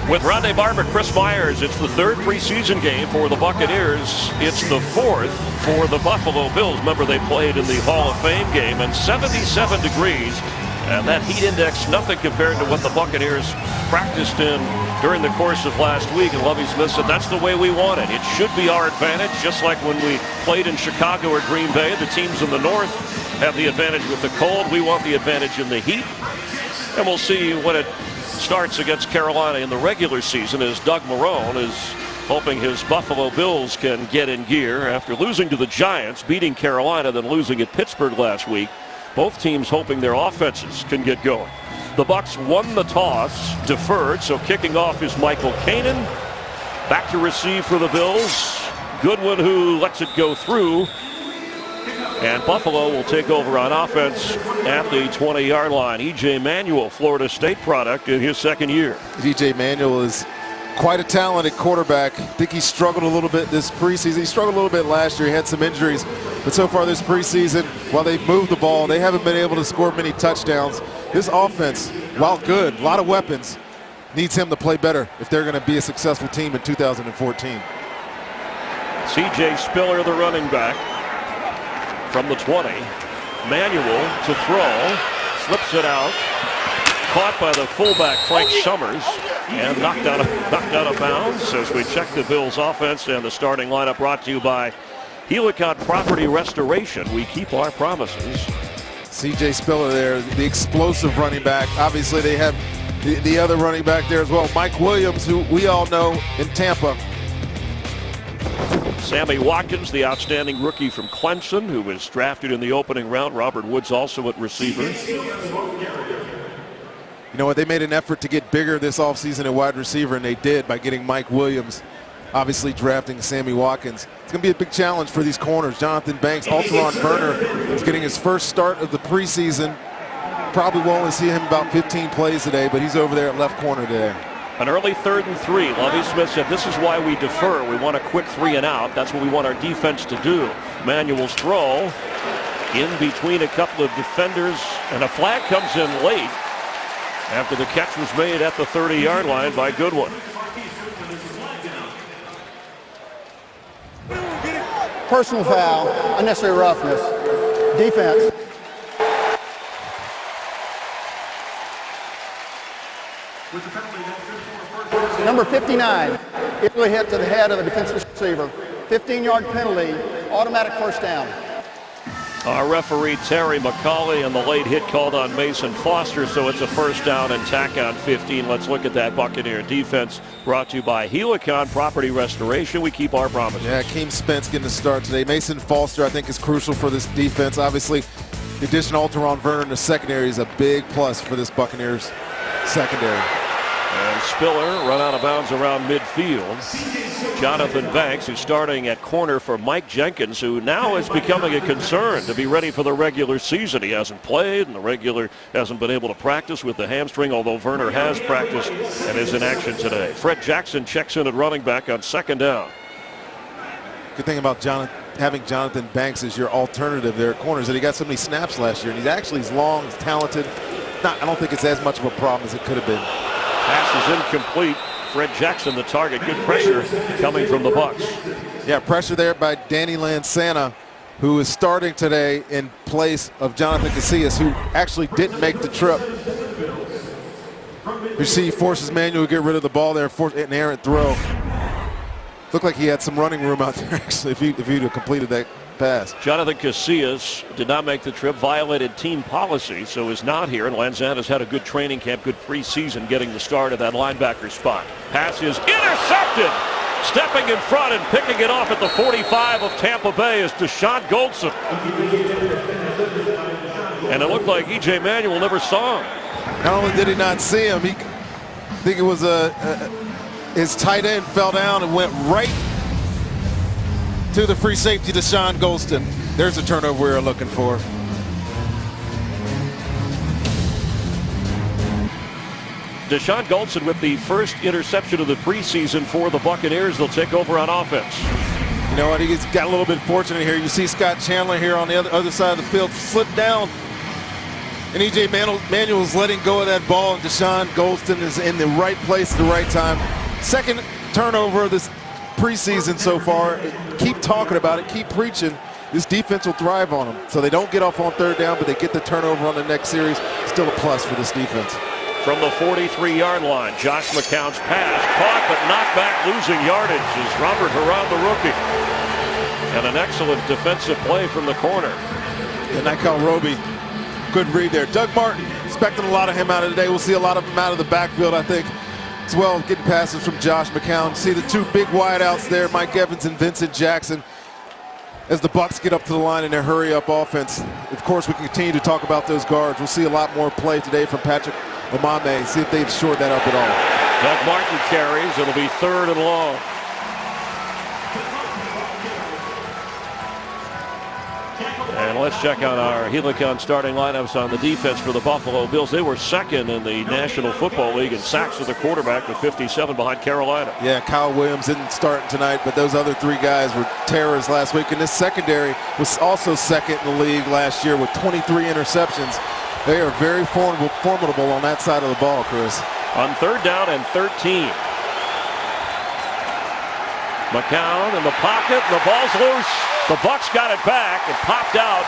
With Rondé Barber, Chris Myers, it's the third preseason game for the Buccaneers. It's the fourth for the Buffalo Bills. Remember, they played in the Hall of Fame game, and 77 degrees. And that heat index, nothing compared to what the Buccaneers practiced in during the course of last week. And Lovie Smith said that's the way we want it. It should be our advantage, just like when we played in Chicago or Green Bay. The teams in the north have the advantage with the cold. We want the advantage in the heat. And we'll see when it starts against Carolina in the regular season, as Doug Marrone is hoping his Buffalo Bills can get in gear after losing to the Giants, beating Carolina, then losing at Pittsburgh last week. Both teams hoping their offenses can get going. The Bucs won the toss, deferred, so kicking off is Michael Kanan. Back to receive for the Bills. Goodwin, who lets it go through. And Buffalo will take over on offense at the 20-yard line. E.J. Manuel, Florida State product in his second year. E.J. Manuel is quite a talented quarterback. I think he struggled a little bit this preseason. He struggled a little bit last year. He had some injuries. But so far this preseason, while they've moved the ball, they haven't been able to score many touchdowns. This offense, while good, a lot of weapons, needs him to play better if they're going to be a successful team in 2014. C.J. Spiller, the running back, from the 20. Manuel to throw, flips it out, caught by the fullback Frank Summers, and knocked out of bounds. As we check the Bills offense and the starting lineup, brought to you by Helicon Property Restoration. We keep our promises. C.J. Spiller there, the explosive running back. Obviously they have the other running back there as well, Mike Williams, who we all know in Tampa. Sammy Watkins, the outstanding rookie from Clemson, who was drafted in the opening round. Robert Woods also at receiver. You know what, they made an effort to get bigger this offseason at wide receiver, and they did by getting Mike Williams, obviously drafting Sammy Watkins. It's going to be a big challenge for these corners. Jonathan Banks, Alteron Verner is getting his first start of the preseason. Probably will only see him about 15 plays today, but he's over there at left corner today. An early 3rd and 3. Lovie Smith said this is why we defer. We want a quick 3 and out. That's what we want our defense to do. Manuel's throw in between a couple of defenders, and a flag comes in late after the catch was made at the 30-yard line by Goodwin. Personal foul, unnecessary roughness, defense. Number 59, early hit to the head of the defensive receiver. 15-yard penalty, automatic first down. Our referee Terry McCauley, and the late hit called on Mason Foster, so it's a first down and tack on 15. Let's look at that Buccaneer defense, brought to you by Helicon Property Restoration. We keep our promises. Yeah, Keem Spence getting the start today. Mason Foster, I think, is crucial for this defense. Obviously, the addition of Alteron Verner in the secondary is a big plus for this Buccaneers secondary. And Spiller run out of bounds around midfield. Jonathan Banks, who's starting at corner for Mike Jenkins, who now is becoming a concern to be ready for the regular season. He hasn't played, and hasn't been able to practice with the hamstring, although Verner has practiced and is in action today. Fred Jackson checks in at running back on 2nd down. Good thing about having Jonathan Banks as your alternative there at corners, that he got so many snaps last year, and he's long, he's talented. I don't think it's as much of a problem as it could have been. Pass is incomplete. Fred Jackson, the target. Good pressure coming from the Bucs. Yeah, pressure there by Danny Lansana, who is starting today in place of Jonathan Casillas, who actually didn't make the trip. You see, he forces Manuel to get rid of the ball there, force an errant throw. Looked like he had some running room out there, actually, if he'd have completed that pass. Jonathan Casillas did not make the trip, violated team policy, so is not here. And Lanzana's had a good training camp, good preseason, getting the start of that linebacker spot. Pass is intercepted. Stepping in front and picking it off at the 45 of Tampa Bay is Deshaun Goldson. And it looked like E.J. Manuel never saw him. Not only did he not see him, I think it was his tight end fell down and went right to the free safety, Deshaun Golston. There's a turnover we were looking for. Deshaun Golston with the first interception of the preseason for the Buccaneers. They'll take over on offense. You know what? He's got a little bit fortunate here. You see Scott Chandler here on the other side of the field slip down And E.J. Manuel's letting go of that ball, and Deshaun Golston is in the right place at the right time. Second turnover of this preseason so far. Keep talking about it, keep preaching. This defense will thrive on them. So they don't get off on third down, but they get the turnover on the next series. Still a plus for this defense. From the 43-yard line, Josh McCown's pass caught but knocked back, losing yardage is Robert Harrod, the rookie. And an excellent defensive play from the corner. And Nikhil Roby, good read there. Doug Martin, expecting a lot of him out of today. We'll see a lot of him out of the backfield, I think, as well, getting passes from Josh McCown. See the two big wideouts there, Mike Evans and Vincent Jackson, as the Bucs get up to the line in their hurry-up offense. Of course, we can continue to talk about those guards. We'll see a lot more play today from Patrick Omameh, see if they've shored that up at all. Doug Martin carries. It'll be 3rd and long. And let's check out our Helicon starting lineups on the defense for the Buffalo Bills. They were second in the National Football League in sacks with the quarterback with 57 behind Carolina. Yeah, Kyle Williams isn't starting tonight, but those other three guys were terrors last week. And this secondary was also second in the league last year with 23 interceptions. They are very formidable on that side of the ball, Chris. On 3rd down and 13. McCown in the pocket, the ball's loose. The Bucs got it back. It popped out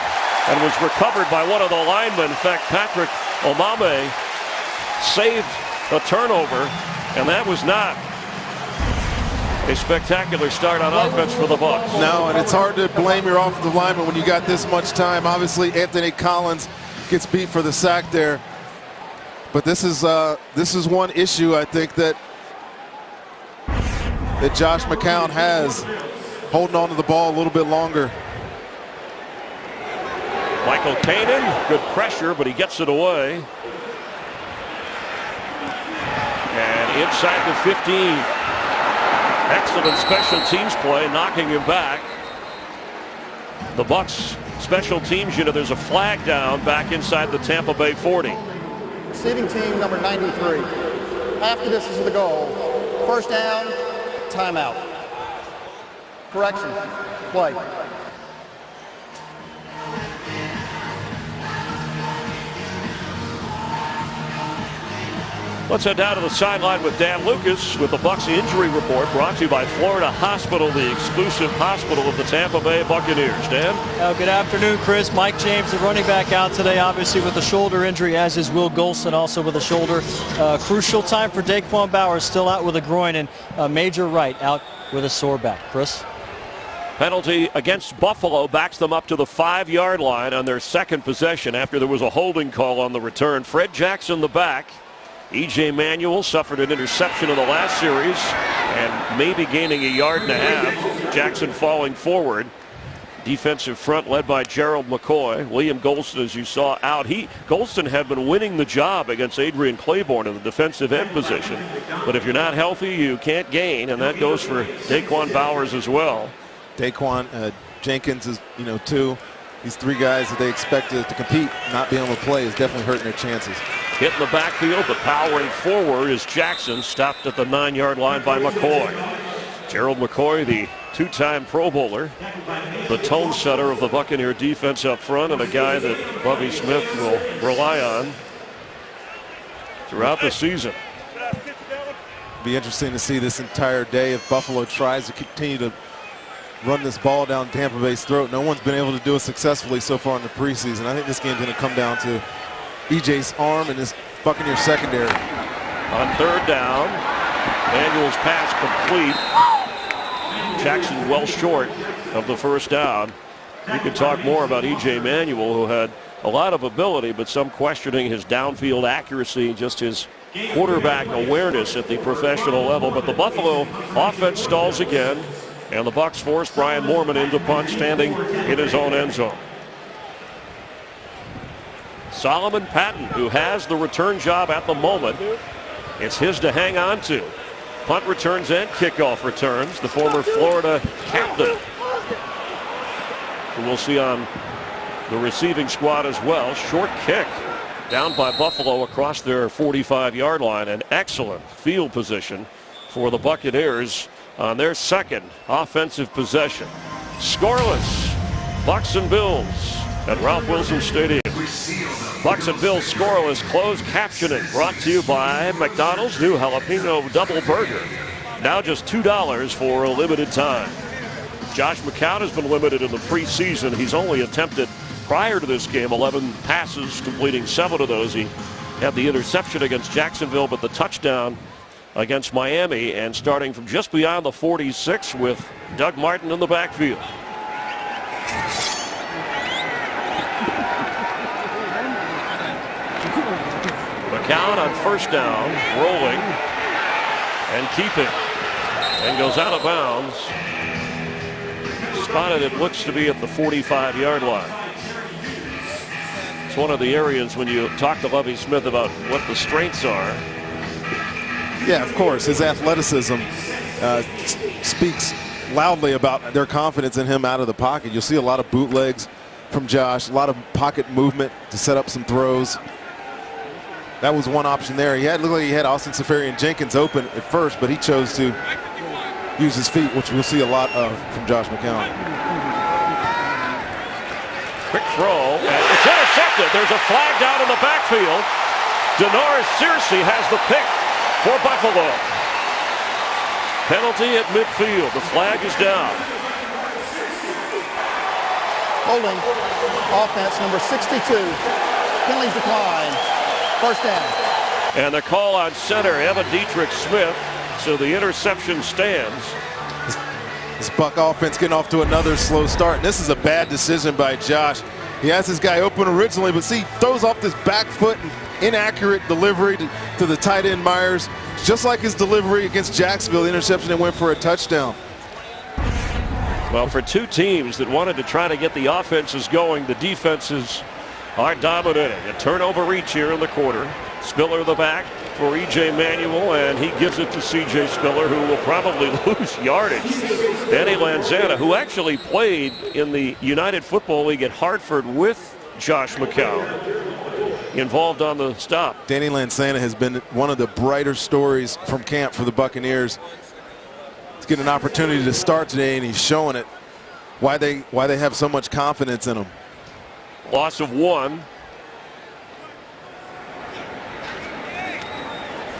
and was recovered by one of the linemen. In fact, Patrick Omameh saved a turnover, and that was not a spectacular start on offense for the Bucs. No, and it's hard to blame your offensive lineman when you got this much time. Obviously, Anthony Collins gets beat for the sack there, but this is one issue I think that Josh McCown has, holding on to the ball a little bit longer. Michael Kanan, good pressure, but he gets it away. And inside the 15. Excellent special teams play, knocking him back. The Bucs special teams unit, there's a flag down back inside the Tampa Bay 40. Receiving team number 93. After this is the goal. 1st down, timeout. Correction, play. Let's head down to the sideline with Dan Lucas with the Bucs injury report, brought to you by Florida Hospital, the exclusive hospital of the Tampa Bay Buccaneers. Dan? Good afternoon, Chris. Mike James, the running back, out today, obviously with a shoulder injury, as is Will Golston, also with a shoulder. Crucial time for Daquan Bowers, still out with a groin, and Major Wright out with a sore back. Chris? Penalty against Buffalo backs them up to the 5-yard line on their second possession after there was a holding call on the return. Fred Jackson the back. E.J. Manuel suffered an interception in the last series and maybe gaining 1.5 yards. Jackson falling forward. Defensive front led by Gerald McCoy. William Golston, as you saw, out. Golston had been winning the job against Adrian Claiborne in the defensive end position. But if you're not healthy, you can't gain, and that goes for Daquan Bowers as well. Daquan Jenkins is, too. These three guys that they expected to compete, not being able to play, is definitely hurting their chances. Hit in the backfield, but powering forward is Jackson, stopped at the 9-yard line by McCoy. Gerald McCoy, the 2-time Pro Bowler, the tone setter of the Buccaneer defense up front, and a guy that Bubby Smith will rely on throughout the season. Be interesting to see this entire day if Buffalo tries to continue to run this ball down Tampa Bay's throat. No one's been able to do it successfully so far in the preseason. I think this game's going to come down to EJ's arm and this Buccaneer secondary. On 3rd down, Manuel's pass complete. Jackson well short of the 1st down. We could talk more about E.J. Manuel, who had a lot of ability, but some questioning his downfield accuracy, just his quarterback awareness at the professional level. But the Buffalo offense stalls again, and the Bucs force Brian Moorman into punt, standing in his own end zone. Solomon Patton, who has the return job at the moment. It's his to hang on to. Punt returns and kickoff returns. The former Florida captain, who we'll see on the receiving squad as well. Short kick down by Buffalo across their 45-yard line. An excellent field position for the Buccaneers on their second offensive possession. Scoreless, Bucs and Bills at Ralph Wilson Stadium. Bucs and Bills scoreless. Closed captioning brought to you by McDonald's new jalapeno double burger. Now just $2 for a limited time. Josh McCown has been limited in the preseason. He's only attempted prior to this game 11 passes, completing 7 of those. He had the interception against Jacksonville, but the touchdown against Miami, and starting from just beyond the 46 with Doug Martin in the backfield. McCown on first down, rolling and keeping, and goes out of bounds. Spotted, it looks to be at the 45-yard line. It's one of the areas when you talk to Lovie Smith about what the strengths are. Yeah, of course. His athleticism speaks loudly about their confidence in him out of the pocket. You'll see a lot of bootlegs from Josh, a lot of pocket movement to set up some throws. That was one option there. Looked like he had Austin Seferian-Jenkins open at first, but he chose to use his feet, which we'll see a lot of from Josh McCown. Quick throw, and it's intercepted. There's a flag down in the backfield. Denoris Searcy has the pick for Buffalo. Penalty at midfield. The flag is down. Holding. Offense number 62. Penalties decline. First down. And the call on center, Evan Dietrich Smith. So the interception stands. This Buck offense getting off to another slow start. And this is a bad decision by Josh. He has this guy open originally, but see, throws off this back foot and inaccurate delivery to the tight end Myers. Just like his delivery against Jacksonville, the interception that went for a touchdown. Well, for two teams that wanted to try to get the offenses going, the defenses are dominating. A turnover each here in the quarter. Spiller the back for E.J. Manuel, and he gives it to C.J. Spiller, who will probably lose yardage. Danny Lanzana, who actually played in the United Football League at Hartford with Josh McCown, involved on the stop. Danny Lanzana has been one of the brighter stories from camp for the Buccaneers. He's getting an opportunity to start today, and he's showing it. Why they have so much confidence in him. Loss of 1.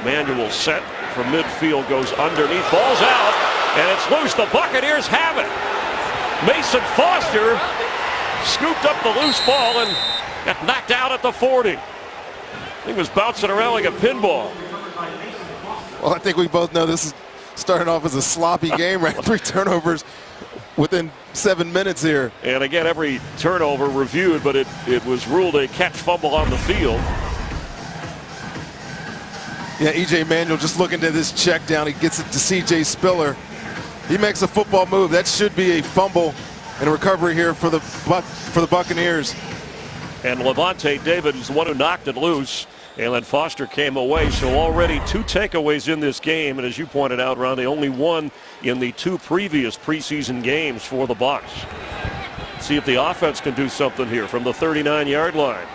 Manuel set from midfield, goes underneath, ball's out, and it's loose. The Buccaneers have it. Mason Foster scooped up the loose ball and got knocked out at the 40. He was bouncing around like a pinball. Well, I think we both know this is starting off as a sloppy game, right? 3 turnovers within 7 minutes here. And again, every turnover reviewed, but it was ruled a catch fumble on the field. Yeah, E.J. Manuel just looking to this check down. He gets it to C.J. Spiller. He makes a football move. That should be a fumble and a recovery here for the Buccaneers. And Levante David is the one who knocked it loose. And then Foster came away. So already 2 takeaways in this game. And as you pointed out, Ron, they only won in the 2 previous preseason games for the Bucs. See if the offense can do something here from the 39-yard line.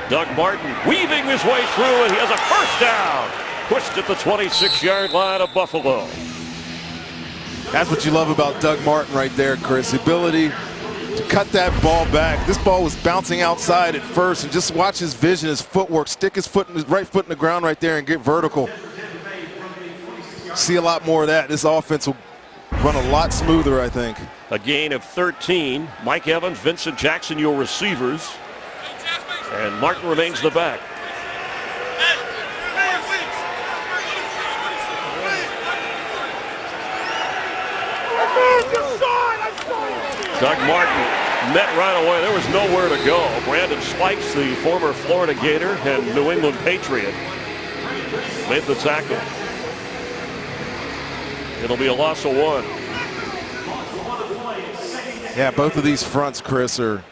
Doug Martin weaving his way through, and he has a first down. Pushed at the 26-yard line of Buffalo. That's what you love about Doug Martin right there, Chris. The ability to cut that ball back. This ball was bouncing outside at first, and just watch his vision, his footwork, stick his right foot in the ground right there and get vertical. See a lot more of that. This offense will run a lot smoother, I think. A gain of 13. Mike Evans, Vincent Jackson, your receivers. And Martin remains the back. Doug Martin met right away. There was nowhere to go. Brandon Spikes, the former Florida Gator and New England Patriot, made the tackle. It'll be a loss of 1. Yeah, both of these fronts, Chris, are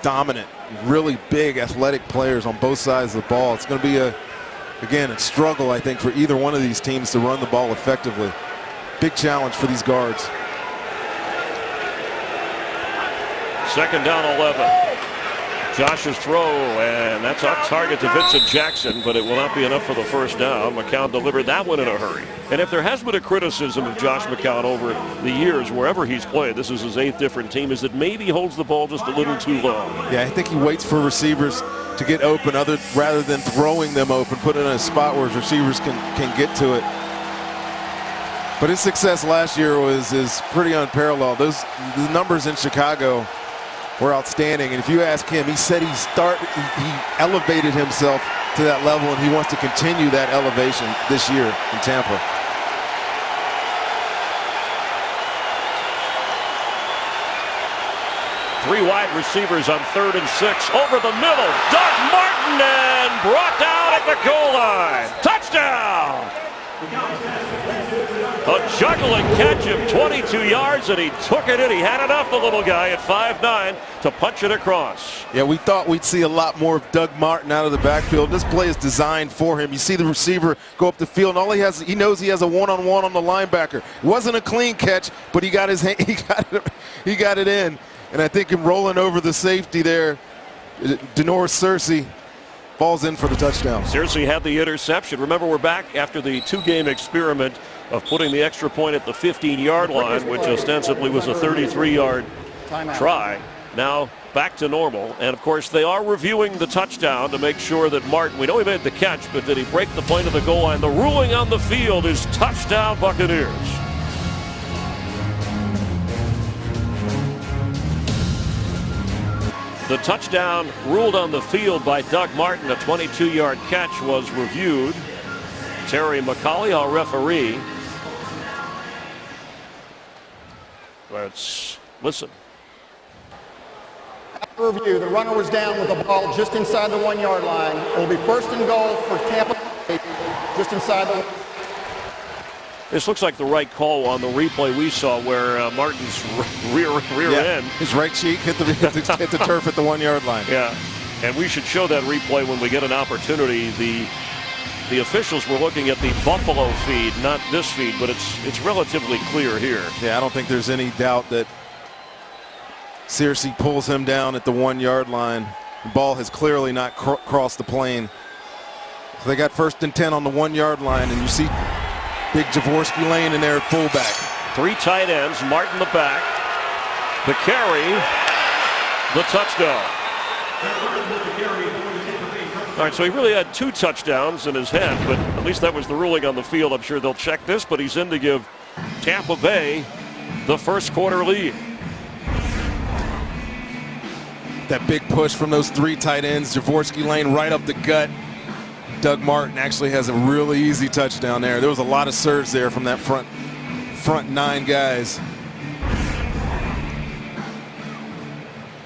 dominant, really big athletic players on both sides of the ball. It's going to be again a struggle, I think, for either one of these teams to run the ball effectively. Big challenge for these guards. 2nd down 11. Josh's throw, and that's off target to Vincent Jackson, but it will not be enough for the first down. McCown delivered that one in a hurry. And if there has been a criticism of Josh McCown over the years, wherever he's played, this is his 8th different team, is that maybe he holds the ball just a little too low. Yeah, I think he waits for receivers to get open rather than throwing them open, put it in a spot where receivers can get to it. But his success last year is pretty unparalleled. The numbers in Chicago were outstanding, and if you ask him, he said he elevated himself to that level, and he wants to continue that elevation this year in Tampa. Three wide receivers on 3rd and 6. Over the middle, Doug Martin, and brought down at the goal line. Touchdown! A juggling catch of 22 yards, and he took it in. He had enough, the little guy at 5'9", to punch it across. Yeah, we thought we'd see a lot more of Doug Martin out of the backfield. This play is designed for him. You see the receiver go up the field, and all he knows he has a one-on-one on the linebacker. It wasn't a clean catch, but he got he got it in. And I think him rolling over the safety there, Denoris Searcy, falls in for the touchdown. Searcy had the interception. Remember, we're back after the 2-game experiment of putting the extra point at the 15-yard line, which ostensibly was a 33-yard try. Now back to normal. And, of course, they are reviewing the touchdown to make sure that Martin, we know he made the catch, but did he break the plane to the goal line? The ruling on the field is touchdown Buccaneers. The touchdown ruled on the field by Doug Martin, a 22-yard catch, was reviewed. Terry McCauley, our referee. Let's listen. After review, the runner was down with the ball just inside the 1-yard line. It will be 1st and goal for Tampa Bay, just inside the. This looks like the right call on the replay we saw, where Martin's rear end. His right cheek hit the turf at the 1-yard line. Yeah, and we should show that replay when we get an opportunity. The officials were looking at the Buffalo feed, not this feed, but it's relatively clear here. Yeah, I don't think there's any doubt that Searcy pulls him down at the 1-yard line. The ball has clearly not crossed the plane. So they got 1st and 10 on the 1-yard line, and you see big Jaworski Lane in there at fullback. 3 tight ends, Martin the back, the carry, the touchdown. All right, so he really had 2 touchdowns in his head, but at least that was the ruling on the field. I'm sure they'll check this, but he's in to give Tampa Bay the first quarter lead. That big push from those 3 tight ends, Jaworski Lane right up the gut. Doug Martin actually has a really easy touchdown there. There was a lot of surge there from that front 9 guys.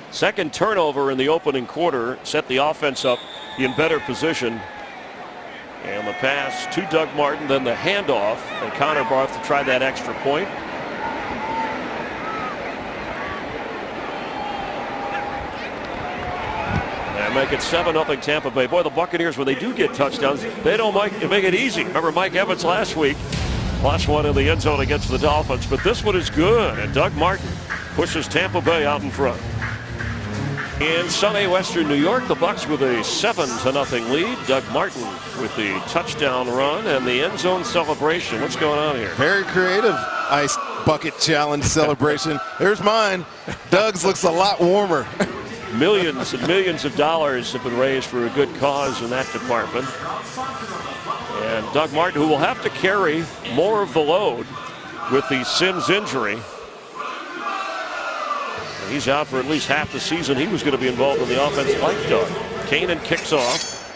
Second turnover in the opening quarter set the offense up in better position. And the pass to Doug Martin, then the handoff, and Connor Barth to try that extra point. And make it 7-0 Tampa Bay. Boy, the Buccaneers, when they do get touchdowns, they don't make it easy. Remember Mike Evans last week, last one in the end zone against the Dolphins, but this one is good, and Doug Martin pushes Tampa Bay out in front. In sunny Western New York, the Bucs with a 7-0 lead. Doug Martin with the touchdown run and the end zone celebration. What's going on here? Very creative ice bucket challenge celebration. There's mine. Doug's looks a lot warmer. Millions and millions of dollars have been raised for a good cause in that department. And Doug Martin, who will have to carry more of the load with the Sims injury. He's out for at least half the season. He was going to be involved in the offense like Doug. Kanan kicks off.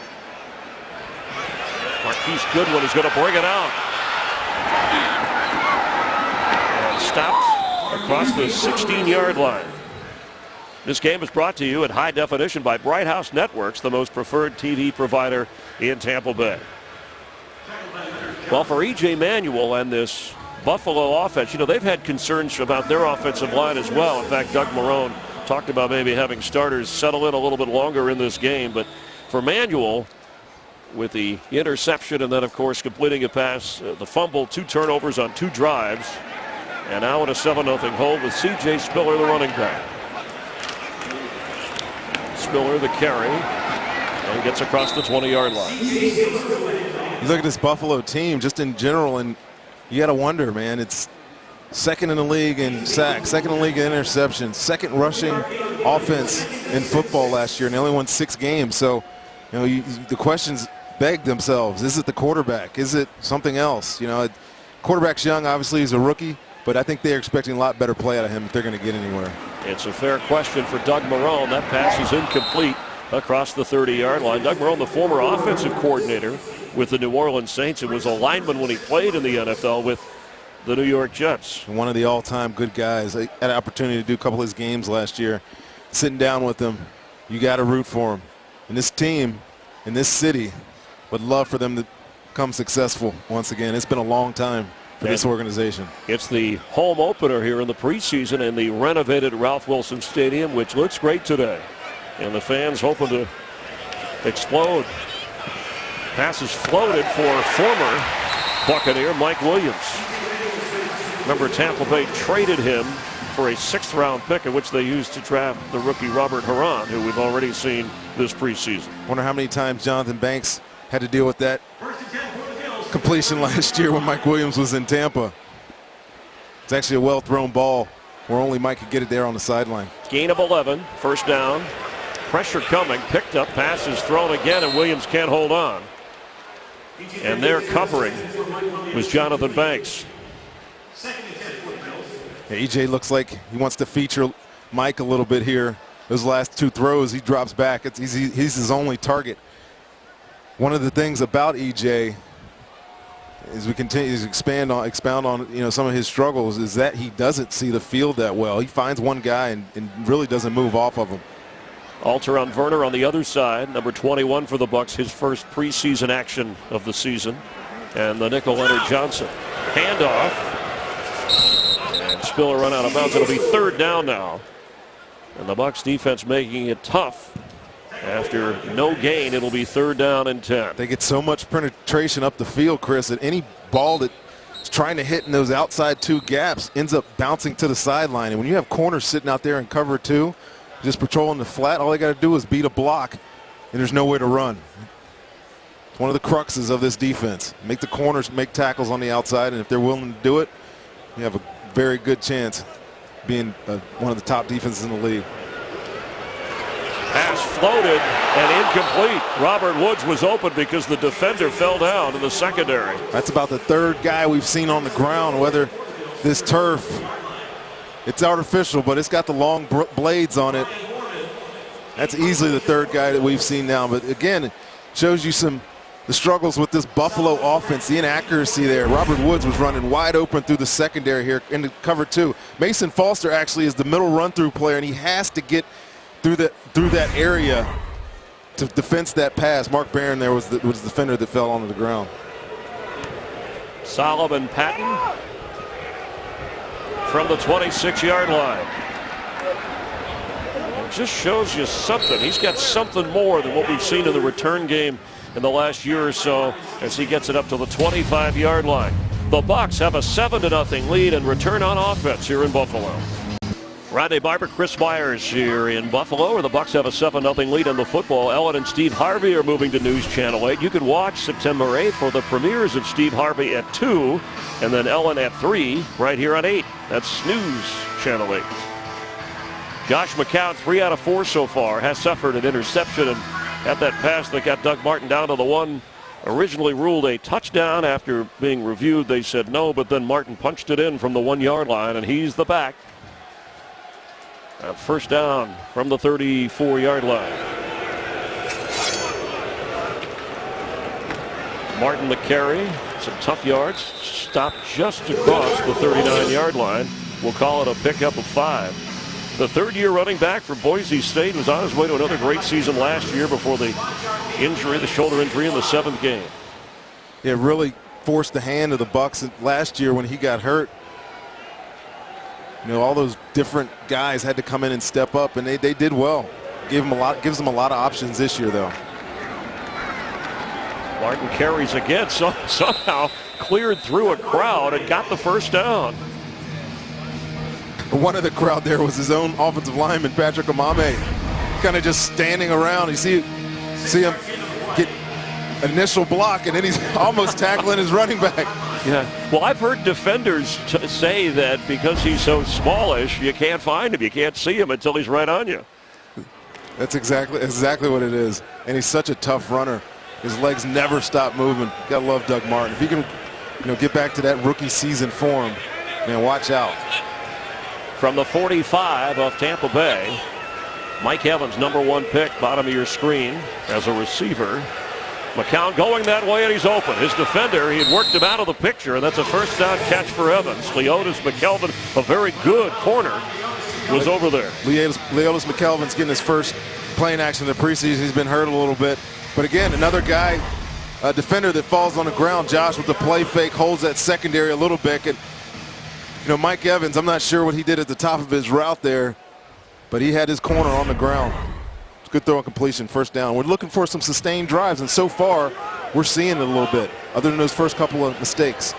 Marquise Goodwin is going to bring it out. And stopped across the 16-yard line. This game is brought to you in high definition by Bright House Networks, the most preferred TV provider in Tampa Bay. Well, for E.J. Manuel and this Buffalo offense, you know, they've had concerns about their offensive line as well. In fact, Doug Marrone talked about maybe having starters settle in a little bit longer in this game. But for Manuel, with the interception and then, of course, completing a pass, the fumble, 2 turnovers on 2 drives, and now in a 7-0 hold with C.J. Spiller, the running back. Spiller the carry and gets across the 20-yard line. You look at this Buffalo team just in general, and you got to wonder, man. It's second in the league in sacks, second in the league in interceptions, second rushing offense in football last year, and they only won 6 games. So, the questions beg themselves. Is it the quarterback? Is it something else? Quarterback's young. Obviously, he's a rookie, but I think they're expecting a lot better play out of him if they're going to get anywhere. It's a fair question for Doug Marrone. That pass is incomplete across the 30-yard line. Doug Marrone, the former offensive coordinator with the New Orleans Saints, and was a lineman when he played in the NFL with the New York Jets. One of the all-time good guys. I had an opportunity to do a couple of his games last year. Sitting down with him, you got to root for him. And this team in this city would love for them to become successful once again. It's been a long time for this organization. It's the home opener here in the preseason in the renovated Ralph Wilson Stadium, which looks great today. And the fans hoping to explode. Passes floated for former Buccaneer Mike Williams. Remember, Tampa Bay traded him for a 6th-round pick, in which they used to draft the rookie Robert Huron, who we've already seen this preseason. Wonder how many times Jonathan Banks had to deal with that completion last year when Mike Williams was in Tampa. It's actually a well-thrown ball where only Mike could get it there on the sideline. Gain of 11, first down. Pressure coming, picked up, pass is thrown again, and Williams can't hold on. And their covering was Jonathan Banks. EJ looks like he wants to feature Mike a little bit here. Those last 2 throws, he drops back. He's his only target. One of the things about EJ, as we continue to expound on some of his struggles, is that he doesn't see the field that well. He finds one guy and really doesn't move off of him. Alter on Werner on the other side, number 21 for the Bucs, his first preseason action of the season. And the nickel Leonard Johnson. Handoff. And Spiller run out of bounds. It'll be 3rd down now. And the Bucs defense making it tough. After no gain, it'll be 3rd down and 10. They get so much penetration up the field, Chris, that any ball that's trying to hit in those outside 2 gaps ends up bouncing to the sideline. And when you have corners sitting out there in cover 2, just patrolling the flat, all they got to do is beat a block, and there's nowhere to run. It's one of the cruxes of this defense. Make the corners make tackles on the outside, and if they're willing to do it, you have a very good chance being one of the top defenses in the league. Pass floated and incomplete. Robert Woods was open because the defender fell down in the secondary. That's about the 3rd guy we've seen on the ground, whether this turf, it's artificial, but it's got the long blades on it. That's easily the 3rd guy that we've seen now. But again, it shows you the struggles with this Buffalo offense, the inaccuracy there. Robert Woods was running wide open through the secondary here into cover 2. Mason Foster actually is the middle run-through player, and he has to get through that area to defense that pass. Mark Barron there was the defender that fell onto the ground. Solomon Patton from the 26-yard line. It just shows you something. He's got something more than what we've seen in the return game in the last year or so as he gets it up to the 25-yard line. The Bucs have a 7-0 lead and return on offense here in Buffalo. Rodney Barber, Chris Myers here in Buffalo, where the Bucs have a 7-0 lead in the football. Ellen and Steve Harvey are moving to News Channel 8. You can watch September 8th for the premieres of Steve Harvey at 2 and then Ellen at 3 right here on 8. That's News Channel 8. Josh McCown, 3 out of 4 so far, has suffered an interception and had that pass that got Doug Martin down to the 1. Originally ruled a touchdown. After being reviewed, they said no, but then Martin punched it in from the 1-yard line, and he's the back. First down from the 34-yard line. Martin the carry, some tough yards, stopped just across the 39-yard line. We'll call it a pickup of 5. The 3rd-year running back for Boise State was on his way to another great season last year before the injury, the shoulder injury in the 7th game. It really forced the hand of the Bucs last year when he got hurt. All those different guys had to come in and step up, and they did well. Gives them a lot of options this year, though. Martin carries again, somehow cleared through a crowd and got the first down. One of the crowd there was his own offensive lineman, Patrick Amame. kind of just standing around. You see him get initial block, and then he's almost tackling his running back. Yeah. Well, I've heard defenders say that because he's so smallish, you can't find him. You can't see him until he's right on you. That's exactly what it is. And he's such a tough runner. His legs never stop moving. Gotta love Doug Martin. If he can, get back to that rookie season form, man, watch out. From the 45 of Tampa Bay, Mike Evans, #1 pick, bottom of your screen as a receiver. McCown going that way, and he's open. His defender, he had worked him out of the picture, and that's a first down catch for Evans. Leotis McKelvin, a very good corner, was over there. Leotis McKelvin's getting his first playing action in the preseason. He's been hurt a little bit. But again, another guy, a defender that falls on the ground. Josh with the play fake holds that secondary a little bit. And, Mike Evans, I'm not sure what he did at the top of his route there, but he had his corner on the ground. Good throw and completion, first down. We're looking for some sustained drives, and so far, we're seeing it a little bit, other than those first couple of mistakes.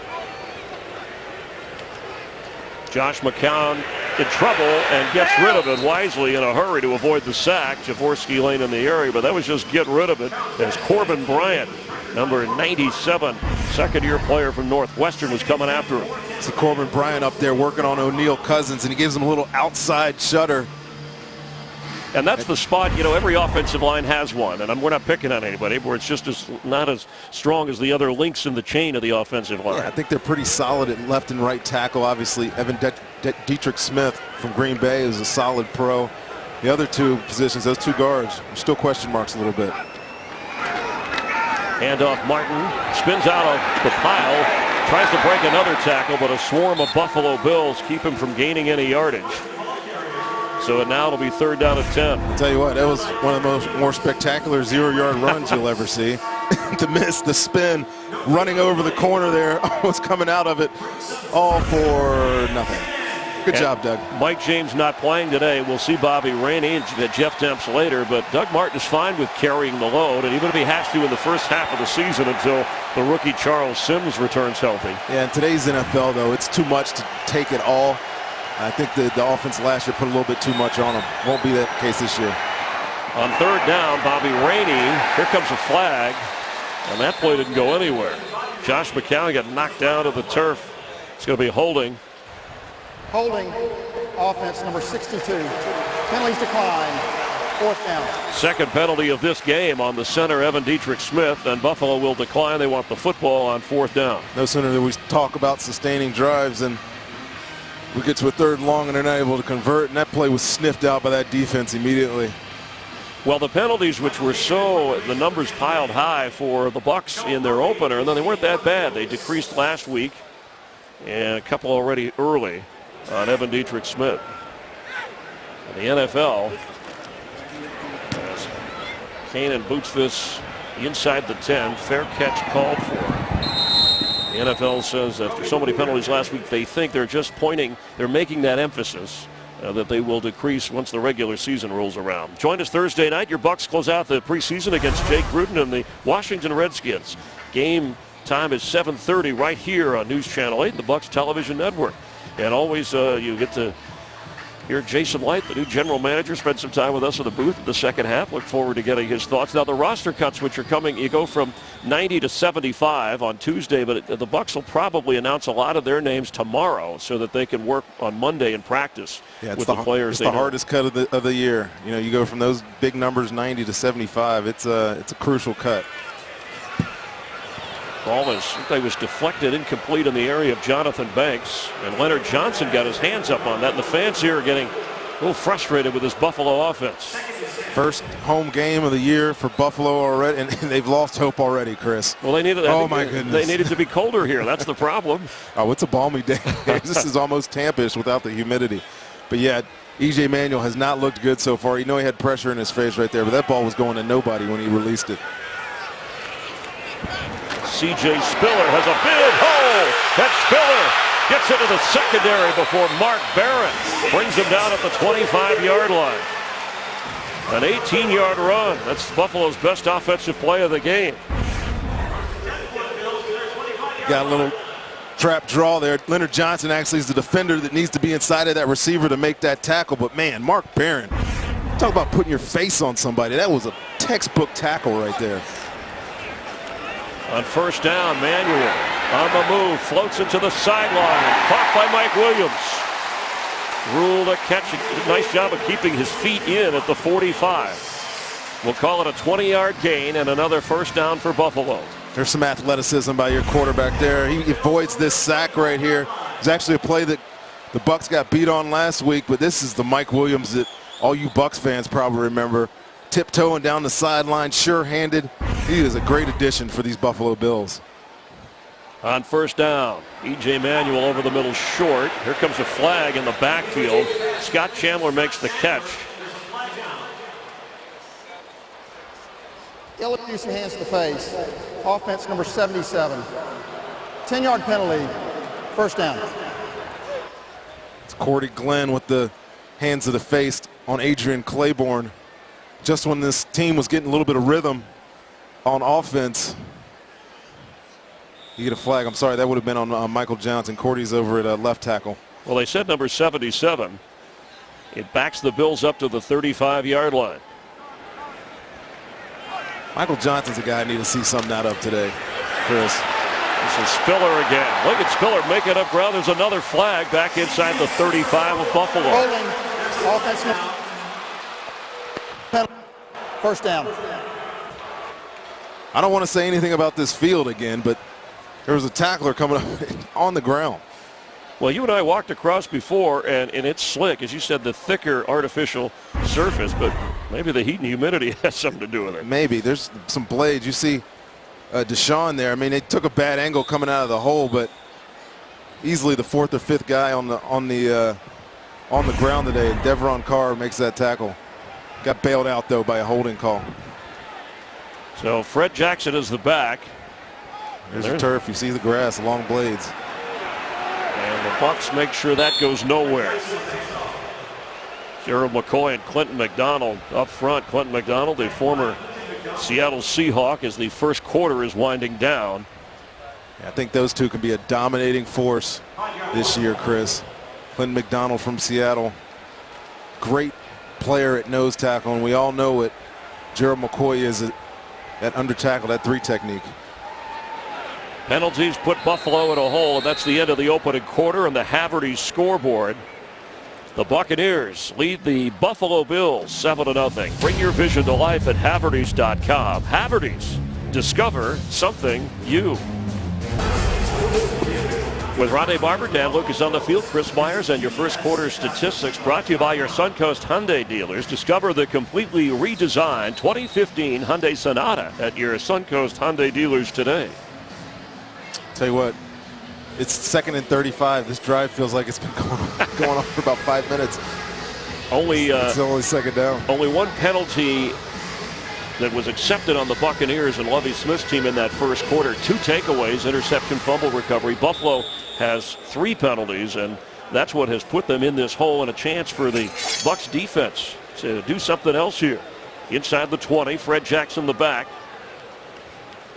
Josh McCown in trouble and gets rid of it wisely in a hurry to avoid the sack. Jaworski Lane in the area, but that was just get rid of it as Corbin Bryant, number 97, second-year player from Northwestern, was coming after him. So Corbin Bryant up there working on O'Neal Cousins, and he gives him a little outside shutter. And that's the spot, every offensive line has one. And we're not picking on anybody, where it's just not as strong as the other links in the chain of the offensive line. Yeah, I think they're pretty solid at left and right tackle. Obviously, Evan Dietrich Smith from Green Bay is a solid pro. The other two positions, those two guards, are still question marks a little bit. Handoff, Martin spins out of the pile, tries to break another tackle, but a swarm of Buffalo Bills keep him from gaining any yardage. So now it'll be third down at 10. I'll tell you what, that was one of the more spectacular 0-yard runs you'll ever see. To miss the spin, running over the corner there, almost coming out of it, all for nothing. Good job, Doug. Mike James not playing today. We'll see Bobby Rainey and Jeff Demps later, but Doug Martin is fine with carrying the load, and even if he has to in the first half of the season until the rookie Charles Sims returns healthy. Yeah, in today's NFL, though, it's too much to take it all. I think the offense last year put a little bit too much on him. Won't be that case this year. On third down, Bobby Rainey. Here comes a flag, and that play didn't go anywhere. Josh McCown got knocked down to the turf. It's going to be holding. Holding, offense number 62. Penalties decline, fourth down. Second penalty of this game on the center, Evan Dietrich Smith, and Buffalo will decline. They want the football on fourth down. No sooner than we talk about sustaining drives and we get to a third and long and they're not able to convert, and that play was sniffed out by that defense immediately. Well, the penalties, which were the numbers piled high for the Bucs in their opener, and then they weren't that bad. They decreased last week, and a couple already early on Evan Dietrich Smith. In the NFL, as Kanan boots this inside the 10, fair catch called for. The NFL says after so many penalties last week, they think they're just they're making that emphasis that they will decrease once the regular season rolls around. Join us Thursday night. Your Bucs close out the preseason against Jake Gruden and the Washington Redskins. Game time is 7:30 right here on News Channel 8, the Bucs Television Network. And always you get to hear Jason Light, the new general manager, spend some time with us in the booth in the second half. Look forward to getting his thoughts. Now the roster cuts which are coming, you go from 90 to 75 on Tuesday, but the Bucs will probably announce a lot of their names tomorrow so that they can work on Monday in practice with the players. It's the hardest cut of the year. You go from those big numbers 90 to 75. It's a crucial cut. Ball was deflected, incomplete in the area of Jonathan Banks, and Leonard Johnson got his hands up on that, and the fans here are getting a little frustrated with this Buffalo offense. First home game of the year for Buffalo already, and they've lost hope already, Chris. Well, they needed. Oh my goodness! They needed to be colder here. That's the problem. Oh, it's a balmy day. This is almost Tampa-ish without the humidity. But yeah, E.J. Manuel has not looked good so far. He had pressure in his face right there, but that ball was going to nobody when he released it. C.J. Spiller has a big hole. That Spiller gets into the secondary before Mark Barron brings him down at the 25-yard line. An 18-yard run. That's Buffalo's best offensive play of the game. Got a little trap draw there. Leonard Johnson actually is the defender that needs to be inside of that receiver to make that tackle. But, man, Mark Barron Talk about putting your face on somebody. That was a textbook tackle right there. On first down, Manuel on the move, floats into the sideline, caught by Mike Williams. Ruled a catch. Nice job of keeping his feet in at the 45. We'll call it a 20-yard gain and another first down for Buffalo. There's some athleticism by your quarterback there. He avoids this sack right here. It's actually a play that the Bucs got beat on last week, but this is the Mike Williams that all you Bucs fans probably remember. Tiptoeing down the sideline, sure-handed. He is a great addition for these Buffalo Bills. On first down, E.J. Manuel over the middle short. Here comes a flag in the backfield. Scott Chandler makes the catch. Illegal use of hands to the face. Offense number 77. 10-yard penalty. First down. It's Cordy Glenn with the hands to the face on Adrian Claiborne. Just when this team was getting a little bit of rhythm on offense. You get a flag. I'm sorry, that would have been on Michael Johnson. Cordy's over at left tackle. Well, they said number 77. It backs the Bills up to the 35-yard line. Michael Johnson's a guy I need to see something out of today, Chris. This is Spiller again. Look at Spiller making up ground. There's another flag back inside the 35 of Buffalo. Holding. Offense. First down. I don't want to say anything about this field again, but there was a tackler coming up on the ground. Well, you and I walked across before, and it's slick. As you said, the thicker artificial surface, but maybe the heat and humidity has something to do with it. Maybe. There's some blades. You see Deshaun there. I mean, they took a bad angle coming out of the hole, but easily the fourth or fifth guy on the ground today. Devron Carr makes that tackle. Got bailed out, though, by a holding call. So Fred Jackson is the back. There's the turf. You see the grass, long blades. And the Bucs make sure that goes nowhere. Gerald McCoy and Clinton McDonald up front. Clinton McDonald, the former Seattle Seahawk, as the first quarter is winding down. I think those two can be a dominating force this year, Chris. Clinton McDonald from Seattle. Great player at nose tackle, and we all know it. Gerald McCoy is at under tackle, that three technique. Penalties put Buffalo in a hole, and that's the end of the opening quarter on the Haverty's scoreboard. The Buccaneers lead the Buffalo Bills 7-0. Bring your vision to life at Havertys.com. Havertys, discover something you. With Rondé Barber, Dan Lucas on the field, Chris Myers, and your first quarter statistics brought to you by your Suncoast Hyundai dealers. Discover the completely redesigned 2015 Hyundai Sonata at your Suncoast Hyundai dealers today. Tell you what, it's 2nd and 35. This drive feels like it's been going on for about 5 minutes. It's only second down. Only one penalty that was accepted on the Buccaneers and Lovie Smith's team in that first quarter. 2 takeaways, interception, fumble recovery. Buffalo has 3 penalties, and that's what has put them in this hole, and a chance for the Bucs defense to do something else here. Inside the 20, Fred Jackson the back.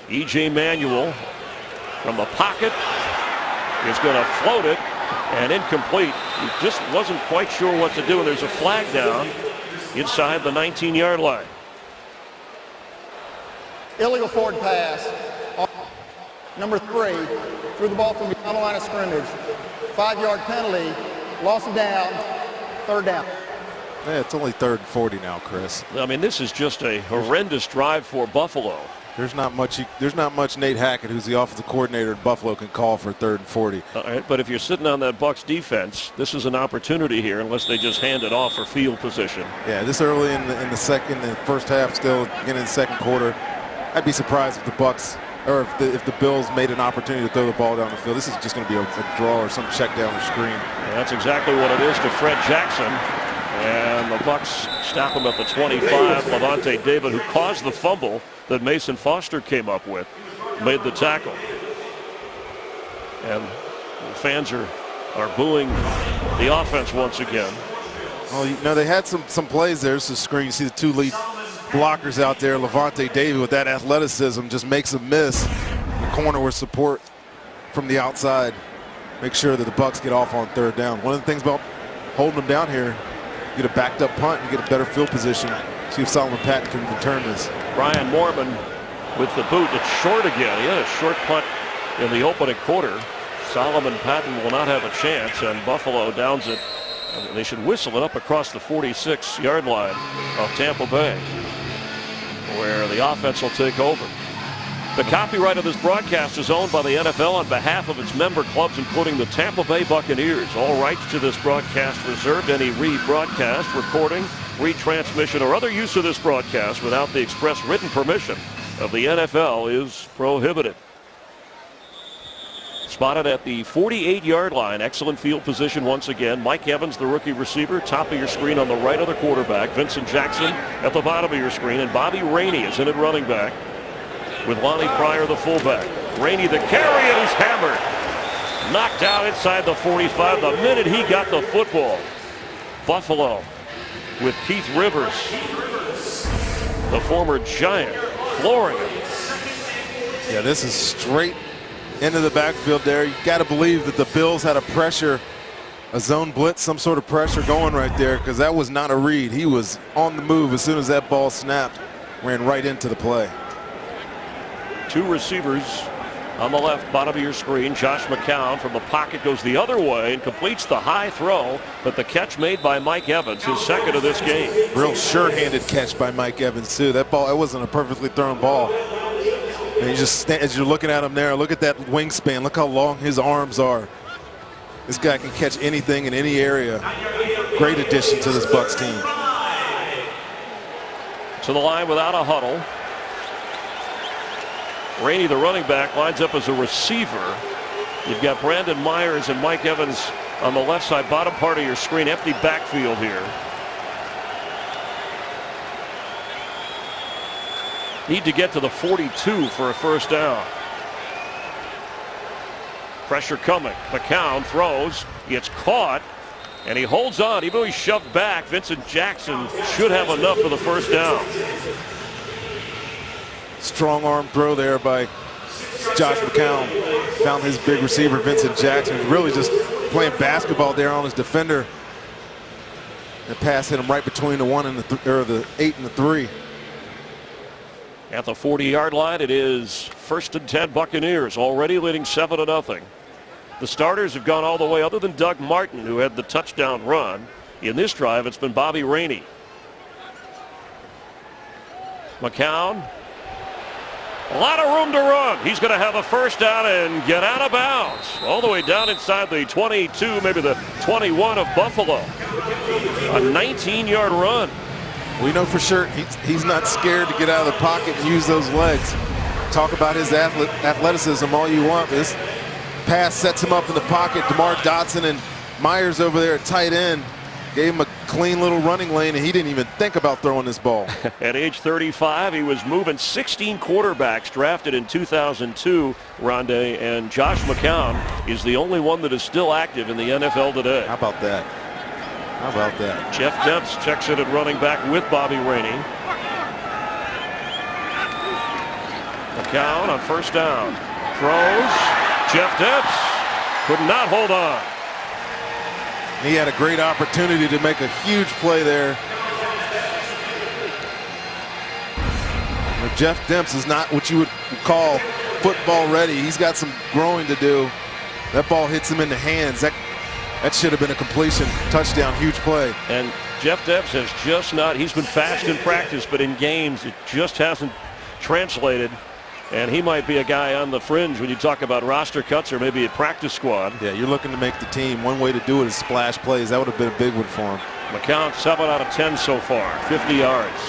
E.J. Manuel from the pocket is going to float it, and incomplete. He just wasn't quite sure what to do, and there's a flag down inside the 19-yard line. Illegal forward pass. Number 3 threw the ball from beyond the line of scrimmage. 5-yard penalty. Loss of down. Third down. Yeah, it's only 3rd and 40 now, Chris. I mean, this is just a horrendous drive for Buffalo. There's not much Nate Hackett, who's the offensive coordinator at Buffalo, can call for 3rd and 40. All right, but if you're sitting on that Bucs defense, this is an opportunity here, unless they just hand it off for field position. Yeah, this early in the first half, still getting in the second quarter, I'd be surprised if the Bucs or if the Bills made an opportunity to throw the ball down the field. This is just going to be a draw or some check down or screen. Yeah, that's exactly what it is to Fred Jackson. And the Bucs stop him at the 25. Levante David, who caused the fumble that Mason Foster came up with, made the tackle. And the fans are booing the offense once again. Well, you know, they had some plays there. It's a screen. You see the 2 lead blockers out there. Levante David with that athleticism just makes a miss. The corner with support from the outside. Make sure that the Bucs get off on 3rd down. One of the things about holding them down here, get a backed up punt and get a better field position. See if Solomon Patton can return this. Brian Mormon with the boot. It's short again. He had a short punt in the opening quarter. Solomon Patton will not have a chance, and Buffalo downs it. They should whistle it up across the 46-yard line of Tampa Bay, where the offense will take over. The copyright of this broadcast is owned by the NFL on behalf of its member clubs, including the Tampa Bay Buccaneers. All rights to this broadcast reserved. Any rebroadcast, recording, retransmission, or other use of this broadcast without the express written permission of the NFL is prohibited. Spotted at the 48-yard line. Excellent field position once again. Mike Evans, the rookie receiver, top of your screen on the right of the quarterback. Vincent Jackson at the bottom of your screen. And Bobby Rainey is in at running back with Lonnie Pryor, the fullback. Rainey the carry, and he's hammered. Knocked out inside the 45 the minute he got the football. Buffalo with Keith Rivers, the former Giant, flooring him. Yeah, this is straight into the backfield there. You got to believe that the Bills had a zone blitz, some sort of pressure going right there, because that was not a read. He was on the move as soon as that ball snapped, ran right into the play. Two receivers on the left, bottom of your screen. Josh McCown from the pocket goes the other way and completes the high throw, but the catch made by Mike Evans, his second of this game. Real sure-handed catch by Mike Evans too. That ball, it wasn't a perfectly thrown ball. And you just, as you're looking at him there, look at that wingspan. Look how long his arms are. This guy can catch anything in any area. Great addition to this Bucs team. To the line without a huddle. Rainey, the running back, lines up as a receiver. You've got Brandon Myers and Mike Evans on the left side, bottom part of your screen. Empty backfield here. Need to get to the 42 for a first down. Pressure coming. McCown throws. It's caught. And he holds on. Even though he's shoved back, Vincent Jackson should have enough for the first down. Strong arm throw there by Josh McCown. Found his big receiver, Vincent Jackson. Really just playing basketball there on his defender. The pass hit him right between the 1 and the 8 and the 3. At the 40-yard line, it is 1st and 10 Buccaneers, already leading 7-0. The starters have gone all the way, other than Doug Martin, who had the touchdown run. In this drive, it's been Bobby Rainey. McCown, a lot of room to run. He's going to have a first down and get out of bounds. All the way down inside the 22, maybe the 21 of Buffalo. A 19-yard run. We know for sure he's not scared to get out of the pocket and use those legs. Talk about his athleticism all you want. This pass sets him up in the pocket. DeMar Dotson and Myers over there at tight end gave him a clean little running lane, and he didn't even think about throwing this ball. At age 35, he was moving 16 quarterbacks drafted in 2002, Rondé, and Josh McCown is the only one that is still active in the NFL today. How about that? How about that? Jeff Dempst checks in at running back with Bobby Rainey. McCown on first down. Throws. Jeff Dempst could not hold on. He had a great opportunity to make a huge play there. But Jeff Dempst is not what you would call football ready. He's got some growing to do. That ball hits him in the hands. That should have been a completion. Touchdown, huge play. And Jeff Dempst has just not, he's been fast in practice, but in games it just hasn't translated. And he might be a guy on the fringe when you talk about roster cuts or maybe a practice squad. Yeah, you're looking to make the team. One way to do it is splash plays. That would have been a big one for him. McCown 7 out of 10 so far, 50 yards.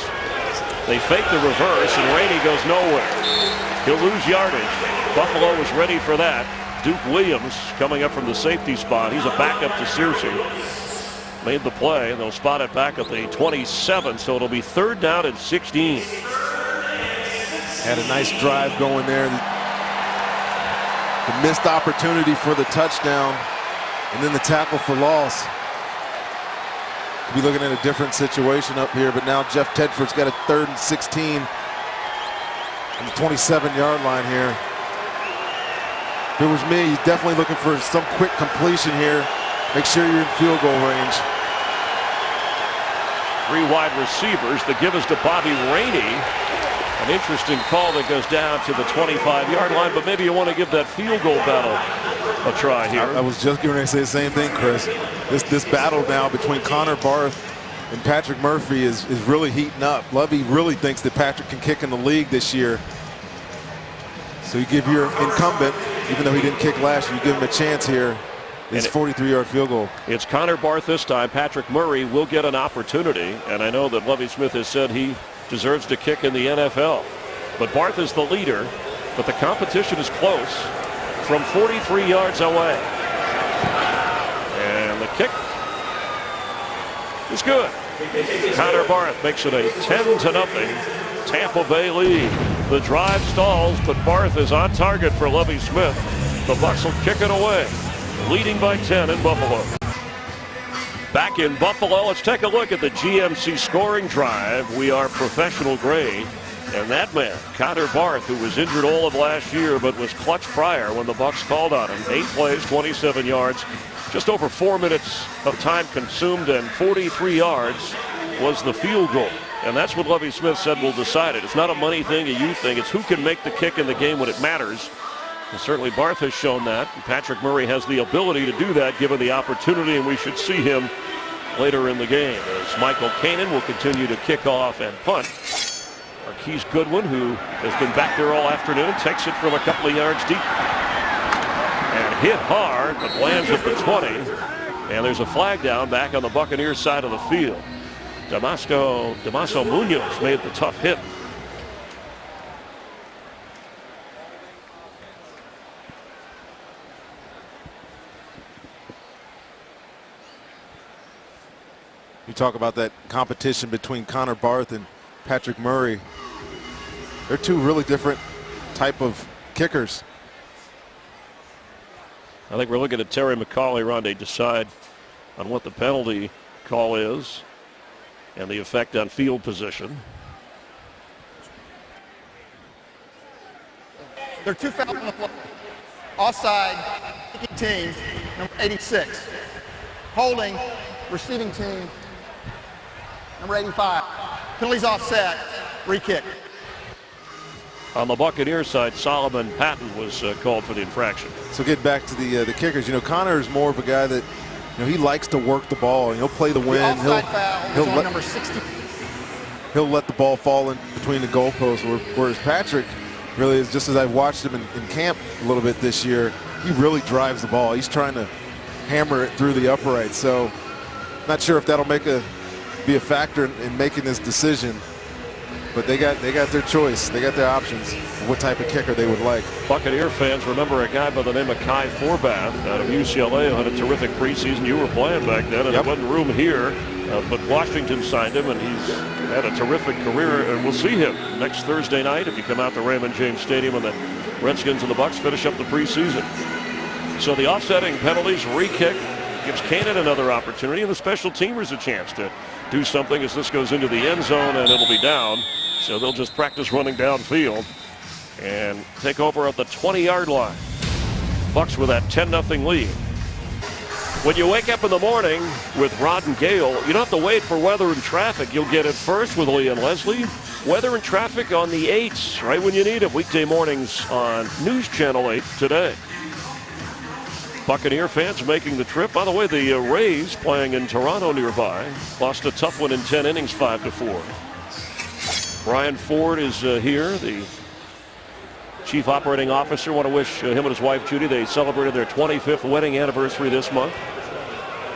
They fake the reverse, and Rainey goes nowhere. He'll lose yardage. Buffalo was ready for that. Duke Williams coming up from the safety spot. He's a backup to Searcy. Made the play, and they'll spot it back at the 27, so it'll be 3rd down and 16. Had a nice drive going there. The missed opportunity for the touchdown, and then the tackle for loss. Could be looking at a different situation up here, but now Jeff Tedford's got a 3rd and 16 on the 27-yard line here. If it was me, he's definitely looking for some quick completion here. Make sure you're in field goal range. Three wide receivers. The give is to Bobby Rainey. An interesting call that goes down to the 25-yard line, but maybe you want to give that field goal battle a try here. I was just going to say the same thing, Chris. This battle now between Connor Barth and Patrick Murphy is really heating up. Lovey really thinks that Patrick can kick in the league this year. So you give your incumbent, even though he didn't kick last year, you give him a chance here. It's 43-yard field goal. It's Connor Barth this time. Patrick Murray will get an opportunity, and I know that Lovie Smith has said he deserves to kick in the NFL. But Barth is the leader, but the competition is close from 43 yards away. And the kick is good. Connor Barth makes it a 10-0 Tampa Bay lead. The drive stalls, but Barth is on target for Lovie Smith. The Bucs will kick it away, leading by 10 in Buffalo. Back in Buffalo, let's take a look at the GMC scoring drive. We are professional grade. And that man, Connor Barth, who was injured all of last year but was clutch prior when the Bucs called on him. 8 plays, 27 yards, just over 4 minutes of time consumed, and 43 yards was the field goal. And that's what Lovie Smith said will decide it. It's not a money thing, a youth thing. It's who can make the kick in the game when it matters. And certainly Barth has shown that. And Patrick Murray has the ability to do that given the opportunity, and we should see him later in the game as Michael Kanan will continue to kick off and punt. Marquise Goodwin, who has been back there all afternoon, takes it from a couple of yards deep and hit hard, but lands at the 20. And there's a flag down back on the Buccaneers side of the field. Damaso Munoz made the tough hit. You talk about that competition between Connor Barth and Patrick Murray. They're two really different type of kickers. I think we're looking at Terry McCauley, Rondé, decide on what the penalty call is and the effect on field position. There are 2 fouls on the play. Offside, kicking team, number 86. Holding, receiving team, number 85. Penalties offset, re-kick. On the Buccaneers side, Solomon Patton was called for the infraction. So getting back to the kickers, Connor is more of a guy that, he likes to work the ball and he'll play the wind. The offside foul is on number 60. He'll let the ball fall in between the goalposts, whereas Patrick really is, just as I've watched him in camp a little bit this year, he really drives the ball. He's trying to hammer it through the uprights. So not sure if that'll be a factor in making this decision. But they got their choice. They got their options of what type of kicker they would like. Buccaneer fans remember a guy by the name of Kai Forbath out of UCLA who had a terrific preseason. You were playing back then, and there wasn't room here. But Washington signed him, and he's had a terrific career. And we'll see him next Thursday night if you come out to Raymond James Stadium and the Redskins and the Bucs finish up the preseason. So the offsetting penalties, re-kick, gives Kanan another opportunity, and the special teamers a chance to do something as this goes into the end zone, and it'll be down. So they'll just practice running downfield and take over at the 20-yard line. Bucs with that 10-0 lead. When you wake up in the morning with Rod and Gale, you don't have to wait for weather and traffic. You'll get it first with Lee and Leslie. Weather and traffic on the 8s, right when you need it. Weekday mornings on News Channel 8 today. Buccaneer fans making the trip. By the way, the Rays playing in Toronto nearby lost a tough one in 10 innings, 5-4. Brian Ford is here, the Chief Operating Officer. Want to wish him and his wife Judy. They celebrated their 25th wedding anniversary this month.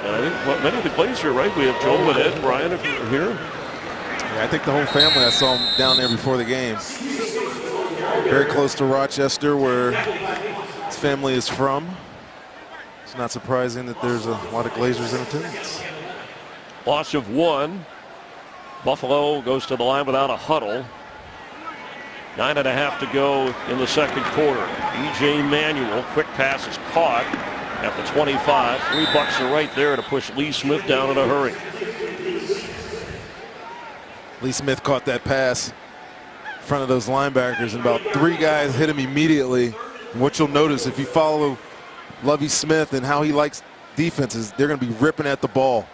And I think many of the players here, right? We have Joel and Ed, Brian here. Yeah, I think the whole family. I saw them down there before the game. Very close to Rochester, where his family is from. It's not surprising that there's a lot of Glazers in attendance. Loss of 1. Buffalo goes to the line without a huddle. 9.5 to go in the second quarter. E.J. Manuel, quick pass is caught at the 25. 3 Bucs are right there to push Lee Smith down in a hurry. Lee Smith caught that pass in front of those linebackers, and about 3 guys hit him immediately. And what you'll notice if you follow Lovie Smith and how he likes defenses, they're going to be ripping at the ball.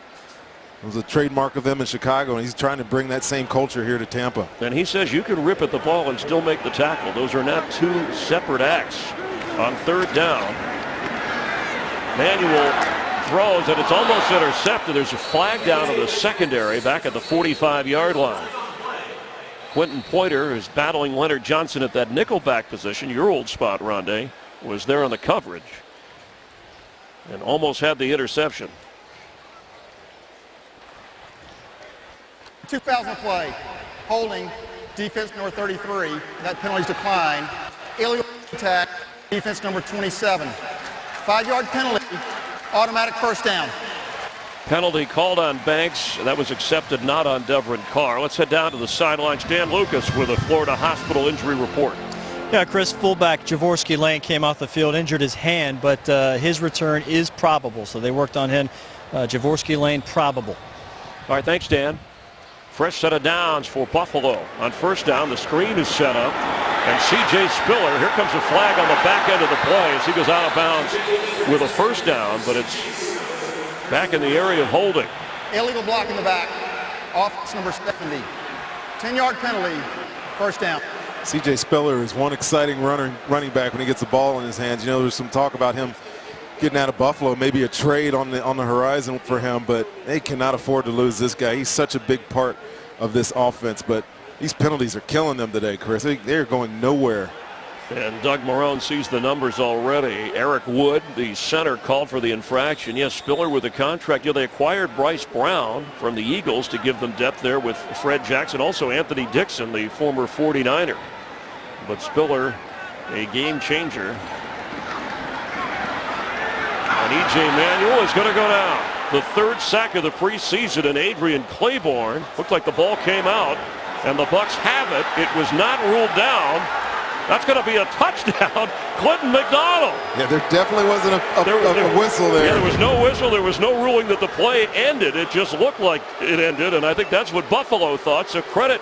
It was a trademark of them in Chicago, and he's trying to bring that same culture here to Tampa. And he says you can rip at the ball and still make the tackle. Those are not two separate acts. On third down, Manuel throws, and it's almost intercepted. There's a flag down to the secondary back at the 45-yard line. Quentin Pointer is battling Leonard Johnson at that nickelback position. Your old spot, Rondé, was there on the coverage and almost had the interception. 2000 play, holding, defense number 33. That penalty's declined. Illegal attack, defense number 27. 5-yard penalty, automatic first down. Penalty called on Banks. That was accepted, not on Devrin Carr. Let's head down to the sidelines. Dan Lucas with a Florida hospital injury report. Yeah, Chris, fullback Jaworski Lane came off the field, injured his hand, but his return is probable. So they worked on him. Jaworski Lane probable. All right, thanks, Dan. Fresh set of downs for Buffalo. On first down, the screen is set up. And C.J. Spiller, here comes a flag on the back end of the play as he goes out of bounds with a first down, but it's back in the area of holding. Illegal block in the back. Offense number 70. 10-yard penalty. First down. C.J. Spiller is one exciting running back when he gets the ball in his hands. You know, there's some talk about him getting out of Buffalo, maybe a trade on the horizon for him, but they cannot afford to lose this guy. He's such a big part of this offense, but these penalties are killing them today, Chris. They're going nowhere. And Doug Marrone sees the numbers already. Eric Wood, the center, called for the infraction. Yes, Spiller with a contract. You know, they acquired Bryce Brown from the Eagles to give them depth there with Fred Jackson. Also Anthony Dixon, the former 49er. But Spiller, a game changer. And E.J. Manuel is going to go down. The third sack of the preseason, and Adrian Claiborne. Looked like the ball came out, and the Bucs have it. It was not ruled down. That's going to be a touchdown. Clinton McDonald. Yeah, there definitely wasn't a whistle there. Yeah, there was no whistle. There was no ruling that the play ended. It just looked like it ended, and I think that's what Buffalo thought. So credit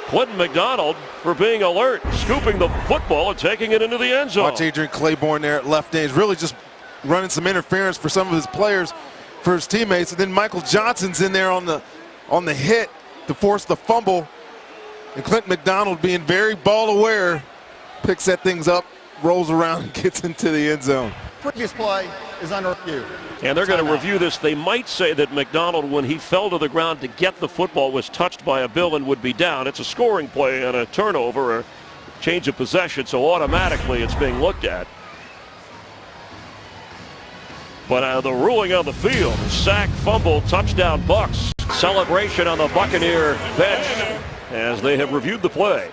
Clinton McDonald for being alert, scooping the football and taking it into the end zone. Watch Adrian Claiborne there at left end. He's really just running some interference for some of his players, for his teammates. And then Michael Johnson's in there on the hit to force the fumble. And Clinton McDonald, being very ball aware, picks that things up, rolls around, and gets into the end zone. Previous play is under review. And they're going to review this. They might say that McDonald, when he fell to the ground to get the football, was touched by a bill and would be down. It's a scoring play and a turnover or change of possession, so automatically it's being looked at. But the ruling on the field, sack, fumble, touchdown, Bucs. Celebration on the Buccaneer bench as they have reviewed the play.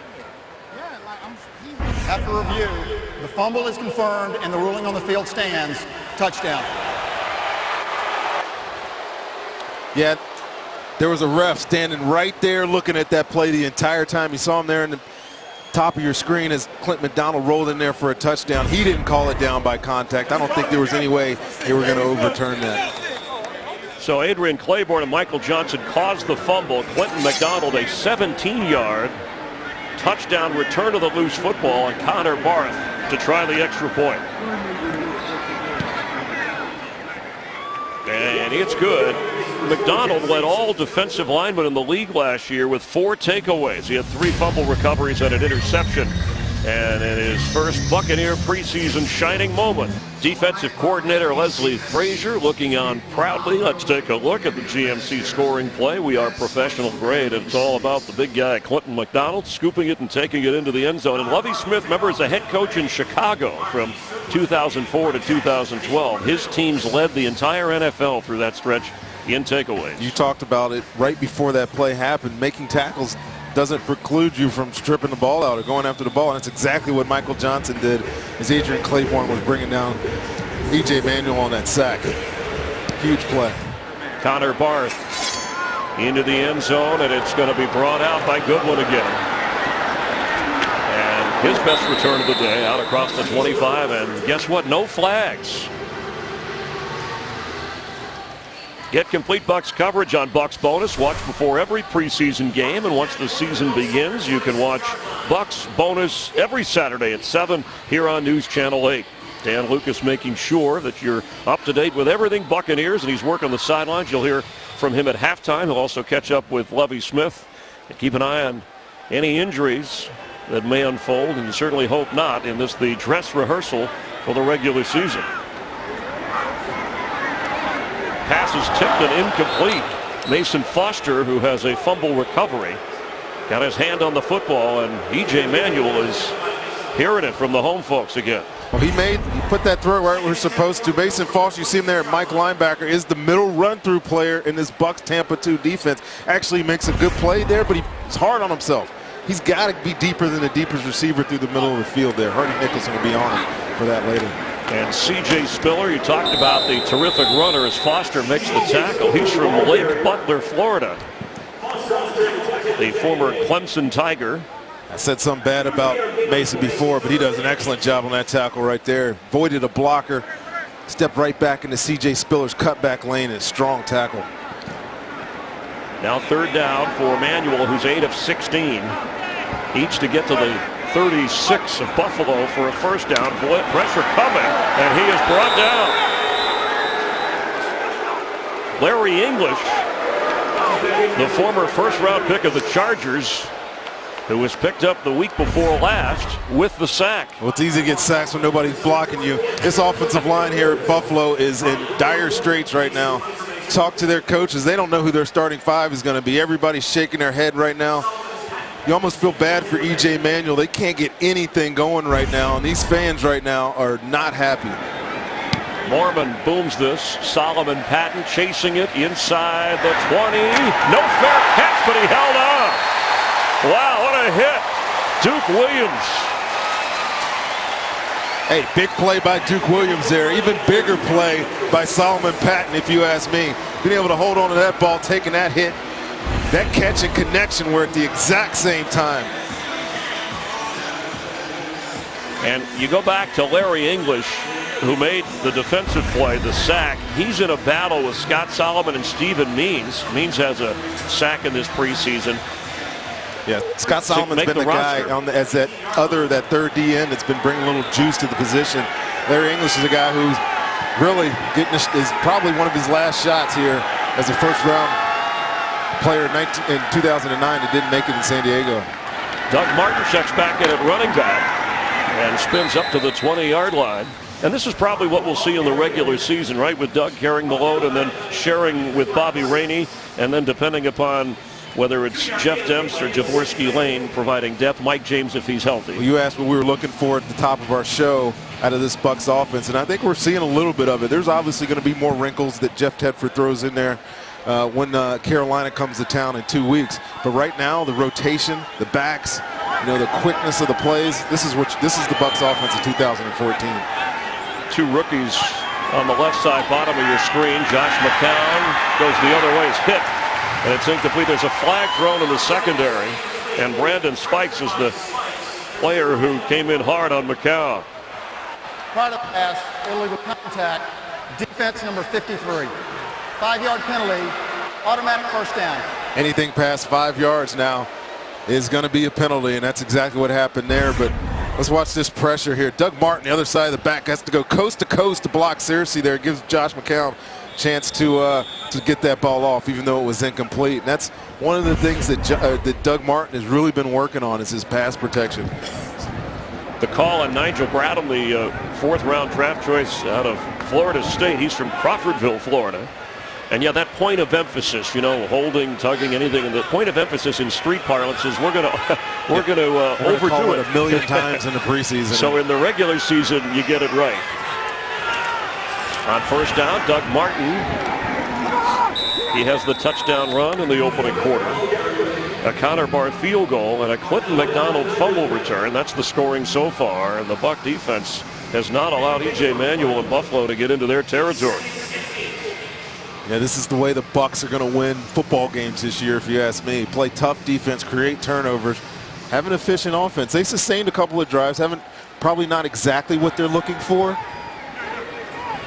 After review, the fumble is confirmed and the ruling on the field stands. Touchdown. Yeah, there was a ref standing right there looking at that play the entire time. You saw him there in the top of your screen as Clinton McDonald rolled in there for a touchdown. He didn't call it down by contact. I don't think there was any way they were going to overturn that. So Adrian Claiborne and Michael Johnson caused the fumble. Clinton McDonald, a 17-yard touchdown return of the loose football, and Connor Barth to try the extra point. And it's good. McDonald led all defensive linemen in the league last year with 4 takeaways. He had 3 fumble recoveries and an interception. And in his first Buccaneer preseason shining moment, defensive coordinator Leslie Frazier looking on proudly. Let's take a look at the GMC scoring play. We are professional grade, and it's all about the big guy, Clinton McDonald, scooping it and taking it into the end zone. And Lovie Smith, remember, as a head coach in Chicago from 2004 to 2012. His teams led the entire NFL through that stretch in takeaways. You talked about it right before that play happened. Making tackles doesn't preclude you from stripping the ball out or going after the ball, and that's exactly what Michael Johnson did as Adrian Claiborne was bringing down E.J. Manuel on that sack. Huge play. Connor Barth into the end zone, and it's going to be brought out by Goodwin again. And his best return of the day out across the 25, and guess what? No flags. Get complete Bucs coverage on Bucs Bonus. Watch before every preseason game, and once the season begins, you can watch Bucs Bonus every Saturday at 7 here on News Channel 8. Dan Lucas making sure that you're up to date with everything Buccaneers, and he's working the sidelines. You'll hear from him at halftime. He'll also catch up with Lovie Smith and keep an eye on any injuries that may unfold, and you certainly hope not in the dress rehearsal for the regular season. Pass is tipped and incomplete. Mason Foster, who has a fumble recovery, got his hand on the football, and E.J. Manuel is hearing it from the home folks again. Well, he put that throw right where he's supposed to. Mason Foster, you see him there, Mike linebacker, is the middle run-through player in this Bucs Tampa 2 defense. Actually makes a good play there, but he's hard on himself. He's got to be deeper than the deepest receiver through the middle of the field there. Hardy Nicholson will be on him for that later. And C.J. Spiller, you talked about the terrific runner as Foster makes the tackle. He's from Lake Butler, Florida. The former Clemson Tiger. I said something bad about Mason before, but he does an excellent job on that tackle right there. Voided a blocker, stepped right back into C.J. Spiller's cutback lane, and strong tackle. Now third down for Manuel, who's 8 of 16. Each to get to the 36 of Buffalo for a first down. Pressure coming, and he is brought down. Larry English, the former first-round pick of the Chargers, who was picked up the week before last with the sack. Well, it's easy to get sacks when nobody's blocking you. This offensive line here at Buffalo is in dire straits right now. Talk to their coaches. They don't know who their starting five is going to be. Everybody's shaking their head right now. You almost feel bad for E.J. Manuel. They can't get anything going right now, and these fans right now are not happy. Mormon booms this. Solomon Patton chasing it inside the 20. No fair catch, but he held on. Wow, what a hit. Duke Williams. Hey, big play by Duke Williams there. Even bigger play by Solomon Patton, if you ask me. Being able to hold on to that ball, taking that hit. That catch and connection were at the exact same time. And you go back to Larry English, who made the defensive play, the sack. He's in a battle with Scott Solomon and Stephen Means. Means has a sack in this preseason. Yeah, Scott Solomon's been the guy as that third D end that's been bringing a little juice to the position. Larry English is a guy who's really is probably one of his last shots here as a first-round player in 2009 that didn't make it in San Diego. Doug Martin checks back in at running back and spins up to the 20-yard line. And this is probably what we'll see in the regular season, right? With Doug carrying the load and then sharing with Bobby Rainey, and then depending upon whether it's Jeff Demps or Jaworski Lane providing depth, Mike James if he's healthy. Well, you asked what we were looking for at the top of our show out of this Bucs offense, and I think we're seeing a little bit of it. There's obviously going to be more wrinkles that Jeff Tedford throws in there when Carolina comes to town in 2 weeks. But right now, the rotation, the backs, the quickness of the plays, this is the Bucs offense of 2014. Two rookies on the left side, bottom of your screen. Josh McCown goes the other way, is hit, and it's incomplete. There's a flag thrown in the secondary, and Brandon Spikes is the player who came in hard on McCown. Part of the pass, illegal contact, defense number 53. 5-yard penalty, automatic first down. Anything past 5 yards now is going to be a penalty, and that's exactly what happened there. But let's watch this pressure here. Doug Martin, the other side of the back, has to go coast to coast to block Searcy there. It gives Josh McCown a chance to get that ball off, even though it was incomplete. And that's one of the things that Doug Martin has really been working on, is his pass protection. The call on Nigel Bradham, the fourth-round draft choice out of Florida State. He's from Crawfordville, Florida. And yeah, that point of emphasis, holding, tugging, anything. And the point of emphasis in street parlance is we're going to overdo it a million times in the preseason. So in the regular season, you get it right. On first down, Doug Martin. He has the touchdown run in the opening quarter. A counterbar field goal and a Clinton McDonald fumble return. That's the scoring so far. And the Buck defense has not allowed E.J. Manuel and Buffalo to get into their territory. Yeah, this is the way the Bucs are going to win football games this year, if you ask me. Play tough defense, create turnovers, have an efficient offense. They sustained a couple of drives, probably not exactly what they're looking for.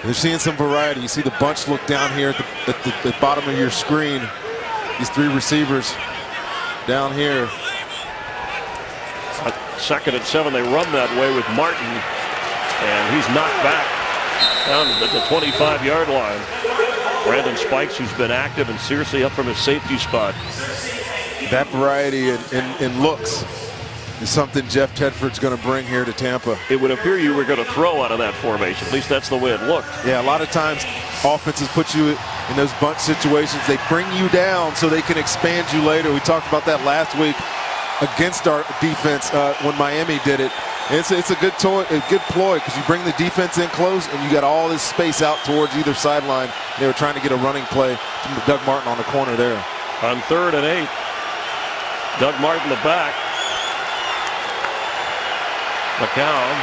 They're seeing some variety. You see the bunch look down here at the bottom of your screen. These three receivers down here. 2nd and 7, they run that way with Martin, and he's knocked back down at the 25-yard line. Brandon Spikes, who's been active and seriously up from his safety spot. That variety in looks is something Jeff Tedford's going to bring here to Tampa. It would appear you were going to throw out of that formation. At least that's the way it looked. Yeah, a lot of times offenses put you in those bunch situations. They bring you down so they can expand you later. We talked about that last week against our defense when Miami did it. It's a good ploy because you bring the defense in close and you got all this space out towards either sideline. They were trying to get a running play from Doug Martin on the corner there. On 3rd and 8, Doug Martin the back. McCown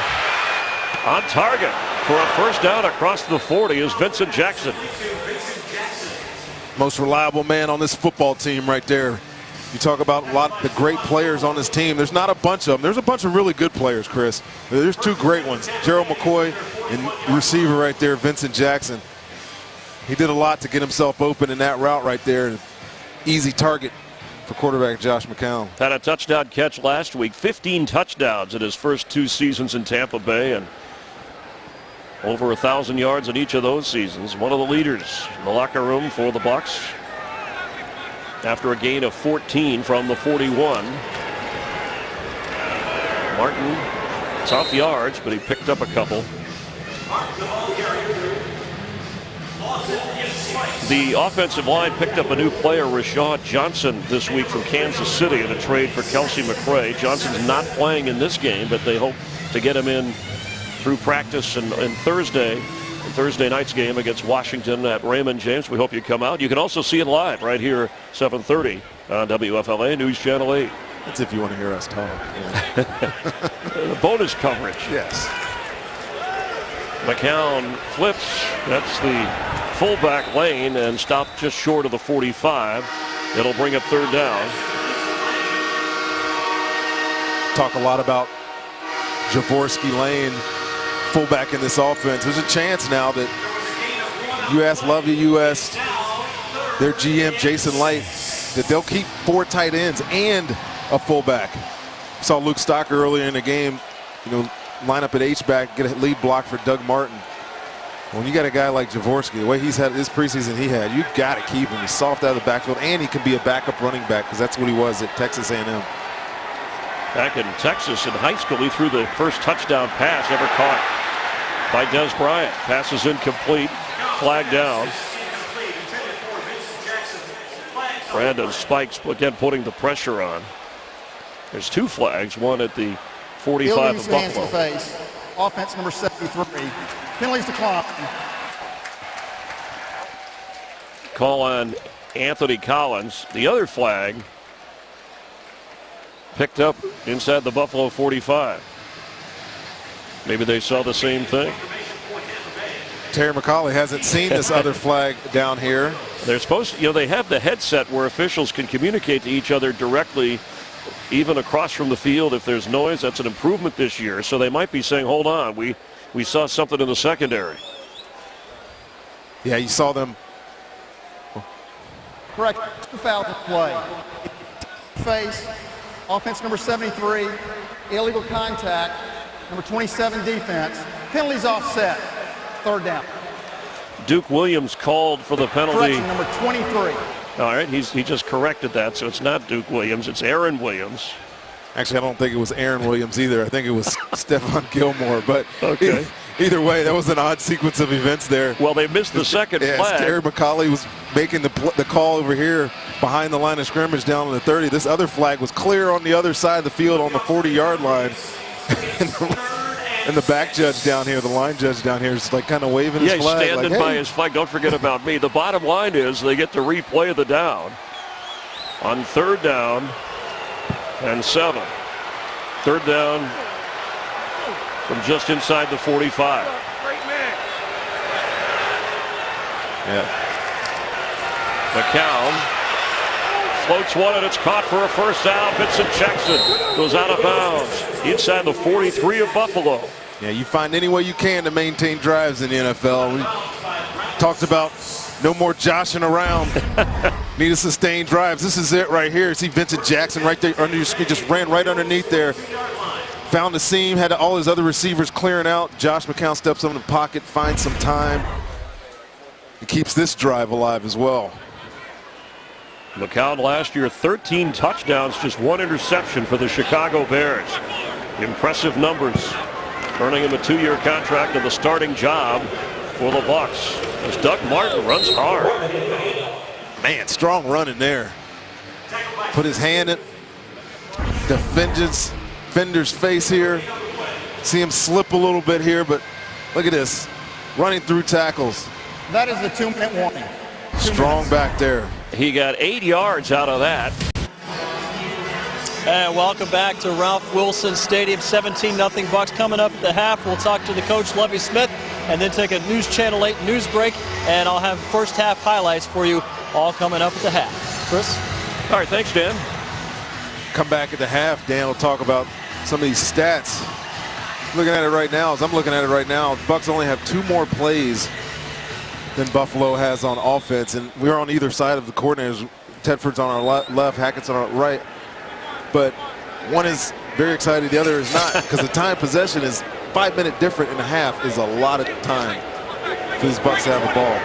on target for a first down across the 40 is Vincent Jackson. Most reliable man on this football team right there. You talk about a lot of the great players on this team. There's not a bunch of them. There's a bunch of really good players, Chris. There's 2 great ones. Gerald McCoy and receiver right there, Vincent Jackson. He did a lot to get himself open in that route right there. Easy target for quarterback Josh McCown. Had a touchdown catch last week. 15 touchdowns in his first 2 seasons in Tampa Bay, and over 1,000 yards in each of those seasons. One of the leaders in the locker room for the Bucs. After a gain of 14 from the 41. Martin, tough yards, but he picked up a couple. The offensive line picked up a new player, Rashad Johnson, this week from Kansas City in a trade for Kelsey McRae. Johnson's not playing in this game, but they hope to get him in through practice and Thursday night's game against Washington at Raymond James. We hope you come out. You can also see it live right here, 7:30 on WFLA News Channel 8. That's if you want to hear us talk. The bonus coverage. Yes. McCown flips. That's the fullback lane and stopped just short of the 45. It'll bring up 3rd down. Talk a lot about Jaworski Lane, fullback in this offense. There's a chance now that you ask Lovey, you ask their GM Jason Light, that they'll keep 4 tight ends and a fullback. Saw Luke Stocker earlier in the game, line up at H-back, get a lead block for Doug Martin. When you got a guy like Jaworski, the way he's had this preseason you got to keep him. He's soft out of the backfield, and he can be a backup running back because that's what he was at Texas A&M. Back in Texas in high school, he threw the first touchdown pass ever caught by Des Bryant. Pass is incomplete. Flag down. Brandon Spikes again putting the pressure on. There's 2 flags, one at the 45 of Buffalo. Hands to the face. Offense number 73. Penalties decline. Call on Anthony Collins. The other flag picked up inside the Buffalo 45. Maybe they saw the same thing. Terry McCauley hasn't seen this other flag down here. They're supposed to, they have the headset where officials can communicate to each other directly, even across from the field if there's noise. That's an improvement this year. So they might be saying, hold on, we saw something in the secondary. Yeah, you saw them. Correct. 2 fouls in play. Face. Offense number 73. Illegal contact. Number 27 defense. Penalties offset. 3rd down. Duke Williams called for the penalty. Correction, number 23. All right, he just corrected that, so it's not Duke Williams, it's Aaron Williams. Actually, I don't think it was Aaron Williams either. I think it was Stephon Gilmore. But okay. Either way, that was an odd sequence of events there. Well, they missed the second flag. Terry McCauley was making the call over here behind the line of scrimmage down on the 30. This other flag was clear on the other side of the field on the 40-yard line. And the back judge down here, the line judge down here is like kind of waving his flag. Yeah, he's standing by his flag. Don't forget about me. The bottom line is they get to replay the down on 3rd down and 7. 3rd down from just inside the 45. Yeah. McCown floats one, and it's caught for a first down. Vincent Jackson goes out of bounds inside the 43 of Buffalo. Yeah, you find any way you can to maintain drives in the NFL. We talked about no more joshing around. Need to sustain drives. This is it right here. See Vincent Jackson right there under your screen. Just ran right underneath there. Found the seam, had all his other receivers clearing out. Josh McCown steps up in the pocket, finds some time. It keeps this drive alive as well. McCown last year 13 touchdowns, just 1 interception for the Chicago Bears. Impressive numbers, earning him a 2-year contract and the starting job for the Bucs as Doug Martin runs hard. Man, strong run in there. Put his hand in defender's face here. See him slip a little bit here, but look at this. Running through tackles. That is the 2-minute warning. Strong back there. He got 8 yards out of that. And welcome back to Ralph Wilson Stadium. 17-0 Bucs coming up at the half. We'll talk to the coach, Lovie Smith, and then take a News Channel 8 news break. And I'll have first half highlights for you all coming up at the half. Chris? All right, thanks, Dan. Come back at the half. Dan will talk about some of these stats. Looking at it right now, as I'm looking at it right now, the Bucs only have 2 more plays than Buffalo has on offense, and we're on either side of the coordinators. Tedford's on our left, Hackett's on our right, but one is very excited, the other is not, because the time possession is 5-minute different in a half is a lot of time for these Bucs to have a ball.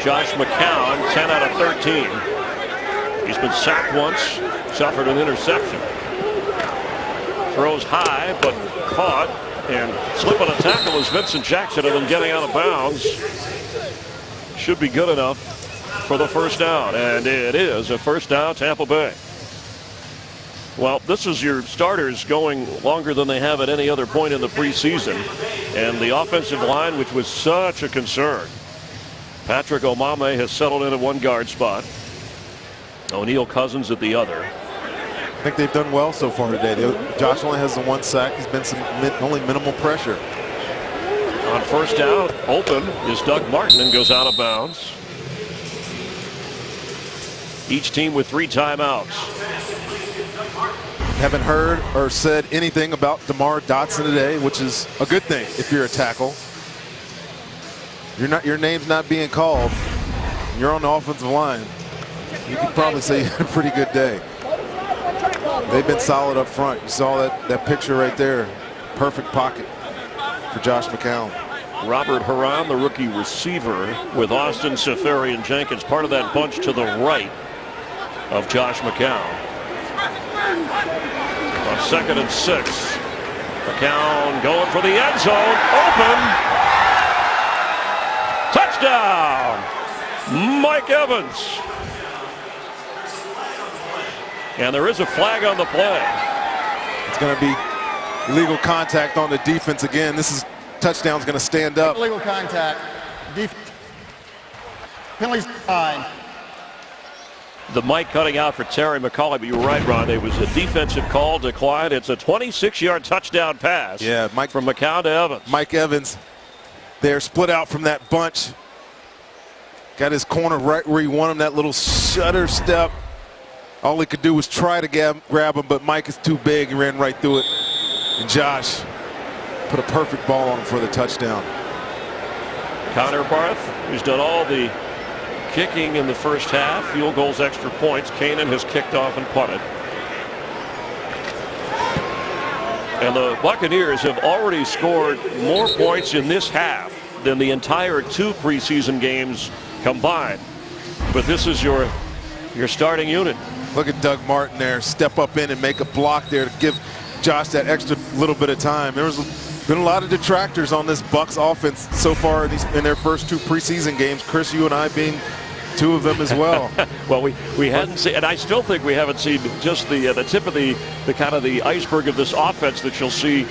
Josh McCown, 10 out of 13. He's been sacked once, suffered an interception. Throws high, but caught, and slipping a tackle is Vincent Jackson, and then getting out of bounds. Should be good enough for the first down, and it is a first down, Tampa Bay. Well, this is your starters going longer than they have at any other point in the preseason, and the offensive line, which was such a concern. Patrick Omameh has settled in at 1 guard spot. O'Neal Cousins at the other. I think they've done well so far today. Josh only has the 1 sack. He's been only minimal pressure. On first down, open is Doug Martin and goes out of bounds. Each team with 3 timeouts. Haven't heard or said anything about DeMar Dotson today, which is a good thing if you're a tackle. Your name's not being called. You're on the offensive line. You could probably say you had a pretty good day. They've been solid up front. You saw that picture right there. Perfect pocket for Josh McCown. Robert Haran, the rookie receiver, with Austin Seferi and Jenkins, part of that bunch to the right of Josh McCown. On 2nd and 6. McCown going for the end zone. Open. Touchdown. Mike Evans. And there is a flag on the play. It's going to be illegal contact on the defense again. This touchdown's going to stand up. Illegal contact. Defense. Penalties fine. The mic cutting out for Terry McCauley, but you were right, Ron. It was a defensive call declined. It's a 26-yard touchdown pass. Yeah, from McCown to Evans. Mike Evans, they're split out from that bunch. Got his corner right where he wanted him, that little shutter step. All he could do was try to grab him, but Mike is too big. He ran right through it. And Josh put a perfect ball on him for the touchdown. Connor Barth, who's done all the kicking in the first half, field goals, extra points. Kanan has kicked off and punted. And the Buccaneers have already scored more points in this half than the entire 2 preseason games combined. But this is your starting unit. Look at Doug Martin there, step up in and make a block there to give Josh that extra little bit of time. There's been a lot of detractors on this Bucs offense so far in their first 2 preseason games. Chris, you and I being 2 of them as well. Well, we hadn't seen, and I still think we haven't seen just the tip of the kind of the iceberg of this offense that you'll see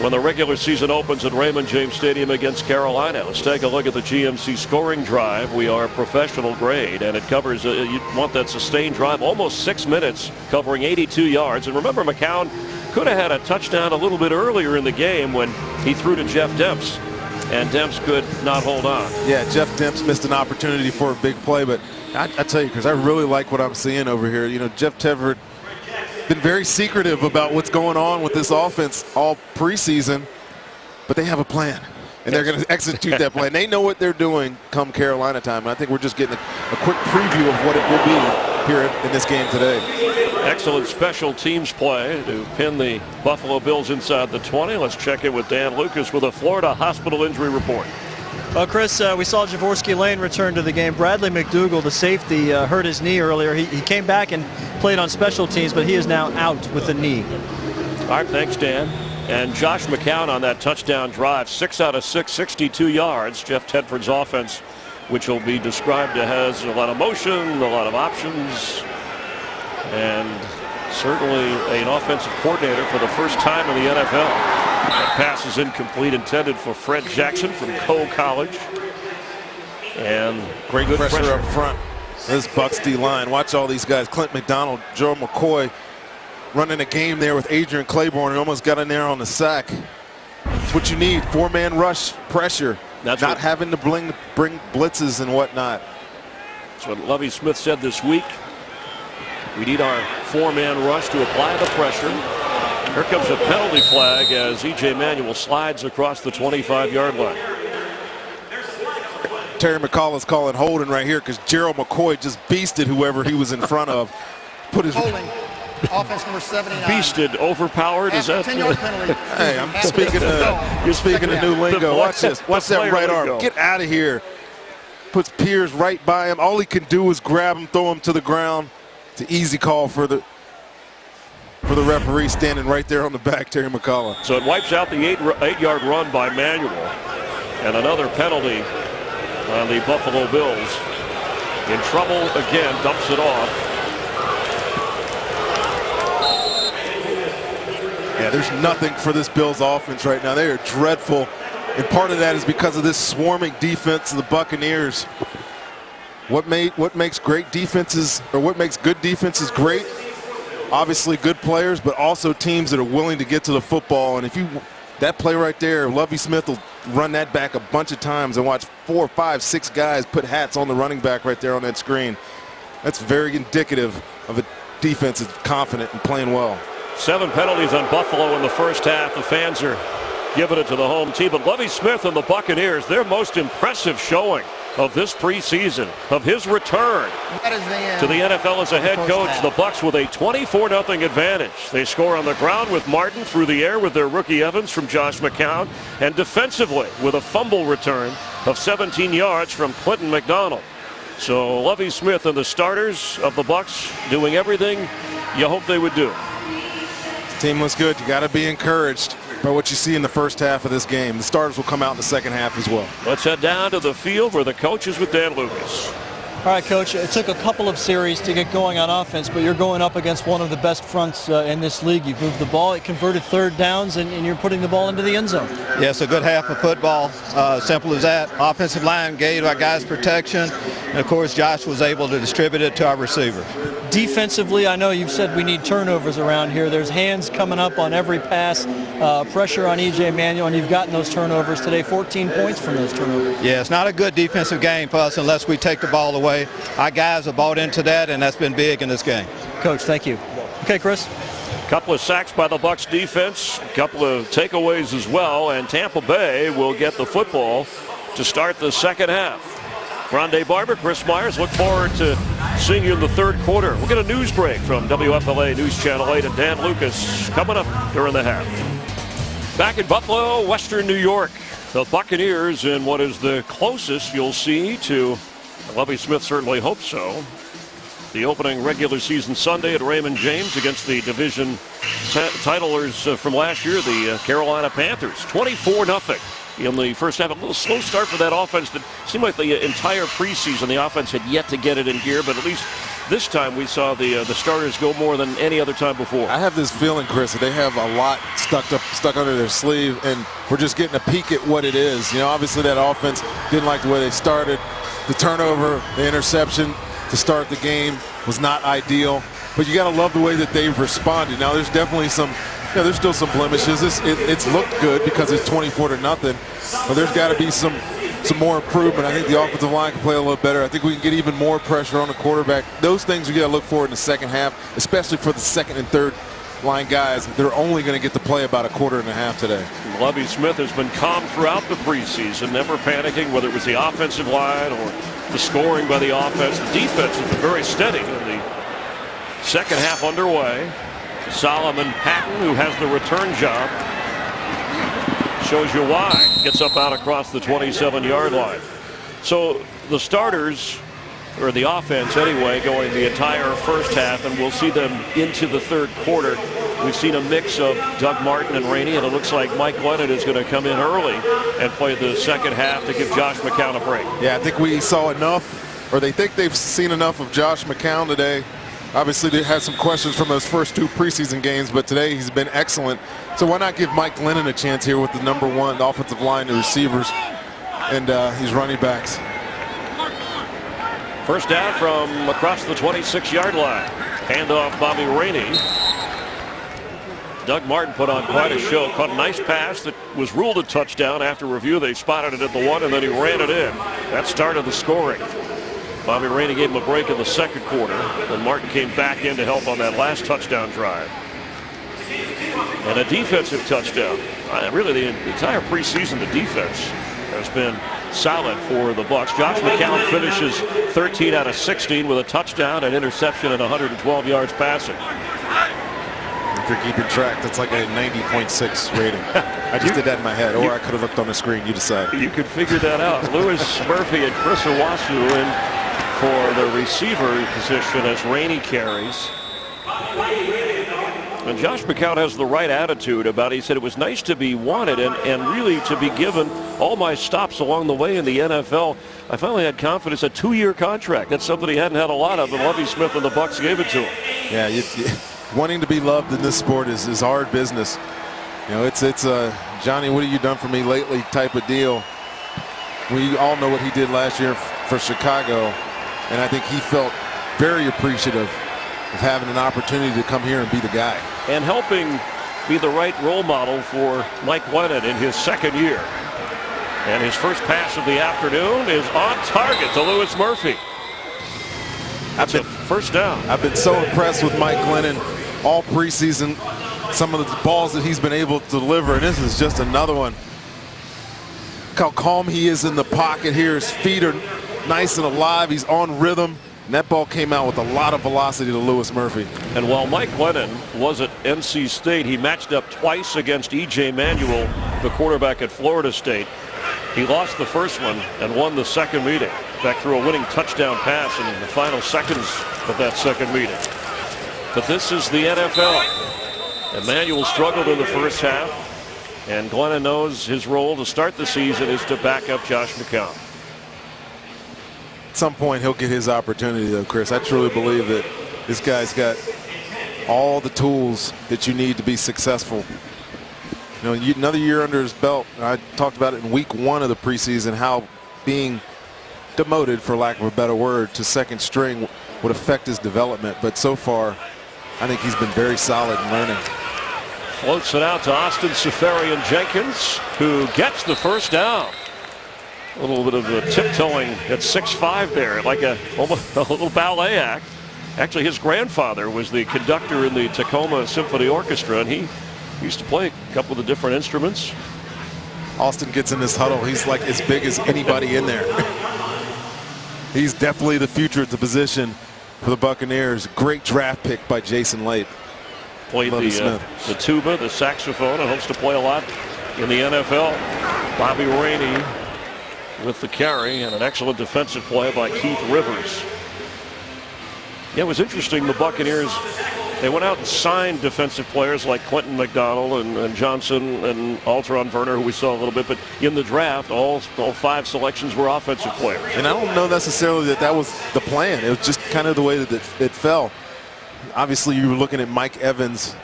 when the regular season opens at Raymond James Stadium against Carolina. Let's take a look at the GMC scoring drive. We are professional grade, and it covers, you want that sustained drive, almost 6 minutes, covering 82 yards. And remember, McCown could have had a touchdown a little bit earlier in the game when he threw to Jeff Demps, and Demps could not hold on. Yeah, Jeff Demps missed an opportunity for a big play, but I tell you, Chris, I really like what I'm seeing over here. You know, Jeff Tedford been very secretive about what's going on with this offense all preseason, but they have a plan, and they're going to execute that plan. They know what they're doing come Carolina time, and I think we're just getting a quick preview of what it will be here in this game today. Excellent special teams play to pin the Buffalo Bills inside the 20. Let's check in with Dan Lucas with a Florida hospital injury report. Well, Chris, we saw Jaworski Lane return to the game. Bradley McDougal, the safety, hurt his knee earlier. He came back and played on special teams, but he is now out with the knee. All right, thanks, Dan. And Josh McCown on that touchdown drive, 6 out of 6, 62 yards. Jeff Tedford's offense, which will be described as a lot of motion, a lot of options, and certainly an offensive coordinator for the first time in the NFL. That pass is incomplete, intended for Fred Jackson from Coe College. And great pressure up front. This Bucs D-line. Watch all these guys. Clint McDonald, Joe McCoy running a game there with Adrian Claiborne. He almost got in there on the sack. It's what you need. 4-man rush pressure. That's not having to bring blitzes and whatnot. That's what Lovie Smith said this week. We need our 4-man rush to apply the pressure. Here comes a penalty flag as E.J. Manuel slides across the 25-yard line. Terry McCullough's calling holding right here because Gerald McCoy just beasted whoever he was in front of. Put his holding. Offense number 79. Beasted, overpowered. Is that 10-yard penalty? Hey, I'm speaking you're speaking a new lingo. Watch this. Watch that right arm. Get out of here. Puts Pierce right by him. All he can do is grab him, throw him to the ground. It's an easy call for the referee standing right there on the back, Terry McCullough. So it wipes out the 8-yard run by Manuel. And another penalty on the Buffalo Bills. In trouble again, dumps it off. Yeah, there's nothing for this Bills offense right now. They are dreadful. And part of that is because of this swarming defense of the Buccaneers. What makes great defenses, or what makes good defenses great? Obviously good players, but also teams that are willing to get to the football. And if that play right there, Lovie Smith will run that back a bunch of times and watch 4, 5, 6 guys put hats on the running back right there on that screen. That's very indicative of a defense that's confident and playing well. 7 penalties on Buffalo in the first half. The fans are giving it to the home team. But Lovie Smith and the Buccaneers, their most impressive showing of this preseason, of his return to the NFL as a head coach. The Bucs with a 24-0 advantage. They score on the ground with Martin, through the air with their rookie Evans from Josh McCown, and defensively with a fumble return of 17 yards from Clinton McDonald. So Lovie Smith and the starters of the Bucs doing everything you hope they would do. The team looks good. You got to be encouraged by what you see in the first half of this game. The starters will come out in the second half as well. Let's head down to the field where the coach is with Dan Lucas. All right, Coach, it took a couple of series to get going on offense, but you're going up against one of the best fronts in this league. You've moved the ball, it converted third downs, and you're putting the ball into the end zone. Yes, a good half of football, simple as that. Offensive line gave our guys protection, and of course Josh was able to distribute it to our receivers. Defensively, I know you've said we need turnovers around here. There's hands coming up on every pass, pressure on E.J. Manuel, and you've gotten those turnovers today, 14 points from those turnovers. Yeah, it's not a good defensive game for us unless we take the ball away. Our guys have bought into that, and that's been big in this game. Coach, thank you. Okay, Chris. Couple of sacks by the Bucs defense, a couple of takeaways as well, and Tampa Bay will get the football to start the second half. Rondé Barber, Chris Myers, look forward to seeing you in the third quarter. We'll get a news break from WFLA News Channel 8 and Dan Lucas coming up during the half. Back in Buffalo, Western New York, the Buccaneers in what is the closest you'll see to, Lovie Smith certainly hopes so, the opening regular season Sunday at Raymond James against the division titlers from last year, the Carolina Panthers. 24-0 in the first half. A little slow start for that offense that seemed like the entire preseason the offense had yet to get it in gear, but at least this time we saw the starters go more than any other time before. I have this feeling, Chris, that they have a lot stuck under their sleeve, and we're just getting a peek at what it is. You know, obviously that offense didn't like the way they started. The turnover, the interception to start the game was not ideal, but you got to love the way that they've responded. Now there's definitely some, there's still some blemishes. It's looked good because it's 24-0, but there's got to be some more improvement. I think the offensive line can play a little better. I think we can get even more pressure on the quarterback. Those things we got to look for in the second half, especially for the second and third line guys. They're only going to get to play about a quarter and a half today. Lovie Smith has been calm throughout the preseason, never panicking, whether it was the offensive line or the scoring by the offense. The defense has been very steady in the second half underway. Solomon Patton, who has the return job. Shows you why. Gets up out across the 27-yard line. So the starters, or the offense anyway, going the entire first half, and we'll see them into the third quarter. We've seen a mix of Doug Martin and Rainey, and it looks like Mike Glennon is going to come in early and play the second half to give Josh McCown a break. Yeah, I think we saw enough, or they think they've seen enough of Josh McCown today. Obviously, they had some questions from those first 2 preseason games, but today he's been excellent. So why not give Mike Glennon a chance here with the number 1, the offensive line, the receivers, and these running backs. First down from across the 26-yard line. Handoff Bobby Rainey. Doug Martin put on quite a show. Caught a nice pass that was ruled a touchdown. After review, they spotted it at the 1, and then he ran it in. That started the scoring. Bobby Rainey gave him a break in the second quarter, and Martin came back in to help on that last touchdown drive. And a defensive touchdown. Really, the entire preseason, the defense has been solid for the Bucs. Josh McCown finishes 13 out of 16 with a touchdown, an interception, and 112 yards passing. If you're keeping track, that's like a 90.6 rating. I just did that in my head, or I could have looked on the screen. You decide. You could figure that out. Lewis Murphy and Chris Owasu in for the receiver position as Rainey carries. And Josh McCown has the right attitude about it. He said it was nice to be wanted and really to be given all my stops along the way in the NFL. I finally had confidence, a 2-year contract. That's something he hadn't had a lot of, and Lovie Smith and the Bucs gave it to him. Yeah, wanting to be loved in this sport is hard business. You know, it's Johnny, what have you done for me lately type of deal. We all know what he did last year for Chicago, and I think he felt very appreciative of having an opportunity to come here and be the guy. And helping be the right role model for Mike Glennon in his second year. And his first pass of the afternoon is on target to Lewis Murphy. That's a first down. I've been so impressed with Mike Glennon all preseason. Some of the balls that he's been able to deliver, and this is just another one. Look how calm he is in the pocket here. His feet are nice and alive. He's on rhythm. And that ball came out with a lot of velocity to Lewis Murphy. And while Mike Glennon was at NC State, he matched up twice against E.J. Manuel, the quarterback at Florida State. He lost the first one and won the second meeting. In fact, threw a winning touchdown pass in the final seconds of that second meeting. But this is the NFL. And Manuel struggled in the first half, and Glennon knows his role to start the season is to back up Josh McCown. At some point he'll get his opportunity though, Chris. I truly believe that this guy's got all the tools that you need to be successful. You know, another year under his belt. I talked about it in week 1 of the preseason, how being demoted, for lack of a better word, to second string would affect his development. But so far, I think he's been very solid in learning. Floats it out to Austin Seferian-Jenkins, who gets the first down. A little bit of a tiptoeing at 6'5" there, like almost a little ballet act. Actually, his grandfather was the conductor in the Tacoma Symphony Orchestra, and he used to play a couple of the different instruments. Austin gets in this huddle. He's like as big as anybody in there. He's definitely the future at the position for the Buccaneers. Great draft pick by Jason Late. Played the tuba, the saxophone, and hopes to play a lot in the NFL. Bobby Rainey with the carry, and an excellent defensive play by Keith Rivers. Yeah, it was interesting. The Buccaneers, they went out and signed defensive players like Clinton McDonald and Johnson and Alteron Werner, who we saw a little bit, but in the draft, all 5 selections were offensive players. And I don't know necessarily that was the plan. It was just kind of the way that it fell. Obviously, you were looking at Mike Evans,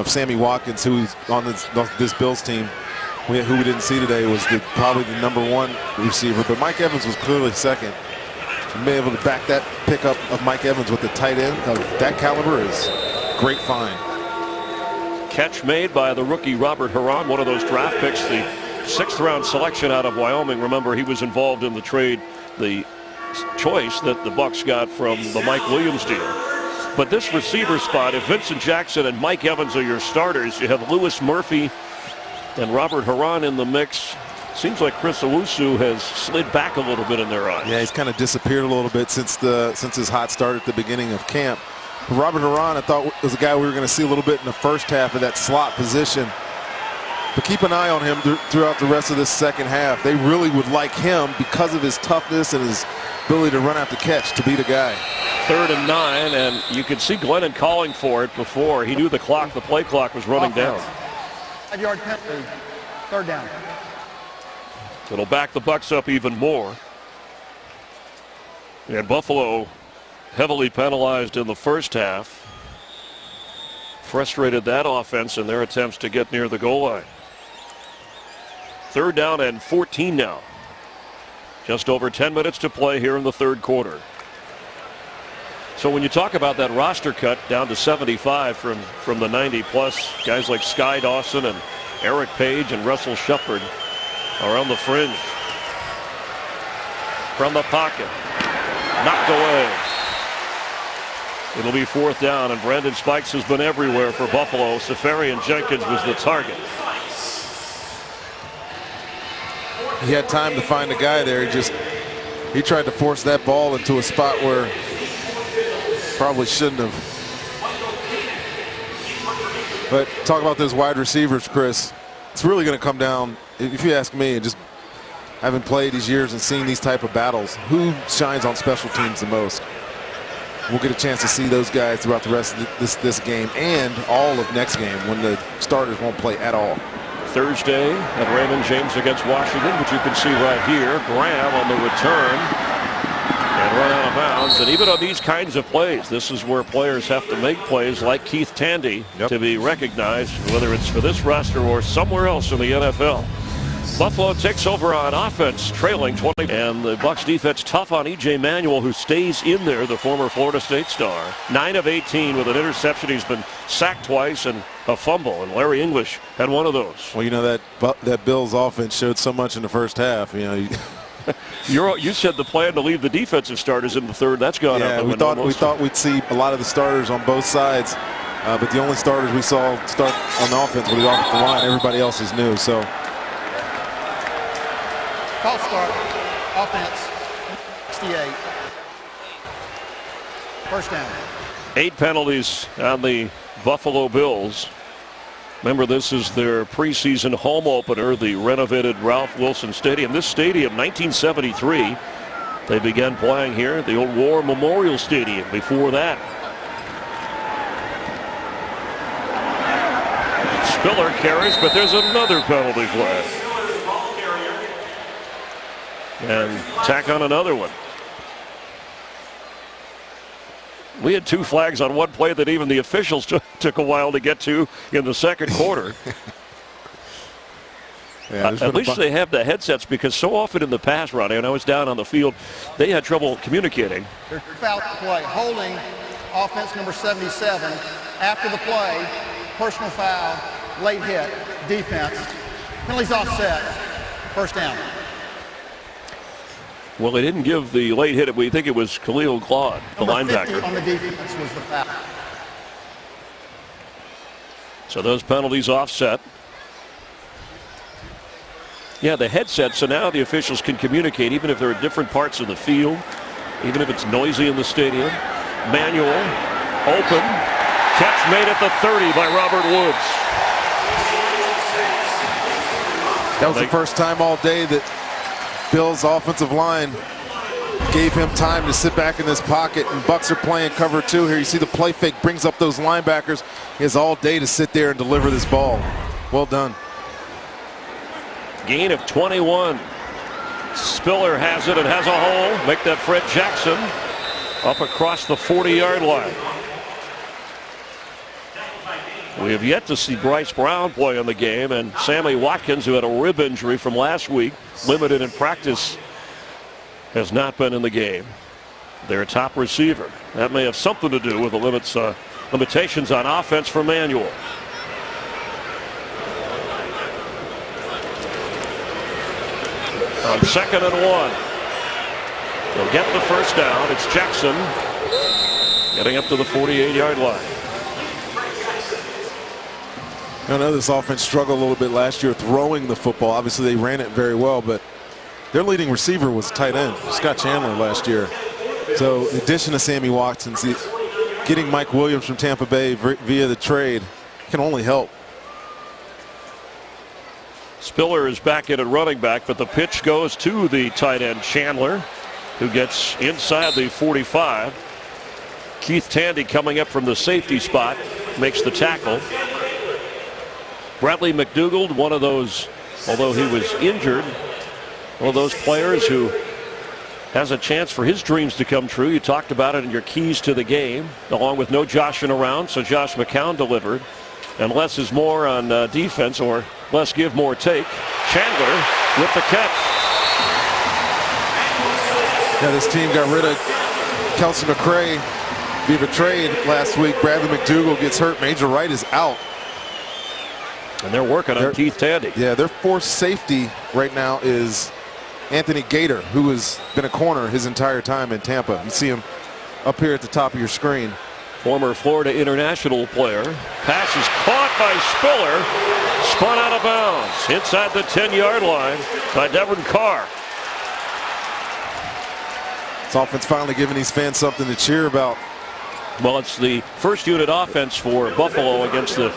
Sammy Watkins, who's on this Bills team, who we didn't see today, was probably the number 1 receiver, but Mike Evans was clearly second. To be able to back that pickup of Mike Evans with the tight end of that caliber is great find. Catch made by the rookie Robert Huron, one of those draft picks, the 6th-round selection out of Wyoming. Remember, he was involved in the trade, the choice that the Bucs got from the Mike Williams deal. But this receiver spot, if Vincent Jackson and Mike Evans are your starters, you have Lewis Murphy and Robert Huron in the mix. Seems like Chris Owusu has slid back a little bit in their eyes. Yeah, he's kind of disappeared a little bit since his hot start at the beginning of camp. Robert Huron, I thought, was a guy we were going to see a little bit in the first half of that slot position. But keep an eye on him throughout the rest of this second half. They really would like him because of his toughness and his ability to run after catch to be the guy. 3rd and 9, and you could see Glennon calling for it before. He knew the play clock was running down. 5-yard penalty, 3rd down. It'll back the Bucs up even more. And Buffalo heavily penalized in the first half. Frustrated that offense in their attempts to get near the goal line. 3rd down and 14 now. Just over 10 minutes to play here in the 3rd quarter. So when you talk about that roster cut down to 75 from the 90+, guys like Sky Dawson and Eric Page and Russell Shepard are on the fringe. From the pocket. Knocked away. It'll be 4th down, and Brandon Spikes has been everywhere for Buffalo. Safarian Jenkins was the target. He had time to find a guy there. He tried to force that ball into a spot where probably shouldn't have. But talk about those wide receivers, Chris. It's really going to come down, if you ask me, just having played these years and seen these type of battles, who shines on special teams the most? We'll get a chance to see those guys throughout the rest of this game and all of next game when the starters won't play at all. Thursday at Raymond James against Washington, which you can see right here. Graham on the return and run out of bounds. And even on these kinds of plays, this is where players have to make plays like Keith Tandy to be recognized, whether it's for this roster or somewhere else in the NFL. Buffalo takes over on offense, trailing 20. And the Bucs defense tough on E.J. Manuel, who stays in there, the former Florida State star. 9 of 18 with an interception. He's been sacked twice and a fumble, and Larry English had one of those. Well, you know, that Bills offense showed so much in the first half. You know, you said the plan to leave the defensive starters in the 3rd. That's gone out the window. We thought we'd see a lot of the starters on both sides, but the only starters we saw start on the offense were the offensive line. Everybody else is new. So. False start, offense, 68. 1st down. 8 penalties on the Buffalo Bills. Remember, this is their preseason home opener, the renovated Ralph Wilson Stadium. This stadium, 1973, they began playing here at the old War Memorial Stadium before that. Spiller carries, but there's another penalty flag. And tack on another one. We had 2 flags on one play that even the officials took a while to get to in the 2nd quarter. At least they have the headsets, because so often in the past, Ronnie, and I was down on the field, they had trouble communicating. Foul play, holding offense number 77. After the play, personal foul, late hit, defense. Penalties offset, 1st down. Well, they didn't give the late hit. We think it was Khalil Claude, the linebacker. On the defense was the foul. So those penalties offset. Yeah, the headset, so now the officials can communicate even if they're at different parts of the field, even if it's noisy in the stadium. Manuel, open, catch made at the 30 by Robert Woods. That was the first time all day that Bill's offensive line gave him time to sit back in this pocket, and Bucs are playing cover 2 here. You see the play fake brings up those linebackers. He has all day to sit there and deliver this ball. Well done. Gain of 21. Spiller has it and has a hole. Make that Fred Jackson up across the 40-yard line. We have yet to see Bryce Brown play in the game, and Sammy Watkins, who had a rib injury from last week, limited in practice, has not been in the game. Their top receiver. That may have something to do with the limitations on offense for Manuel. On 2nd and 1. They'll get the 1st down. It's Jackson getting up to the 48-yard line. I know this offense struggled a little bit last year throwing the football. Obviously, they ran it very well, but their leading receiver was tight end, Scott Chandler, last year. So in addition to Sammy Watkins, getting Mike Williams from Tampa Bay via the trade can only help. Spiller is back in at running back, but the pitch goes to the tight end Chandler, who gets inside the 45. Keith Tandy coming up from the safety spot makes the tackle. Bradley McDougald, one of those, although he was injured, one of those players who has a chance for his dreams to come true. You talked about it in your keys to the game, along with no Josh around, so Josh McCown delivered. And less is more on defense, or less give, more take. Chandler with the catch. Yeah, this team got rid of Kelsey McCray via trade last week. Bradley McDougald gets hurt. Major Wright is out. And they're working on Keith Tandy. Yeah, their fourth safety right now is Anthony Gator, who has been a corner his entire time in Tampa. You see him up here at the top of your screen. Former Florida International player. Pass is caught by Spiller. Spun out of bounds inside the 10-yard line by Devin Carr. This offense finally giving these fans something to cheer about. Well, it's the first unit offense for Buffalo against the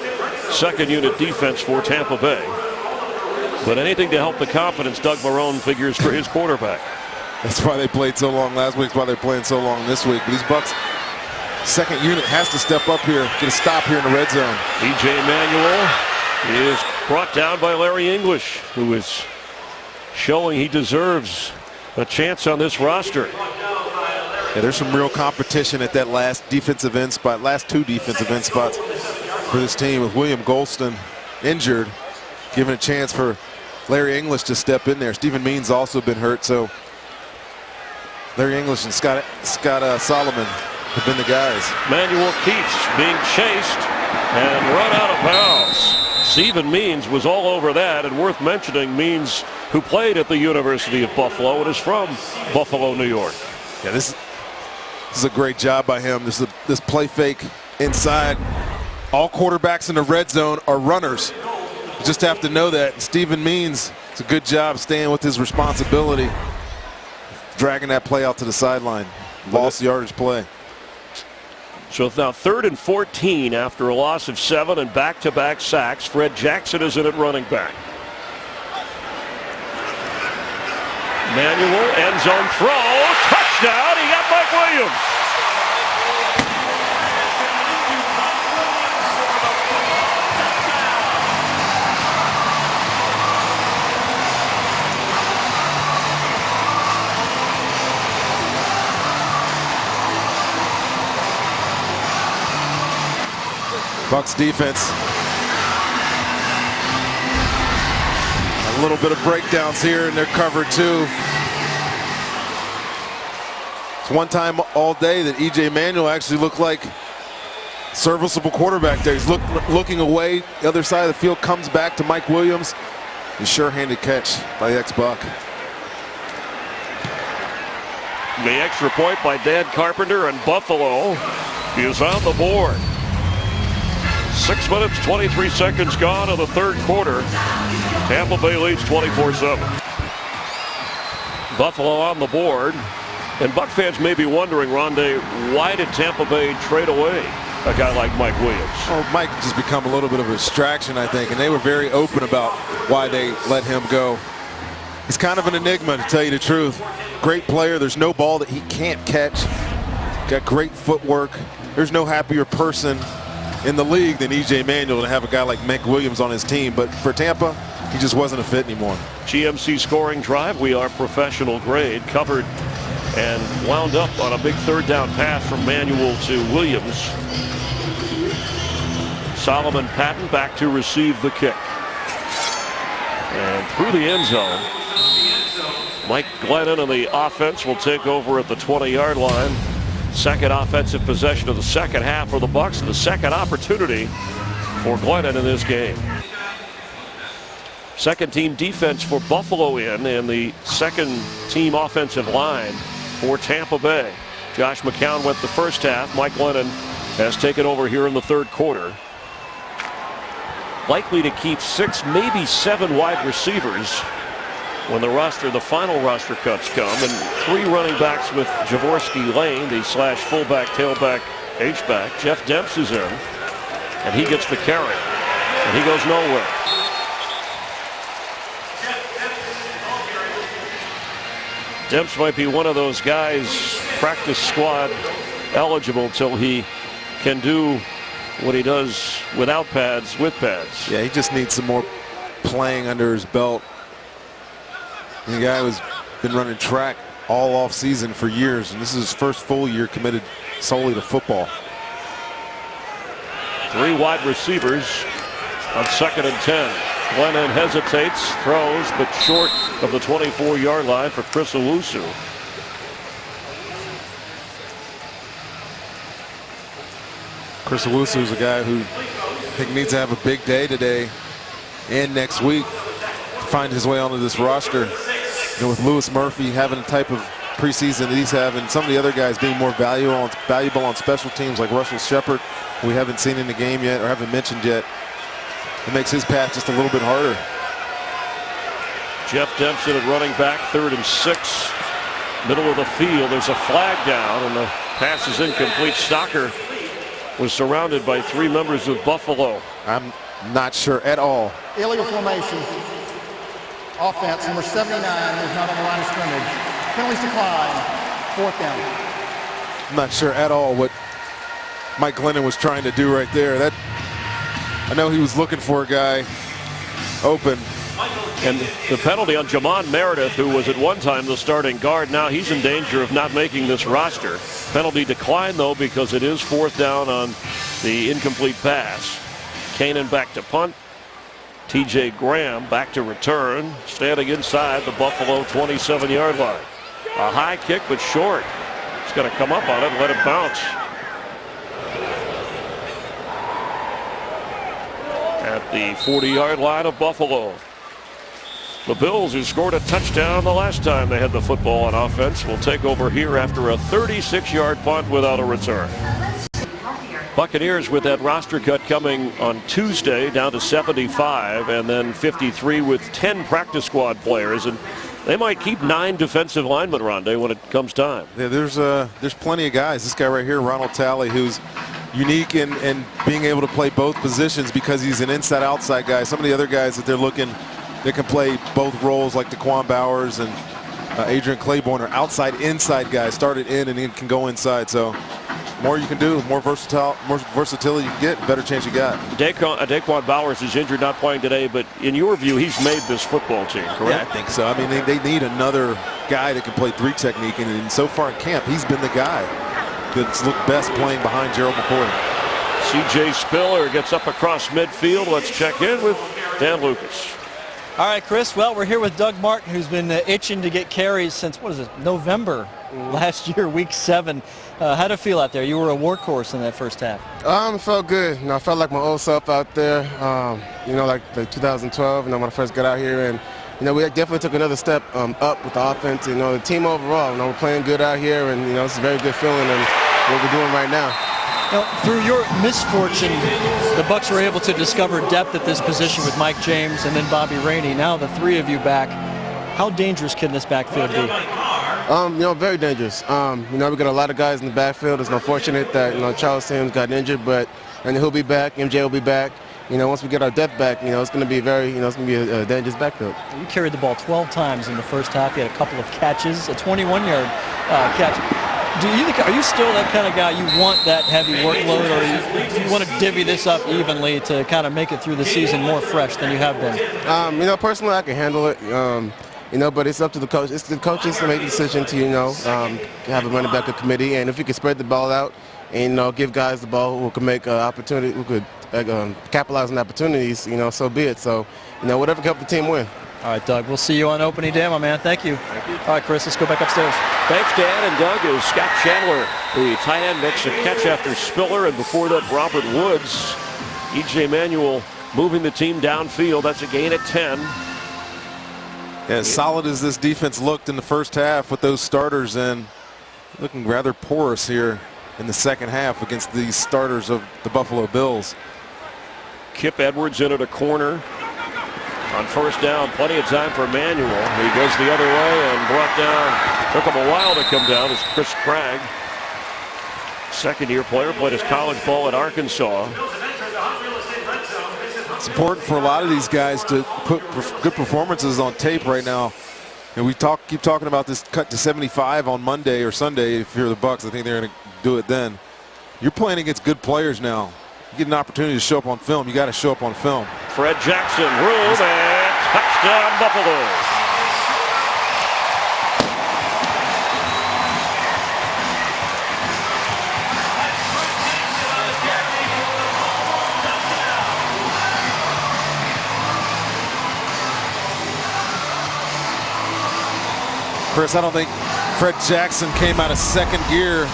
second unit defense for Tampa Bay. But anything to help the confidence, Doug Marrone figures, for his quarterback. That's why they played so long last week. That's why they're playing so long this week. But these Bucs second unit has to step up here, get a stop here in the red zone. E.J. Manuel is brought down by Larry English, who is showing he deserves a chance on this roster. Yeah, there's some real competition at that last defensive end spot, last two defensive end spots for this team, with William Golston injured, giving a chance for Larry English to step in there. Stephen Means also been hurt, so Larry English and Scott Solomon have been the guys. Manuel keeps being chased and run out of bounds. Stephen Means was all over that, and worth mentioning, Means, who played at the University of Buffalo and is from Buffalo, New York. Yeah, this is a great job by him. This play fake inside. All quarterbacks in the red zone are runners. You just have to know that. Stephen Means, it's a good job staying with his responsibility, dragging that play out to the sideline. Lost yardage play. So it's now 3rd and 14 after a loss of 7 and back-to-back sacks. Fred Jackson is in at running back. Manuel, end zone throw, touchdown. He got Mike Williams. Bucs defense. A little bit of breakdowns here in their cover two. It's one time all day that E.J. Manuel actually looked like serviceable quarterback there. He's looking away. The other side of the field, comes back to Mike Williams. A sure-handed catch by the ex-Buck. The extra point by Dan Carpenter, and Buffalo is on the board. 6 minutes, 23 seconds gone in the third quarter. Tampa Bay leads 24-7. Buffalo on the board. And Buck fans may be wondering, Rondé, why did Tampa Bay trade away a guy like Mike Williams? Oh, Mike just become a little bit of a distraction, I think, and they were very open about why they let him go. He's kind of an enigma, to tell you the truth. Great player. There's no ball that he can't catch. Got great footwork. There's no happier person in the league than E.J. Manuel to have a guy like Mike Williams on his team. But for Tampa, he just wasn't a fit anymore. GMC scoring drive. We are professional grade. Covered and wound up on a big third down pass from Manuel to Williams. Solomon Patton back to receive the kick. And through the end zone. Mike Glennon and the offense will take over at the 20-yard line. Second offensive possession of the second half for the Bucs, and the second opportunity for Glennon in this game. Second team defense for Buffalo and the second team offensive line for Tampa Bay. Josh McCown went the first half. Mike Glennon has taken over here in the third quarter. Likely to keep 6, maybe 7 wide receivers when the final roster cuts come, and 3 running backs with Javorsky Lane, the slash fullback, tailback, H-back. Jeff Demps is in, and he gets the carry, and he goes nowhere. Demps might be one of those guys practice squad eligible till he can do what he does without pads with pads. Yeah, he just needs some more playing under his belt. The guy was been running track all off season for years, and this is his first full year committed solely to football. 3 wide receivers on 2nd and 10. Glennon hesitates, throws, but short of the 24-yard line for Chris Owusu. Chris Owusu is a guy who I think needs to have a big day today and next week to find his way onto this roster. You know, with Lewis Murphy having the type of preseason that he's having, some of the other guys being more valuable on special teams like Russell Shepard, who we haven't seen in the game yet or haven't mentioned yet. It makes his path just a little bit harder. Jeff Dempson at running back, 3rd and 6. Middle of the field. There's a flag down, and the pass is incomplete. Stocker was surrounded by 3 members of Buffalo. I'm not sure at all. Illegal formation. Offense, number 79 is not on the line of scrimmage. Penalties decline. 4th down. I'm not sure at all what Mike Glennon was trying to do right there. I know he was looking for a guy open. And the penalty on Jamon Meredith, who was at one time the starting guard, now he's in danger of not making this roster. Penalty declined, though, because it is 4th down on the incomplete pass. Kanan back to punt. T.J. Graham back to return, standing inside the Buffalo 27-yard line. A high kick, but short. He's going to come up on it and let it bounce. At the 40-yard line of Buffalo. The Bills, who scored a touchdown the last time they had the football on offense, will take over here after a 36-yard punt without a return. Buccaneers with that roster cut coming on Tuesday down to 75, and then 53 with 10 practice squad players, and they might keep 9 defensive linemen, Rondé, when it comes time. Yeah, there's plenty of guys. This guy right here, Ronald Talley, who's unique in being able to play both positions because he's an inside-outside guy. Some of the other guys that they're looking that can play both roles, like Daquan Bowers and Adrian Claiborne, are outside-inside guys, started in and then can go inside. So more you can do, more versatility you can get, better chance you got. Daquan Bowers is injured, not playing today, but in your view, he's made this football team, correct? Yeah, I think so. I mean, they need another guy that can play 3 technique, and so far in camp, he's been the guy that's looked best playing behind Gerald McCoy. C.J. Spiller gets up across midfield. Let's check in with Dan Lucas. All right, Chris. Well, we're here with Doug Martin, who's been itching to get carries since, November last year, week 7. How'd it feel out there? You were a workhorse in that first half. It felt good. I felt like my old self out there, like the 2012, when I first got out here. And, we definitely took another step up with the offense. The team overall, we're playing good out here, and, it's a very good feeling in what we're doing right now. Through your misfortune, the Bucs were able to discover depth at this position with Mike James and then Bobby Rainey. Now the 3 of you back. How dangerous can this backfield be? Very dangerous. We got a lot of guys in the backfield. It's unfortunate that Charles Sims got injured, and he'll be back. MJ will be back. Once we get our depth back, it's going to be it's going to be a dangerous backfield. You carried the ball 12 times in the first half. You had a couple of catches, a 21-yard catch. Are you still that kind of guy? You want that heavy workload, or you want to divvy this up evenly to kind of make it through the season more fresh than you have been? Personally, I can handle it. But it's up to the coach. It's the coaches to make the decision to, have a running back committee, and if you can spread the ball out and give guys the ball who can make opportunity, who could capitalize on opportunities, so be it. So, whatever can help the team win. All right, Doug, we'll see you on opening day, my man. Thank you. Thank you. All right, Chris, let's go back upstairs. Thanks, Dan and Doug. As Scott Chandler, the tight end, makes a catch after Spiller, and before that, Robert Woods. E.J. Manuel moving the team downfield. That's a gain at 10. As solid as this defense looked in the first half with those starters in, looking rather porous here in the second half against these starters of the Buffalo Bills. Kip Edwards in at a corner. On first down, plenty of time for Manuel. He goes the other way and brought down. Took him a while to come down. Is Chris Craig, second-year player, played his college ball at Arkansas. It's important for a lot of these guys to put good performances on tape right now And we keep talking about this cut to 75 on Monday or Sunday. If you're the Bucs, I think they're going to do it then. You're playing against good players now. You get an opportunity to show up on film. You got to show up on film. Fred Jackson, room, and touchdown Buffalo. Chris, I don't think Fred Jackson came out of second gear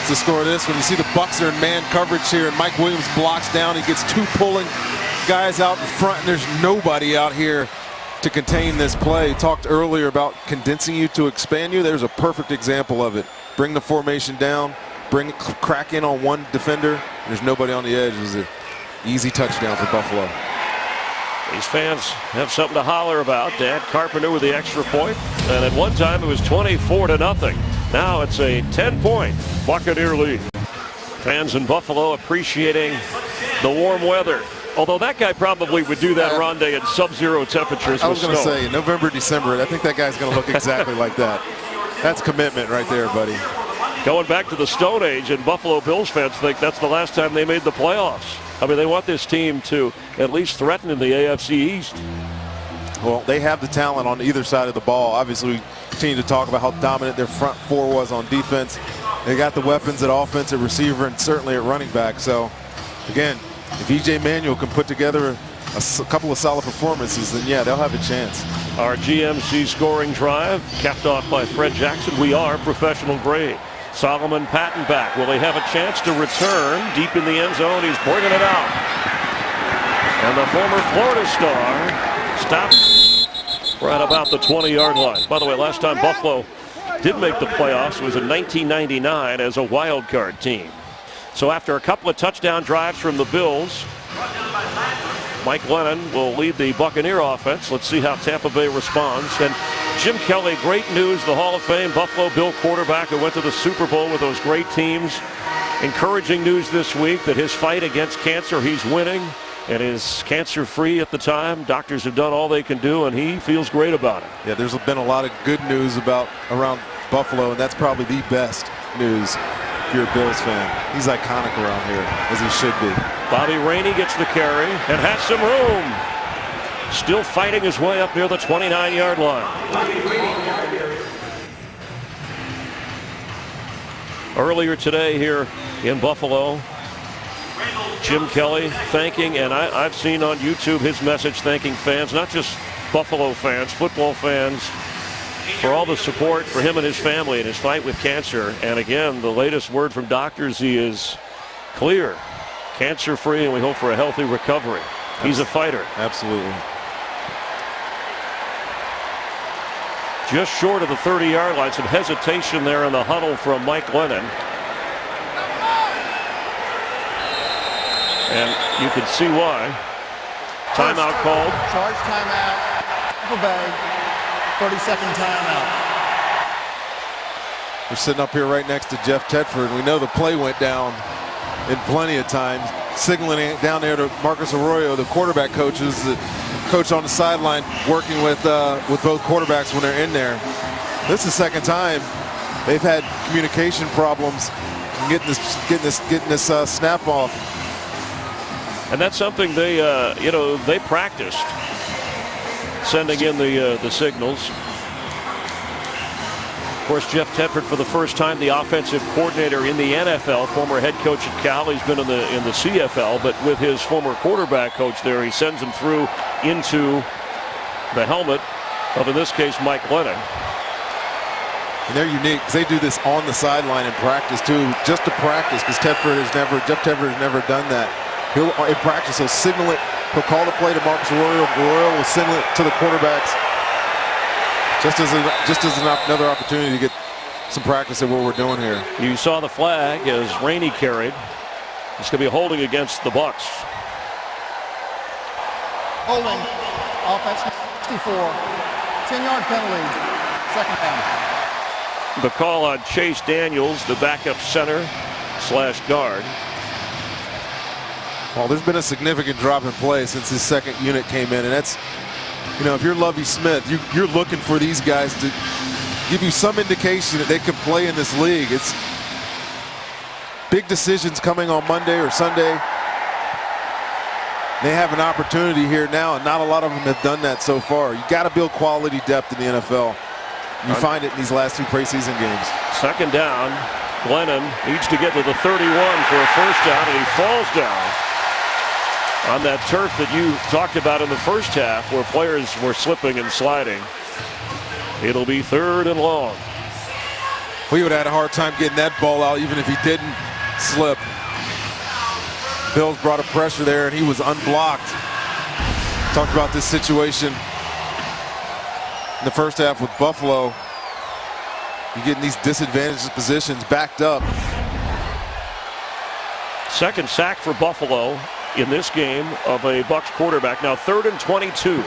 to score this. When you see the Bucs are in man coverage here and Mike Williams blocks down, he gets two pulling guys out in front, and there's nobody out here to contain this play. He talked earlier about condensing you to expand you. There's a perfect example of it. Bring the formation down, crack in on one defender. There's nobody on the edge. It was an easy touchdown for Buffalo. These fans have something to holler about. Dan Carpenter with the extra point, and at one time it was 24-0. Now it's a 10-point Buccaneer lead. Fans in Buffalo appreciating the warm weather. Although that guy probably would do that rondé in sub-zero temperatures. I was going to say, November, December, I think that guy's going to look exactly like that. That's commitment right there, buddy. Going back to the Stone Age, and Buffalo Bills fans think that's the last time they made the playoffs. I mean, they want this team to at least threaten in the AFC East. Well, they have the talent on either side of the ball. Obviously, we continue to talk about how dominant their front four was on defense. They got the weapons at offensive receiver and certainly at running back. So, again, if E.J. Manuel can put together a couple of solid performances, then, yeah, they'll have a chance. Our GMC scoring drive, capped off by Fred Jackson. We are professional grade. Solomon Patton back. Will he have a chance to return deep in the end zone? He's bringing it out. And the former Florida star stops right about the 20-yard line. By the way, last time Buffalo did make the playoffs was in 1999 as a wild card team. So after a couple of touchdown drives from the Bills, Mike Lennon will lead the Buccaneer offense. Let's see how Tampa Bay responds. And Jim Kelly, great news, the Hall of Fame Buffalo Bill quarterback who went to the Super Bowl with those great teams. Encouraging news this week that his fight against cancer, he's winning and is cancer-free at the time. Doctors have done all they can do, and he feels great about it. Yeah, there's been a lot of good news around Buffalo, and that's probably the best news if you're a Bills fan. He's iconic around here, as he should be. Bobby Rainey gets the carry and has some room. Still fighting his way up near the 29-yard line. Earlier today here in Buffalo, Jim Kelly thanking, and I've seen on YouTube his message thanking fans, not just Buffalo fans, football fans, for all the support for him and his family in his fight with cancer. And again, the latest word from doctors, he is clear, cancer-free, and we hope for a healthy recovery. He's a fighter. Absolutely. Just short of the 30-yard line. Some hesitation there in the huddle from Mike Lennon. And you can see why. Timeout called. Charge timeout. Tampa Bay. 30-second timeout. We're sitting up here right next to Jeff Tedford. We know the play went down in plenty of times. Signaling it down there to Marcus Arroyo, the quarterback coaches, the coach on the sideline working with both quarterbacks when they're in there. This is the second time they've had communication problems getting this snap off. And that's something they they practiced, sending in the signals. Of course, Jeff Tedford, for the first time, the offensive coordinator in the NFL, former head coach at Cal. He's been in the CFL, but with his former quarterback coach there, he sends him through into the helmet of, in this case, Mike Lennon. And they're unique because they do this on the sideline in practice too, just to practice, because Jeff Tedford has never done that. He'll in practice he'll signal it. He'll call the play to Marcus Arroyo. Arroyo will signal it to the quarterbacks. Just as another opportunity to get some practice at what we're doing here. You saw the flag as Rainey carried. It's going to be holding against the Bucs. Holding. Offense 64. 10-yard penalty. Second down. The call on Chase Daniels, the backup center/guard. Well, there's been a significant drop in play since his second unit came in, and that's You know, if you're Lovie Smith, you're looking for these guys to give you some indication that they can play in this league. It's big decisions coming on Monday or Sunday. They have an opportunity here now, and not a lot of them have done that so far. You got to build quality depth in the NFL. You find it in these last 2 preseason games. Second down. Glennon needs to get to the 31 for a first down, and he falls down on that turf that you talked about in the first half where players were slipping and sliding. It'll be 3rd and long. We would have had a hard time getting that ball out even if he didn't slip. Bills brought a pressure there and he was unblocked. Talked about this situation in the first half with Buffalo. You get in these disadvantaged positions, backed up. Second sack for Buffalo in this game of a Bucs quarterback. Now 3rd and 22.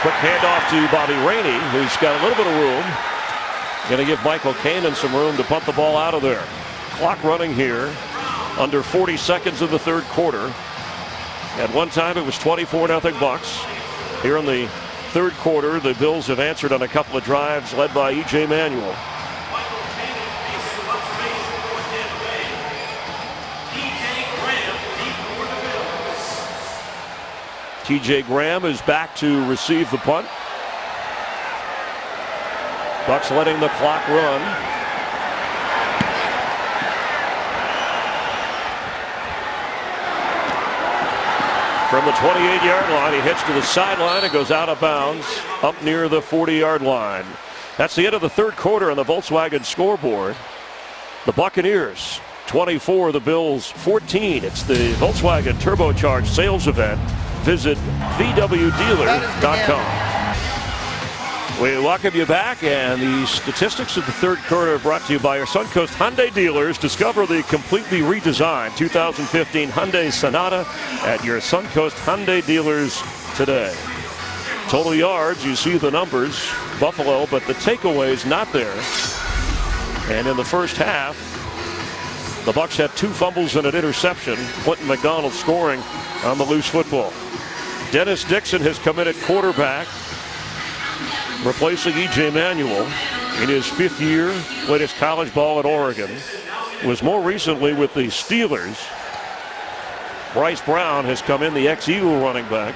Quick handoff to Bobby Rainey, who's got a little bit of room. Going to give Michael Kanan some room to pump the ball out of there. Clock running here. Under 40 seconds of the 3rd quarter. At one time it was 24-0 Bucs. Here in the 3rd quarter, the Bills have answered on a couple of drives led by E.J. Manuel. T.J. Graham is back to receive the punt. Bucs letting the clock run. From the 28-yard line, he hits to the sideline and goes out of bounds up near the 40-yard line. That's the end of the 3rd quarter on the Volkswagen scoreboard. The Buccaneers 24, the Bills 14. It's the Volkswagen turbocharged sales event. Visit VWDealer.com. We welcome you back, and the statistics of the 3rd quarter are brought to you by our Suncoast Hyundai dealers. Discover the completely redesigned 2015 Hyundai Sonata at your Suncoast Hyundai dealers today. Total yards, you see the numbers, Buffalo, but the takeaway's not there. And in the first half, the Bucs had 2 fumbles and an interception. Clinton McDonald scoring on the loose football. Dennis Dixon has come in at quarterback, replacing E.J. Manuel in his 5th year. Played his college ball at Oregon. Was more recently with the Steelers. Bryce Brown has come in, the ex-Eagle running back.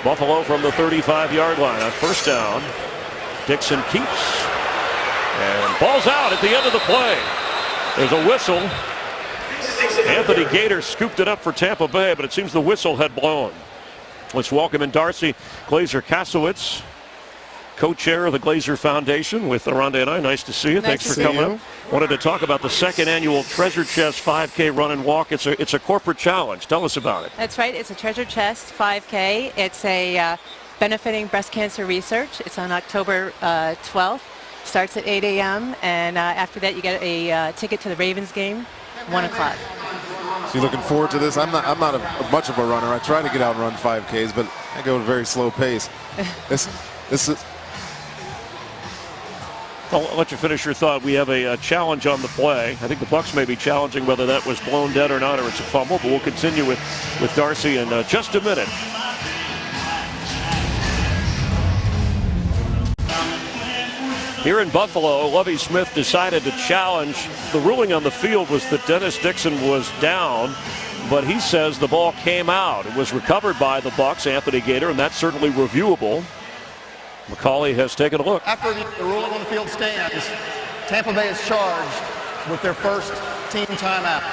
Buffalo from the 35-yard line on first down. Dixon keeps. And ball's out at the end of the play. There's a whistle. Anthony Gator scooped it up for Tampa Bay, but it seems the whistle had blown. Let's welcome in Darcy Glazer-Kasowitz, co-chair of the Glazer Foundation with Aronde and I. Nice to see you. Thanks for coming up. Wanted to talk about the 2nd annual Treasure Chest 5K run and walk. It's a corporate challenge. Tell us about it. That's right. It's a Treasure Chest 5K. It's a benefiting breast cancer research. It's on October 12th. Starts at 8 a.m. and after that you get a ticket to the Ravens game, 1 o'clock. So you're looking forward to this? I'm not much of a runner. I try to get out and run 5Ks, but I go at a very slow pace. This is. I'll let you finish your thought. We have a challenge on the play. I think the Bucs may be challenging whether that was blown dead or not, or it's a fumble, but we'll continue with Darcy in just a minute. Here in Buffalo, Lovie Smith decided to challenge. The ruling on the field was that Dennis Dixon was down, but he says the ball came out. It was recovered by the Bucs, Anthony Gator, and that's certainly reviewable. McCauley has taken a look. After the ruling on the field stands, Tampa Bay is charged with their first team timeout.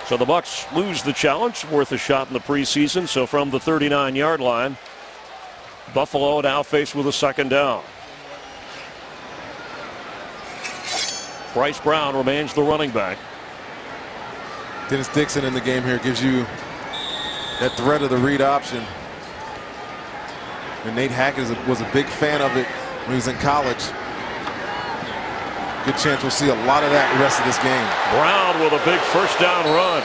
So the Bucs lose the challenge, worth a shot in the preseason. So from the 39-yard line, Buffalo now faced with a 2nd down. Bryce Brown remains the running back. Dennis Dixon in the game here gives you that threat of the read option. And Nate Hackett was a big fan of it when he was in college. Good chance we'll see a lot of that the rest of this game. Brown with a big first down run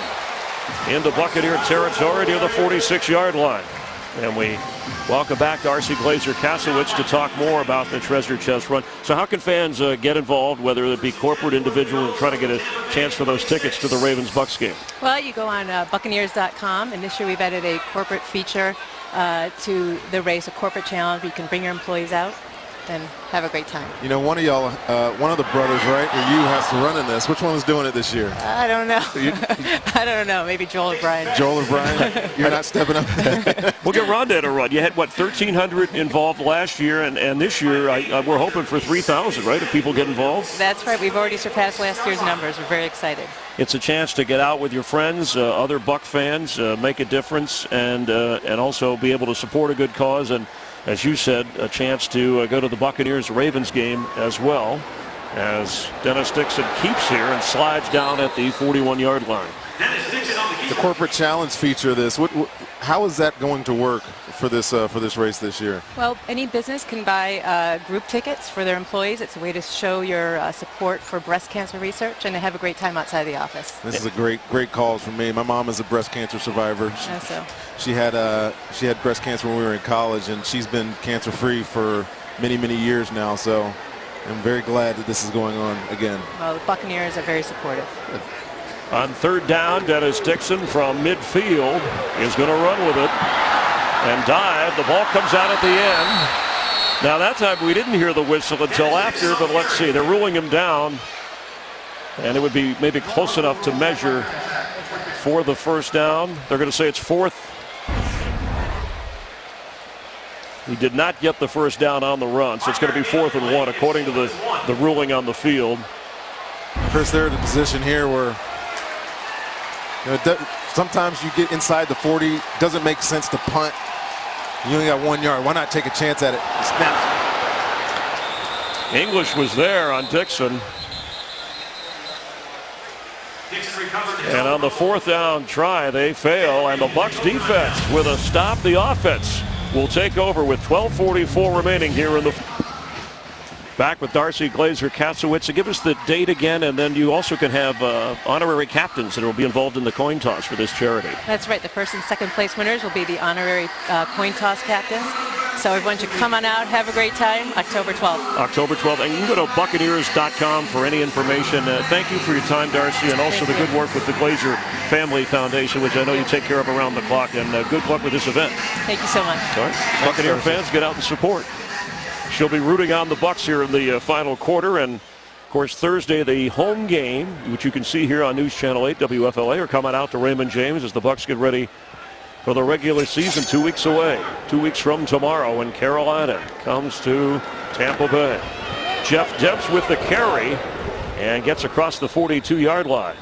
into Buccaneer territory near the 46-yard line. And we welcome back Darcy Glazer-Kasowitz to talk more about the Treasure Chest run. So how can fans get involved, whether it be corporate, individual, and try to get a chance for those tickets to the Ravens-Bucs game? Well, you go on Buccaneers.com, and this year we've added a corporate feature to the race, a corporate challenge where you can bring your employees out and have a great time. You know, one of y'all, one of the brothers, right, or you, has to run in this. Which one is doing it this year? I don't know. I don't know. Maybe Joel or Brian. Joel or Brian? You're not stepping up. We'll get Rhonda to run. You had, what, 1,300 involved last year, and this year we're hoping for 3,000, right, if people get involved? That's right. We've already surpassed last year's numbers. We're very excited. It's a chance to get out with your friends, other Buck fans, make a difference, and also be able to support a good cause. And as you said, a chance to go to the Buccaneers-Ravens game as well, as Dennis Dixon keeps here and slides down at the 41-yard line. The corporate challenge feature of this, how is that going to work for this race this year? Well, any business can buy group tickets for their employees. It's a way to show your support for breast cancer research and to have a great time outside the office. This is a great cause for me. My mom is a breast cancer survivor. She had breast cancer when we were in college, and she's been cancer-free for many years now. So I'm very glad that this is going on again. Well, the Buccaneers are very supportive. On third down, Dennis Dixon from midfield is going to run with it and dive. The ball comes out at the end. Now that time we didn't hear the whistle until after, but let's see. They're ruling him down, and it would be maybe close enough to measure for the first down. They're going to say it's fourth. He did not get the first down on the run, so it's going to be 4th and 1 according to the ruling on the field. Chris, they're in a position here where sometimes you get inside the 40. Doesn't make sense to punt. You only got 1 yard. Why not take a chance at it? Snap. English was there on Dixon. And on the 4th down try, they fail. And the Bucs defense, with a stop the offense, will take over with 12:44 remaining here in the. Back with Darcy Glazer-Kasowitz. So give us the date again, and then you also can have honorary captains that will be involved in the coin toss for this charity. That's right. The first and second place winners will be the honorary coin toss captains. So everyone should come on out, have a great time, October 12th. October 12th. And you can go to Buccaneers.com for any information. Thank you for your time, Darcy, and also the good work with the Glazer Family Foundation, which I know you take care of around the clock. And good luck with this event. Thank you so much. All right. Buccaneer fans, get out and support. She'll be rooting on the Bucs here in the final quarter. And, of course, Thursday, the home game, which you can see here on News Channel 8 WFLA, are coming out to Raymond James as the Bucs get ready for the regular season 2 weeks away. 2 weeks from tomorrow when Carolina comes to Tampa Bay. Jeff Debs with the carry and gets across the 42-yard line.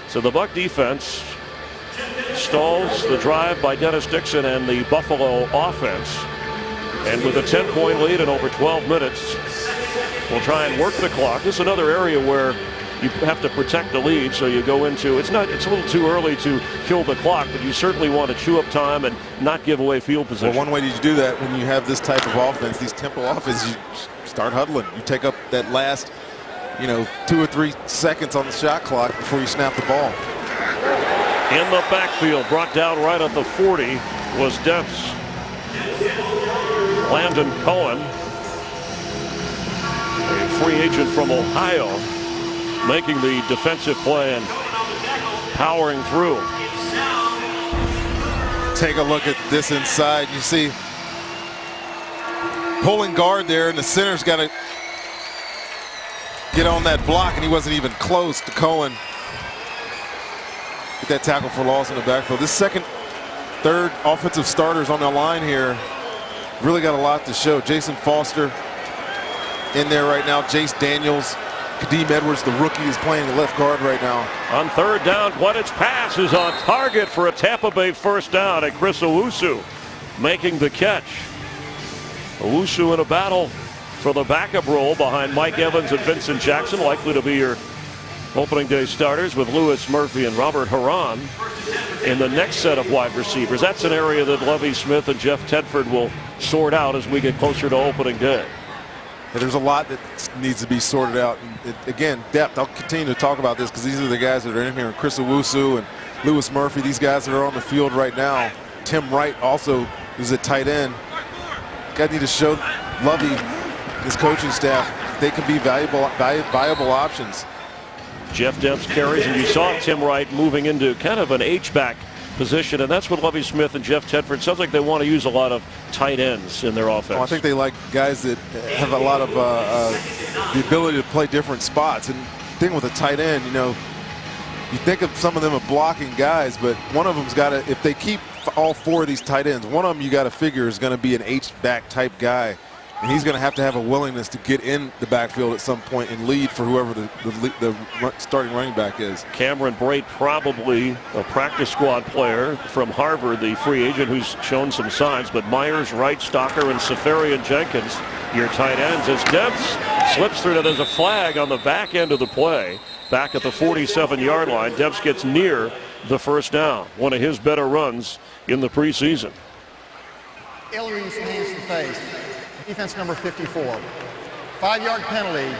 So the Buc defense stalls the drive by Dennis Dixon and the Buffalo offense. And with a 10-point lead in over 12 minutes, we'll try and work the clock. This is another area where you have to protect the lead, so you go into, it's a little too early to kill the clock, but you certainly want to chew up time and not give away field position. Well, one way to do that when you have this type of offense, these tempo offenses, you start huddling. You take up that last, 2 or 3 seconds on the shot clock before you snap the ball. In the backfield, brought down right at the 40 was Debs. Landon Cohen, a free agent from Ohio, making the defensive play and powering through. Take a look at this inside. You see pulling guard there, and the center's got to get on that block, and he wasn't even close to Cohen. Get that tackle for loss in the backfield. This second, third offensive starters on the line here really got a lot to show. Jason Foster in there right now. Jace Daniels. Kadeem Edwards, the rookie, is playing the left guard right now. On third down, Gwinnett's pass is on target for a Tampa Bay first down, and Chris Owusu making the catch. Owusu in a battle for the backup role behind Mike Evans and Vincent Jackson, likely to be your opening day starters with Lewis Murphy and Robert Haran in the next set of wide receivers. That's an area that Lovie Smith and Jeff Tedford will sort out as we get closer to opening day. There's a lot that needs to be sorted out. And again, depth. I'll continue to talk about this because these are the guys that are in here. And Chris Owusu and Lewis Murphy, these guys that are on the field right now. Tim Wright also is a tight end. Got to need to show Lovey, his coaching staff, they can be viable options. Jeff Demps carries, and you saw Tim Wright moving into kind of an H-back position, and that's what Lovie Smith and Jeff Tedford, sounds like they want to use a lot of tight ends in their offense. Well, I think they like guys that have a lot of the ability to play different spots. And the thing with a tight end, you know, you think of some of them as blocking guys, but one of them's got to, if they keep all 4 of these tight ends, one of them you got to figure is going to be an H-back type guy. And he's going to have a willingness to get in the backfield at some point and lead for whoever the starting running back is. Cameron Brate, probably a practice squad player from Harvard, the free agent who's shown some signs. But Myers, Wright, Stocker, and Safarian Jenkins, your tight ends. As Demps slips through, there's a flag on the back end of the play. Back at the 47-yard line, Demps gets near the first down. One of his better runs in the preseason. Illegal hands to the face. Defense number 54. 5-yard penalty,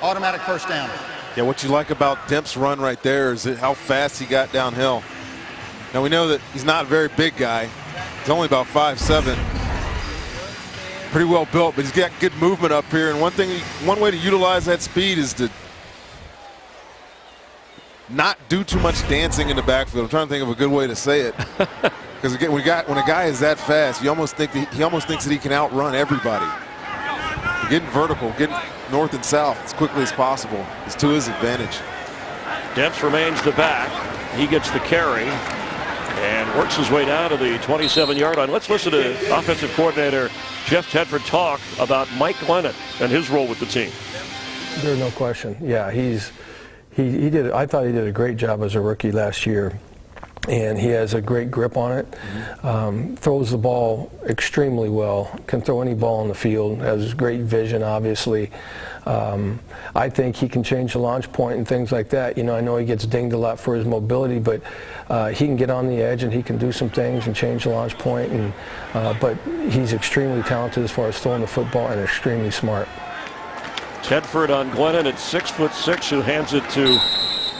automatic first down. Yeah, what you like about Demps' run right there is how fast he got downhill. Now we know that he's not a very big guy. He's only about 5'7". Pretty well built, but he's got good movement up here. And one way to utilize that speed is to not do too much dancing in the backfield. I'm trying to think of a good way to say it. Because again, when a guy is that fast, he almost thinks that he can outrun everybody. Getting vertical, getting north and south as quickly as possible is to his advantage. Demps remains the back. He gets the carry and works his way down to the 27-yard line. Let's listen to offensive coordinator Jeff Tedford talk about Mike Glennon and his role with the team. There's no question. Yeah, he did. I thought he did a great job as a rookie last year. And he has a great grip on it, throws the ball extremely well, can throw any ball on the field, has great vision, obviously. I think he can change the launch point and things like that. You know, I know he gets dinged a lot for his mobility, but he can get on the edge and he can do some things and change the launch point. And, but he's extremely talented as far as throwing the football and extremely smart. Tedford on Glennon at 6'6", who hands it to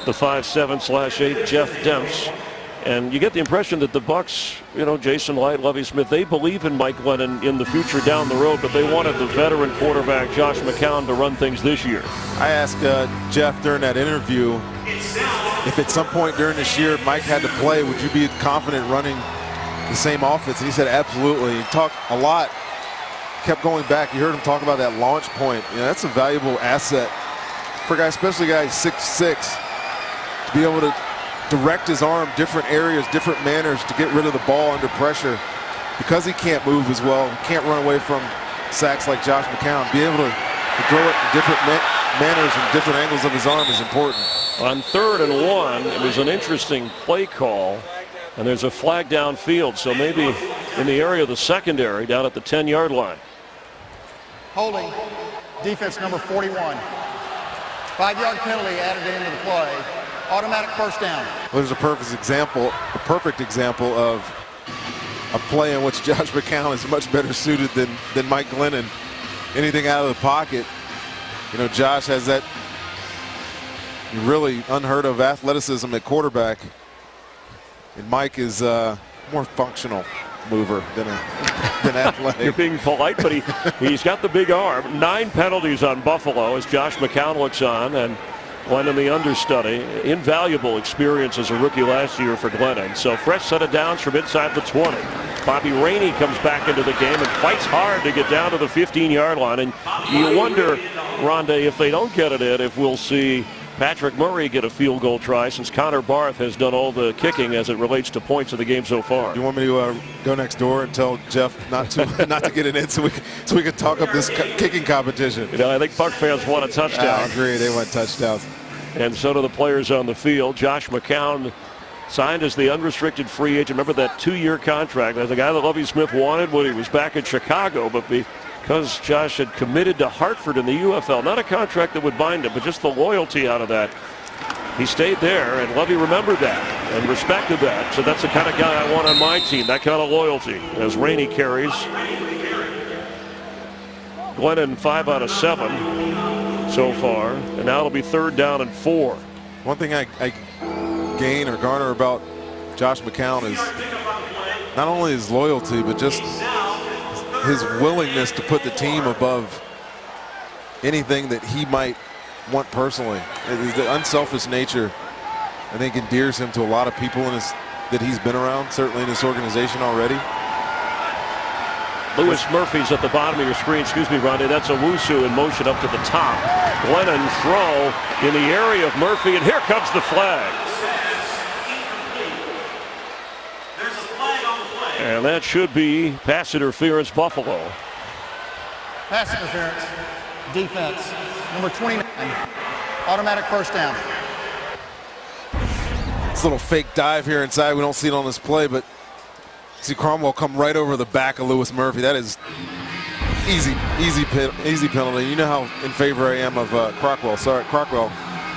the 5'7/8" Jeff Demps. And you get the impression that the Bucs, you know, Jason Light, Lovie Smith, they believe in Mike Glennon in the future down the road, but they wanted the veteran quarterback Josh McCown to run things this year. I asked Jeff during that interview if at some point during this year Mike had to play, would you be confident running the same offense? And he said absolutely. He talked a lot, kept going back. You heard him talk about that launch point. You know, that's a valuable asset for a guy, especially a guy 6'6", to be able to direct his arm different areas, different manners to get rid of the ball under pressure. Because he can't move as well, can't run away from sacks like Josh McCown, be able to throw it in different manners and different angles of his arm is important. On 3rd and 1, it was an interesting play call, and there's a flag downfield, so maybe in the area of the secondary down at the 10-yard line. Holding, defense number 41. 5-yard penalty added into the play. Automatic first down. Well, there's a perfect example of a play in which Josh McCown is much better suited than Mike Glennon. Anything out of the pocket, you know, Josh has that really unheard of athleticism at quarterback, and Mike is more functional mover than athletic. You're being polite, but he's got the big arm. 9 penalties on Buffalo as Josh McCown looks on, and Glennon the understudy. Invaluable experience as a rookie last year for Glennon. So fresh set of downs from inside the 20. Bobby Rainey comes back into the game and fights hard to get down to the 15-yard line. And you wonder, Rhonda, if they don't get it in, if we'll see Patrick Murray get a field goal try, since Connor Barth has done all the kicking as it relates to points of the game so far. You want me to go next door and tell Jeff not to get it in so we can talk up this kicking competition? You know, I think Buck fans want a touchdown. I agree, they want touchdowns. And so do the players on the field. Josh McCown signed as the unrestricted free agent. Remember that 2-year contract? That's the guy that Lovie Smith wanted when he was back in Chicago, but because Josh had committed to Hartford in the UFL, not a contract that would bind him, but just the loyalty out of that. He stayed there, and Lovie remembered that and respected that. So that's the kind of guy I want on my team, that kind of loyalty. As Rainey carries. Glennon 5 out of 7 so far, and now it'll be 3rd down and 4. One thing I gain or garner about Josh McCown is not only his loyalty, but just his willingness to put the team above anything that he might want personally. The unselfish nature, I think, endears him to a lot of people that he's been around, certainly in this organization already. Lewis Murphy's at the bottom of your screen. Excuse me, Ronnie. That's Owusu in motion up to the top. Glennon throw in the area of Murphy, and here comes the flag. And that should be pass interference, Buffalo. Pass interference. Defense. Number 29. Automatic first down. This little fake dive here inside. We don't see it on this play, but see Cromwell come right over the back of Lewis Murphy. That is easy penalty. You know how in favor I am of Crockwell. Sorry, Crockwell.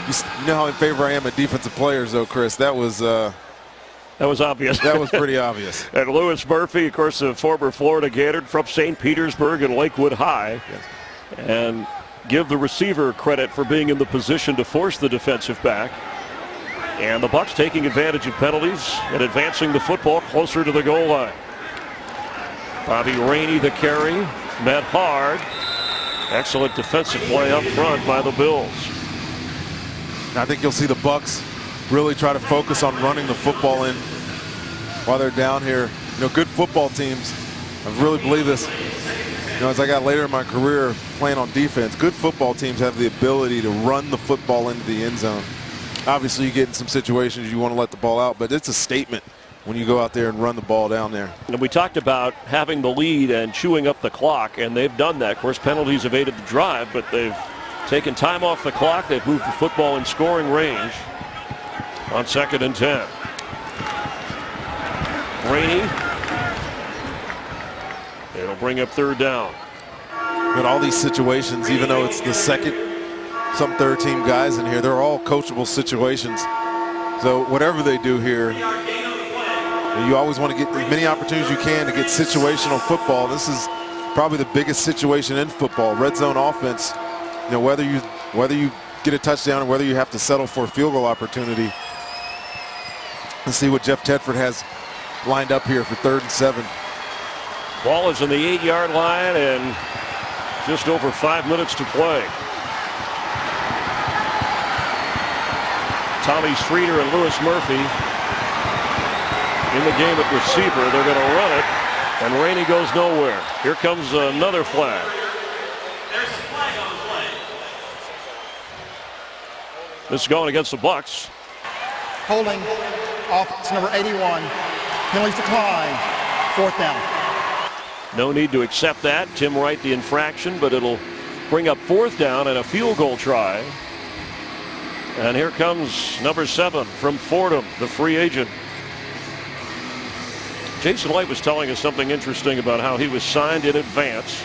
You know how in favor I am of defensive players, though, Chris. That was obvious. That was pretty obvious. And Lewis Murphy, of course, a former Florida Gator from St. Petersburg and Lakewood High. Yes. And give the receiver credit for being in the position to force the defensive back. And the Bucs taking advantage of penalties and advancing the football closer to the goal line. Bobby Rainey, the carry, met hard. Excellent defensive play up front by the Bills. I think you'll see the Bucs really try to focus on running the football in while they're down here. You know, good football teams, I really believe this, you know, as I got later in my career playing on defense, good football teams have the ability to run the football into the end zone. Obviously, you get in some situations you want to let the ball out, but it's a statement when you go out there and run the ball down there. And we talked about having the lead and chewing up the clock, and they've done that. Of course, penalties have aided the drive, but they've taken time off the clock. They've moved the football in scoring range on 2nd and 10. Rainey. It'll bring up 3rd down. But all these situations, even though it's the second, some third team guys in here, they're all coachable situations. So whatever they do here, you always want to get as many opportunities you can to get situational football. This is probably the biggest situation in football, red zone offense. You know, whether you get a touchdown or whether you have to settle for a field goal opportunity. Let's see what Jeff Tedford has lined up here for 3rd and 7. Ball is in the 8-yard line and just over 5 minutes to play. Tommy Streeter and Lewis Murphy in the game at receiver. They're going to run it, and Rainey goes nowhere. Here comes another flag. There's a flag on the play. This is going against the Bucs. Holding offense number 81. Penalties decline. 4th down. No need to accept that. Tim Wright the infraction, but it'll bring up 4th down and a field goal try. And here comes number 7 from Fordham, the free agent. Jason Light was telling us something interesting about how he was signed in advance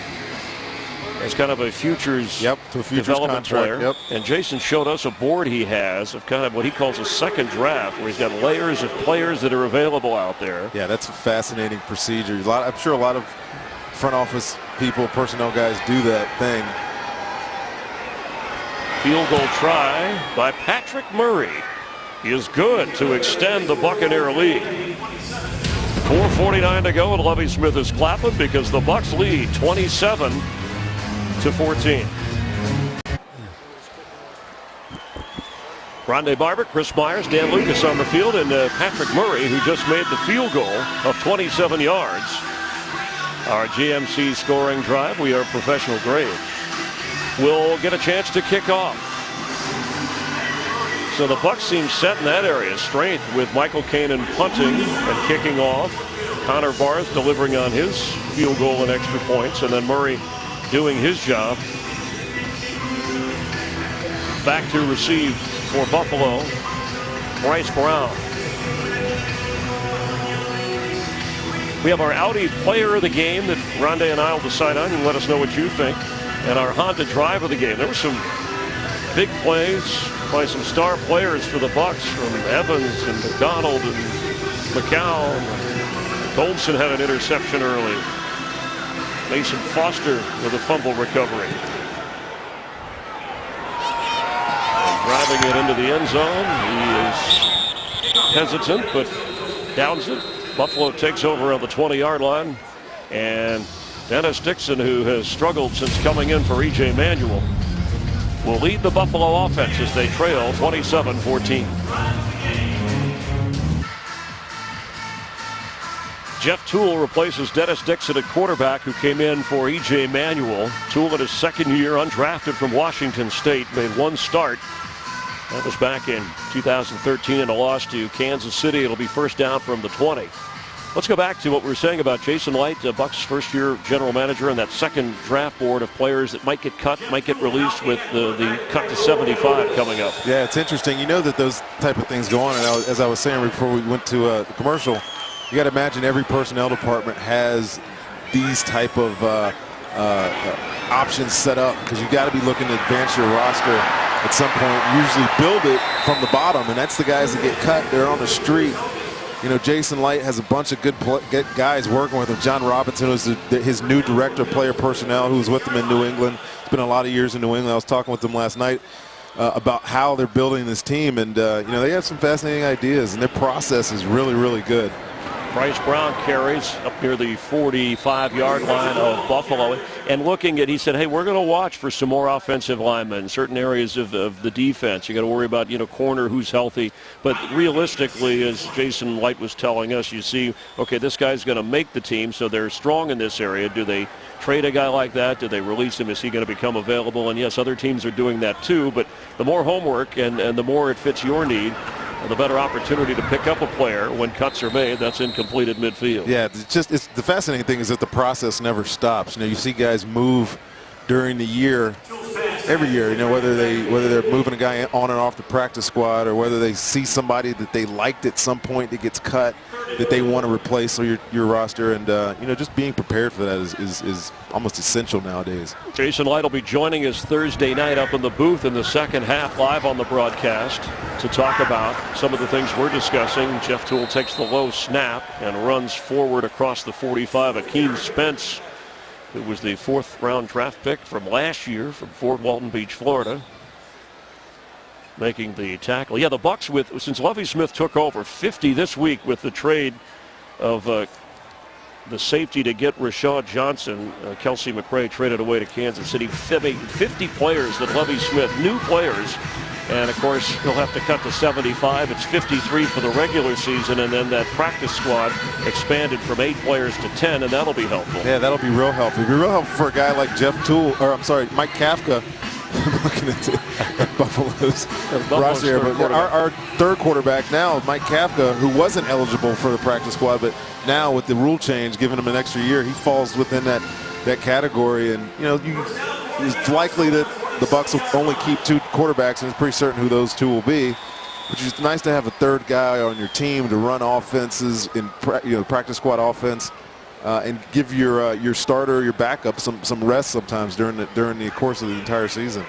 as kind of a futures, development player. Yep. And Jason showed us a board he has of kind of what he calls a second draft, where he's got layers of players that are available out there. Yeah, that's a fascinating procedure. I'm sure a lot of front office people, personnel guys do that thing. Field goal try by Patrick Murray. He is good to extend the Buccaneer lead. 4:49 to go, and Lovie Smith is clapping because the Bucs lead 27-14. Rondé Barber, Chris Myers, Dan Lucas on the field, and Patrick Murray, who just made the field goal of 27 yards. Our GMC scoring drive, we are professional grade, will get a chance to kick off. So the Bucs seem set in that area. Strength with Michael Kanan punting and kicking off. Connor Barth delivering on his field goal and extra points, and then Murray doing his job. Back to receive for Buffalo, Bryce Brown. We have our Audi player of the game that Rondé and I will decide on. You can let us know what you think. And our Honda drive of the game. There were some big plays by some star players for the Bucs, from Evans and McDonald and McCown. Goldson had an interception early. Mason Foster with a fumble recovery. Driving it into the end zone. He is hesitant, but downs it. Buffalo takes over on the 20-yard line. And Dennis Dixon, who has struggled since coming in for E.J. Manuel, will lead the Buffalo offense as they trail 27-14. Jeff Toole replaces Dennis Dixon at quarterback, who came in for E.J. Manuel. Toole in his second year, undrafted from Washington State, made one start. That was back in 2013 in a loss to Kansas City. It'll be first down from the 20. Let's go back to what we were saying about Jason Light, Bucs' first-year general manager, and that second draft board of players that might get cut, might get released with the cut to 75 coming up. Yeah, it's interesting. You know that those type of things go on. And as I was saying before we went to the commercial, you got to imagine every personnel department has these type of options set up, because you got to be looking to advance your roster at some point. Usually build it from the bottom, and that's the guys that get cut. They're on the street. You know, Jason Light has a bunch of good guys working with him. John Robinson was his new director of player personnel, who was with him in New England. It's been a lot of years in New England. I was talking with them last night about how they're building this team, and you know, they have some fascinating ideas, and their process is really, really good. Bryce Brown carries up near the 45-yard line of Buffalo. And looking at, he said, hey, we're going to watch for some more offensive linemen, certain areas of the defense. You got to worry about, you know, corner, who's healthy. But realistically, as Jason Light was telling us, you see, okay, this guy's going to make the team, so they're strong in this area. Do they trade a guy like that? Do they release him? Is he going to become available? And yes, other teams are doing that too. But the more homework and the more it fits your need, the better opportunity to pick up a player when cuts are made that's incomplete at midfield. Yeah, it's the fascinating thing is that the process never stops. You know, you see guys move during the year, every year. You know, whether they're moving a guy on and off the practice squad, or whether they see somebody that they liked at some point that gets cut that they want to replace on your roster, and you know, just being prepared for that is almost essential nowadays. Jason Light will be joining us Thursday night up in the booth in the second half, live on the broadcast, to talk about some of the things we're discussing. Jeff Toole takes the low snap and runs forward across the 45. Akeem Spence, who was the 4th-round draft pick from last year from Fort Walton Beach, Florida, making the tackle. Yeah, the Bucs, since Lovie Smith took over, 50 this week with the trade of the safety to get Rashad Johnson. Kelsey McRae traded away to Kansas City. 50 players that Lovie Smith, new players. And, of course, he'll have to cut to 75. It's 53 for the regular season, and then that practice squad expanded from 8 players to 10, and that'll be helpful. Yeah, that'll be real helpful. It'll be real helpful for a guy like Mike Kafka. Looking at Buffalo's roster here, but our third quarterback now, Mike Kafka, who wasn't eligible for the practice squad, but now with the rule change, giving him an extra year, he falls within that category. And you know, it's likely that the Bucs will only keep 2 quarterbacks, and it's pretty certain who those 2 will be. Which is nice to have a third guy on your team to run offenses in practice squad offense. And give your starter, your backup, some rest sometimes during the course of the entire season.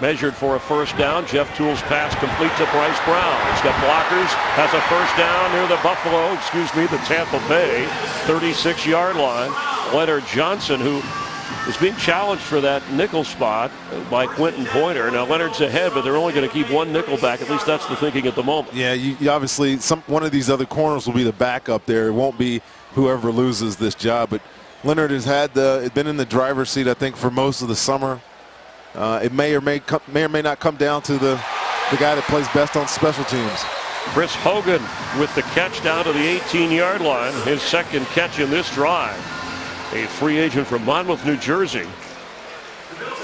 Measured for a first down. Jeff Toole's pass complete to Bryce Brown. He's got blockers, has a first down near the Tampa Bay 36-yard line. Leonard Johnson, who is being challenged for that nickel spot by Quentin Pointer. Now Leonard's ahead, but they're only going to keep 1 nickel back. At least that's the thinking at the moment. Yeah, you obviously one of these other corners will be the backup there. It won't be whoever loses this job, but Leonard has been in the driver's seat, I think, for most of the summer. It may or may not come down to the guy that plays best on special teams. Chris Hogan with the catch down to the 18-yard line, his second catch in this drive. A free agent from Monmouth, New Jersey.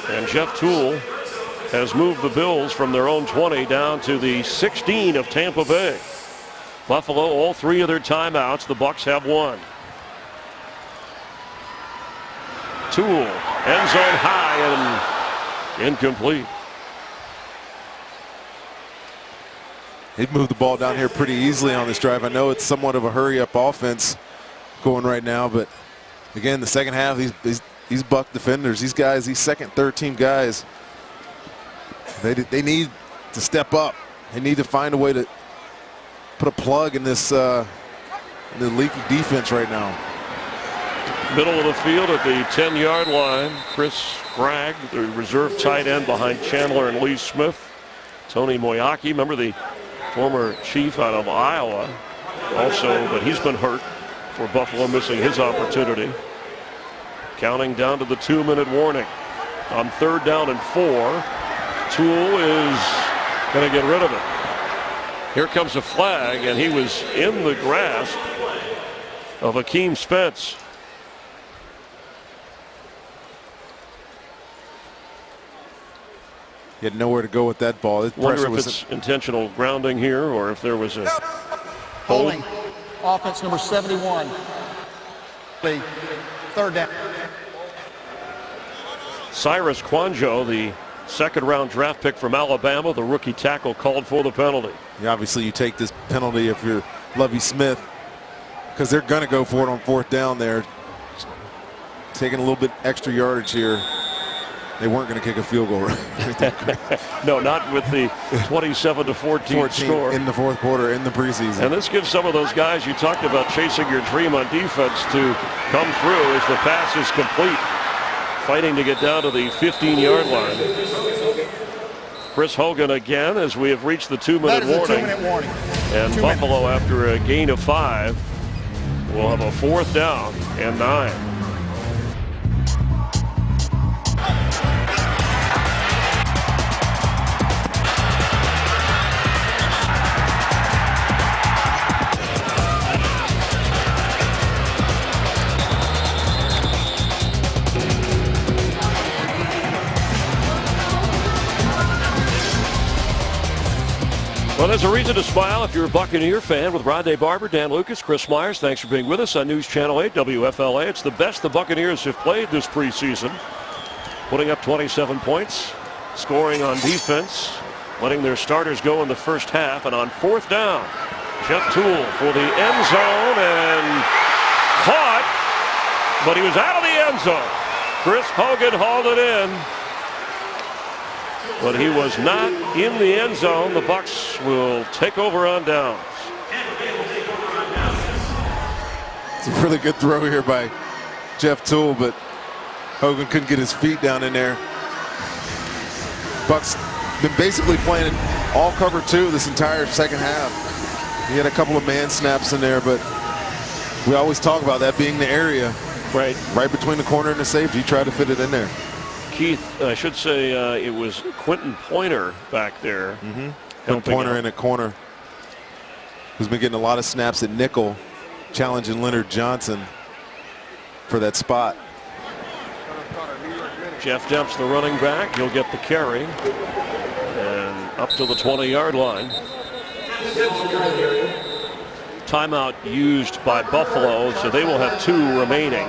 And Jeff Toole has moved the Bills from their own 20 down to the 16 of Tampa Bay. Buffalo, all 3 of their timeouts. The Bucs have 1. Toole, end zone high and incomplete. They've moved the ball down here pretty easily on this drive. I know it's somewhat of a hurry-up offense going right now, but again, the second half, these Buck defenders, these guys, these second, third team guys, they need to step up. They need to find a way to put a plug in this the leaky defense right now. Middle of the field at the 10-yard line. Chris Bragg, the reserve tight end behind Chandler and Lee Smith. Tony Moyaki, remember the former chief out of Iowa also, but he's been hurt. for Buffalo, missing his opportunity. Counting down to the 2-minute warning. On 3rd down and 4, Toole is going to get rid of it. Here comes a flag, and he was in the grasp of Akeem Spence. He had nowhere to go with that ball. Wonder if it's intentional grounding here or if there was a Holding. Offense number 71. 3rd down. Cyrus Quanjo, the 2nd-round draft pick from Alabama, the rookie tackle, called for the penalty. Yeah, obviously you take this penalty if you're Lovie Smith, because they're going to go for it on 4th down there. Taking a little bit extra yardage here. They weren't going to kick a field goal, right? No, not with the 27-14 score. In the 4th quarter in the preseason. And this gives some of those guys you talked about chasing your dream on defense to come through as the pass is complete. Fighting to get down to the 15-yard line. Chris Hogan again as we have reached the 2-minute warning. And Buffalo, after a gain of 5, will have a 4th down and 9. Well, there's a reason to smile if you're a Buccaneer fan with Rondé Barber, Dan Lucas, Chris Myers. Thanks for being with us on News Channel 8 WFLA. It's the best the Buccaneers have played this preseason, putting up 27 points, scoring on defense, letting their starters go in the first half, and on 4th down, Jeff Toole for the end zone and caught, but he was out of the end zone. Chris Hogan hauled it in. But he was not in the end zone. The Bucs will take over on downs. It's a really good throw here by Jeff Toole, but Hogan couldn't get his feet down in there. Bucs been basically playing all cover 2 this entire second half. He had a couple of man snaps in there, but we always talk about that being the area. Right between the corner and the safety. He tried to fit it in there. Keith, I should say it was Quentin Pointer back there. Quentin Pointer in a corner, who's been getting a lot of snaps at nickel, challenging Leonard Johnson for that spot. Jeff Demps, the running back. He'll get the carry. And up to the 20-yard line. Timeout used by Buffalo, so they will have 2 remaining.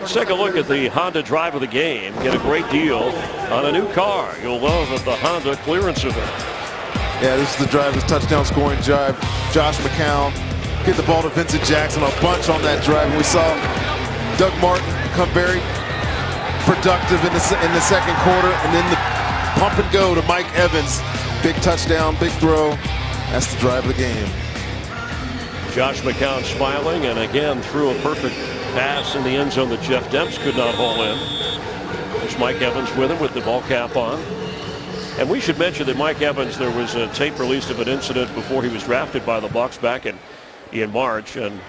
Let's take a look at the Honda drive of the game. Get a great deal on a new car you'll love at the Honda clearance event. Yeah, this is the drive, this touchdown scoring drive. Josh McCown get the ball to Vincent Jackson, a bunch on that drive. And we saw Doug Martin become very productive in the second quarter, and then the pump and go to Mike Evans. Big touchdown, big throw. That's the drive of the game. Josh McCown smiling, and again threw a perfect pass in the end zone that Jeff Demps could not haul in. There's Mike Evans with him with the ball cap on. And we should mention that Mike Evans, there was a tape released of an incident before he was drafted by the Bucs back in March. And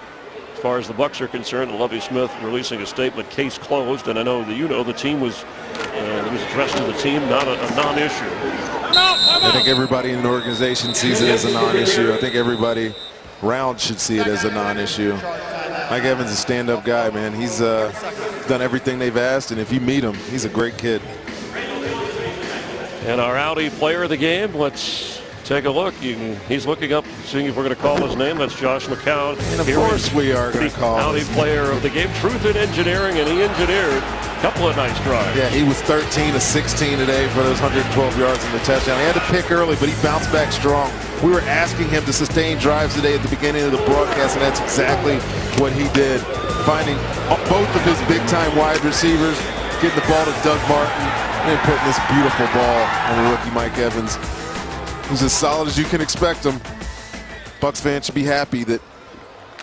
as far as the Bucs are concerned, Lovie Smith releasing a statement, case closed. And I know that the team was, it was addressed to the team, not a non-issue. I think everybody in the organization sees it as a non-issue. I think everybody around should see it as a non-issue. Mike Evans is a stand-up guy, man. He's done everything they've asked, and if you meet him, he's a great kid. And our Audi player of the game, let's take a look. He's looking up, seeing if we're going to call his name. That's Josh McCown. And of course we are going to call Audi player of the game. Truth in engineering, and he engineered a couple of nice drives. Yeah, he was 13 of 16 today for those 112 yards in the touchdown. He had to pick early, but he bounced back strong. We were asking him to sustain drives today at the beginning of the broadcast, and that's exactly what he did. Finding both of his big-time wide receivers, getting the ball to Doug Martin, and putting this beautiful ball on the rookie Mike Evans. He's as solid as you can expect him. Bucs fans should be happy that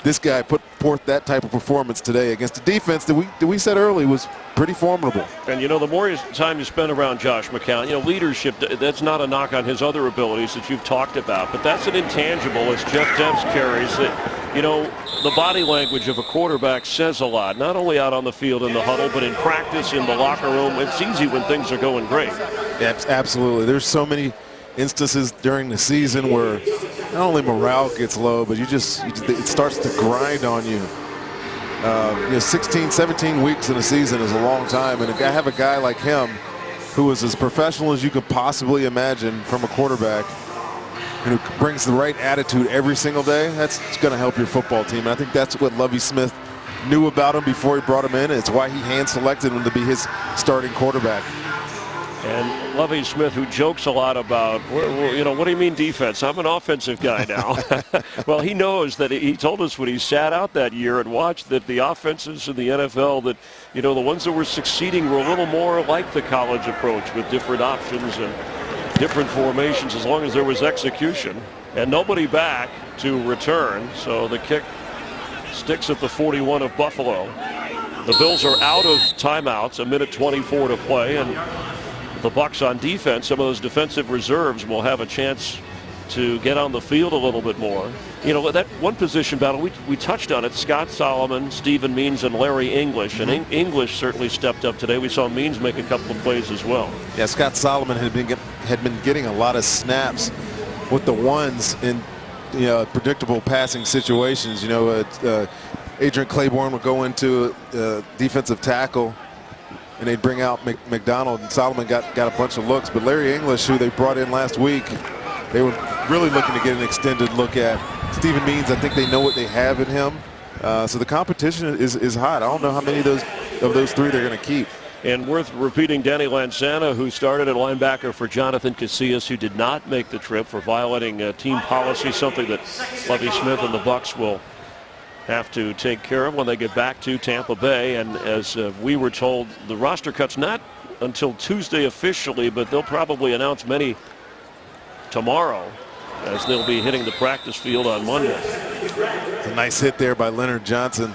this guy put forth that type of performance today against a defense that we said early was pretty formidable. And the more time you spend around Josh McCown, leadership, that's not a knock on his other abilities that you've talked about, but that's an intangible as Jeff Demps carries that, the body language of a quarterback says a lot, not only out on the field in the huddle, but in practice, in the locker room. It's easy when things are going great. Absolutely. There's so many instances during the season where not only morale gets low, but it starts to grind on you. 16, 17 weeks in a season is a long time, and I have a guy like him who is as professional as you could possibly imagine from a quarterback, and who brings the right attitude every single day. That's going to help your football team. And I think that's what Lovie Smith knew about him before he brought him in. It's why he hand-selected him to be his starting quarterback. And Lovie Smith, who jokes a lot about, what do you mean defense? I'm an offensive guy now. Well, he knows that. He told us when he sat out that year and watched that the offenses in the NFL, that, the ones that were succeeding were a little more like the college approach, with different options and different formations, as long as there was execution. And nobody back to return, so the kick sticks at the 41 of Buffalo. The Bills are out of timeouts, 1:24 to play, and the Bucs on defense, some of those defensive reserves will have a chance to get on the field a little bit more. That one position battle, we touched on it. Scott Solomon, Stephen Means, and Larry English. And English certainly stepped up today. We saw Means make a couple of plays as well. Yeah, Scott Solomon had been getting a lot of snaps with the ones in predictable passing situations. Adrian Claiborne would go into defensive tackle, and they'd bring out McDonald, and Solomon got a bunch of looks. But Larry English, who they brought in last week, they were really looking to get an extended look at. Stephen Means, I think they know what they have in him. So the competition is hot. I don't know how many of those three they're going to keep. And worth repeating, Danny Lanzana, who started at linebacker for Jonathan Casillas, who did not make the trip for violating team policy, something that Lovie Smith and the Bucs will have to take care of when they get back to Tampa Bay. And as we were told, the roster cut's not until Tuesday officially, but they'll probably announce many tomorrow, as they'll be hitting the practice field on Monday. It's a nice hit there by Leonard Johnson.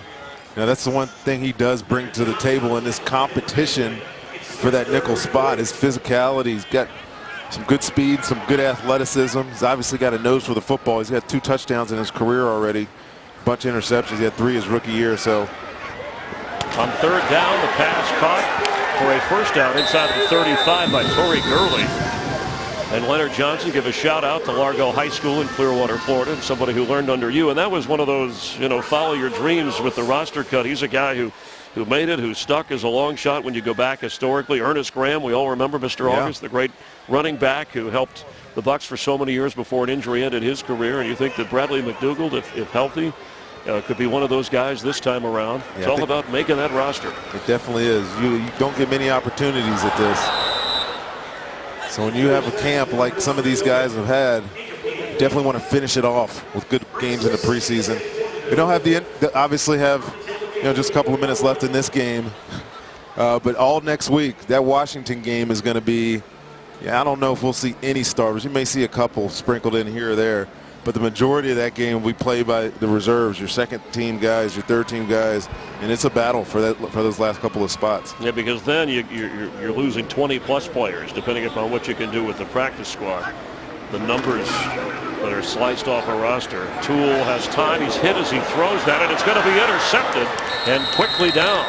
That's the one thing he does bring to the table in this competition for that nickel spot, his physicality. He's got some good speed, some good athleticism. He's obviously got a nose for the football. He's got 2 touchdowns in his career already. Bunch of interceptions. He had 3 his rookie year. So on third down, the pass caught for a first down inside the 35 by Torrey Gurley. And Leonard Johnson, give a shout out to Largo High School in Clearwater, Florida, and somebody who learned under you. And that was one of those, follow your dreams with the roster cut. He's a guy who made it, who stuck as a long shot when you go back historically. Ernest Graham, we all remember Mr. August, the great running back who helped the Bucs for so many years before an injury ended his career. And you think that Bradley McDougald, if healthy, could be one of those guys this time around. It's all about making that roster. It definitely is. You don't get many opportunities at this. So when you have a camp like some of these guys have had, you definitely want to finish it off with good games in the preseason. We don't have obviously have just a couple of minutes left in this game, but all next week that Washington game is going to be. I don't know if we'll see any starters. You may see a couple sprinkled in here or there, but the majority of that game we play by the reserves, your second team guys, your third team guys, and it's a battle for those last couple of spots. Yeah, because then you're losing 20+ players, depending upon what you can do with the practice squad. The numbers that are sliced off a roster. Toole has time. He's hit as he throws that, and it's going to be intercepted and quickly down.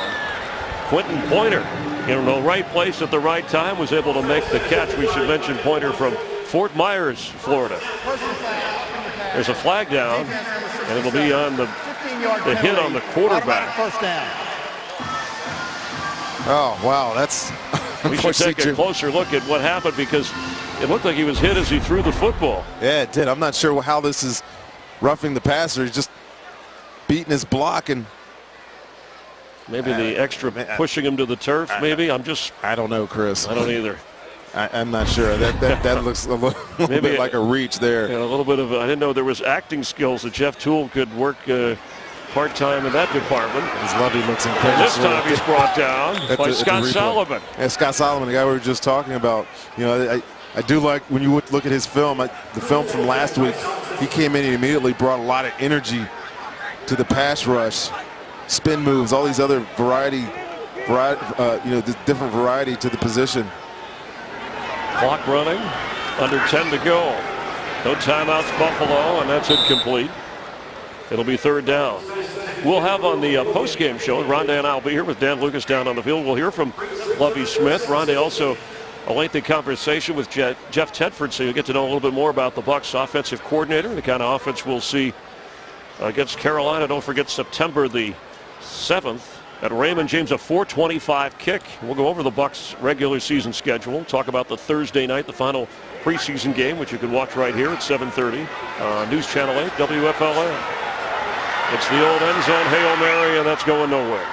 Quentin Pointer in the right place at the right time, was able to make the catch. We should mention Pointer from Fort Myers, Florida. There's a flag down, and it'll be on the hit on the quarterback. First down. Oh, wow, that's... We should take a closer look at what happened, because it looked like he was hit as he threw the football. Yeah, it did. I'm not sure how this is roughing the passer. He's just beating his block, and maybe the extra pushing him to the turf, maybe? I don't know, Chris. I don't either. I'm not sure. That looks a little bit like a reach there. Yeah, a little bit of, I didn't know there was acting skills that Jeff Toole could work part-time in that department. His Lovey looks incredible. This time he's brought down by Scott Solomon. Yeah, Scott Solomon, the guy we were just talking about. I do like when you look at his film, the film from last week, he came in and immediately brought a lot of energy to the pass rush. Spin moves, all these other different variety to the position. Clock running, under 10 to go. No timeouts, Buffalo, and that's incomplete. It'll be third down. We'll have on the post-game show, Rondé and I will be here with Dan Lucas down on the field. We'll hear from Lovie Smith. Rondé also a lengthy conversation with Jeff Tedford, so you'll get to know a little bit more about the Bucs offensive coordinator, the kind of offense we'll see against Carolina. Don't forget September the 7th at Raymond James, a 4:25 kick. We'll go over the Bucs regular season schedule, talk about the Thursday night, the final preseason game, which you can watch right here at 7:30 News Channel 8 WFLA. It's the old end zone Hail Mary, and that's going nowhere.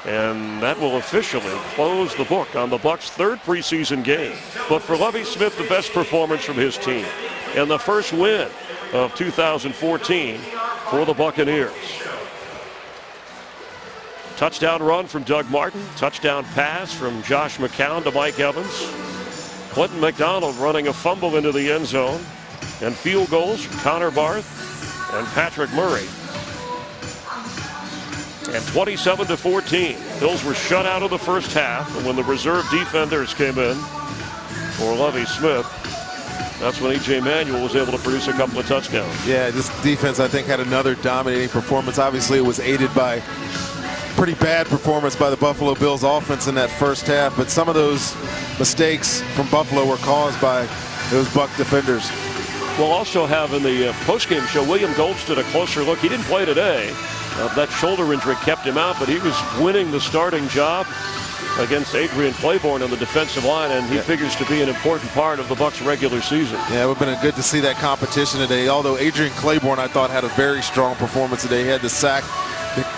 And that will officially close the book on the Bucs' third preseason game. But for Lovie Smith, the best performance from his team and the first win of 2014 for the Buccaneers. Touchdown run from Doug Martin. Touchdown pass from Josh McCown to Mike Evans. Clinton McDonald running a fumble into the end zone. And field goals from Connor Barth and Patrick Murray. And 27-14. Bills were shut out of the first half. And when the reserve defenders came in for Lovie Smith, that's when E.J. Manuel was able to produce a couple of touchdowns. Yeah, this defense, I think, had another dominating performance. Obviously, it was aided by pretty bad performance by the Buffalo Bills offense in that first half, but some of those mistakes from Buffalo were caused by those Buck defenders. We'll also have in the postgame show, William Goldston, a closer look. He didn't play today. That shoulder injury kept him out, but he was winning the starting job against Adrian Claiborne on the defensive line, and he figures to be an important part of the Bucs' regular season. Yeah, it would have been good to see that competition today, although Adrian Claiborne, I thought, had a very strong performance today. He had the sack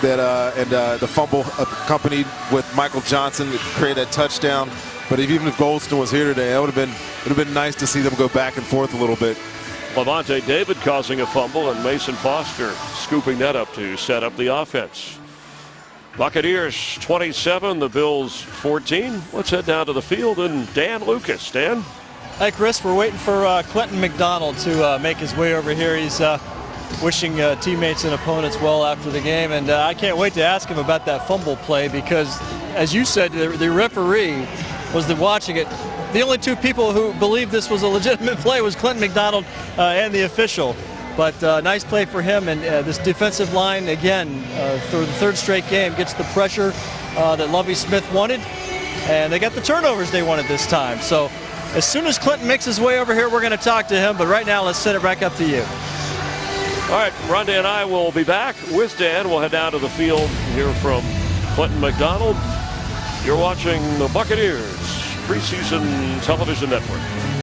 and the fumble accompanied with Michael Johnson to create that touchdown. But even if Goldston was here today, it would have been nice to see them go back and forth a little bit. Levante David causing a fumble, and Mason Foster scooping that up to set up the offense. Buccaneers 27, the Bills 14. Let's head down to the field and Dan Lucas. Dan? Hi, Chris. We're waiting for Clinton McDonald to make his way over here. He's wishing teammates and opponents well after the game, and I can't wait to ask him about that fumble play because, as you said, the referee was watching it. The only two people who believed this was a legitimate play was Clinton McDonald and the official. But nice play for him, and this defensive line, again, for the third straight game, gets the pressure that Lovie Smith wanted, and they got the turnovers they wanted this time. So as soon as Clinton makes his way over here, we're going to talk to him, but right now let's send it back up to you. All right, Rondé and I will be back with Dan. We'll head down to the field and hear from Clinton McDonald. You're watching the Buccaneers Preseason Television Network.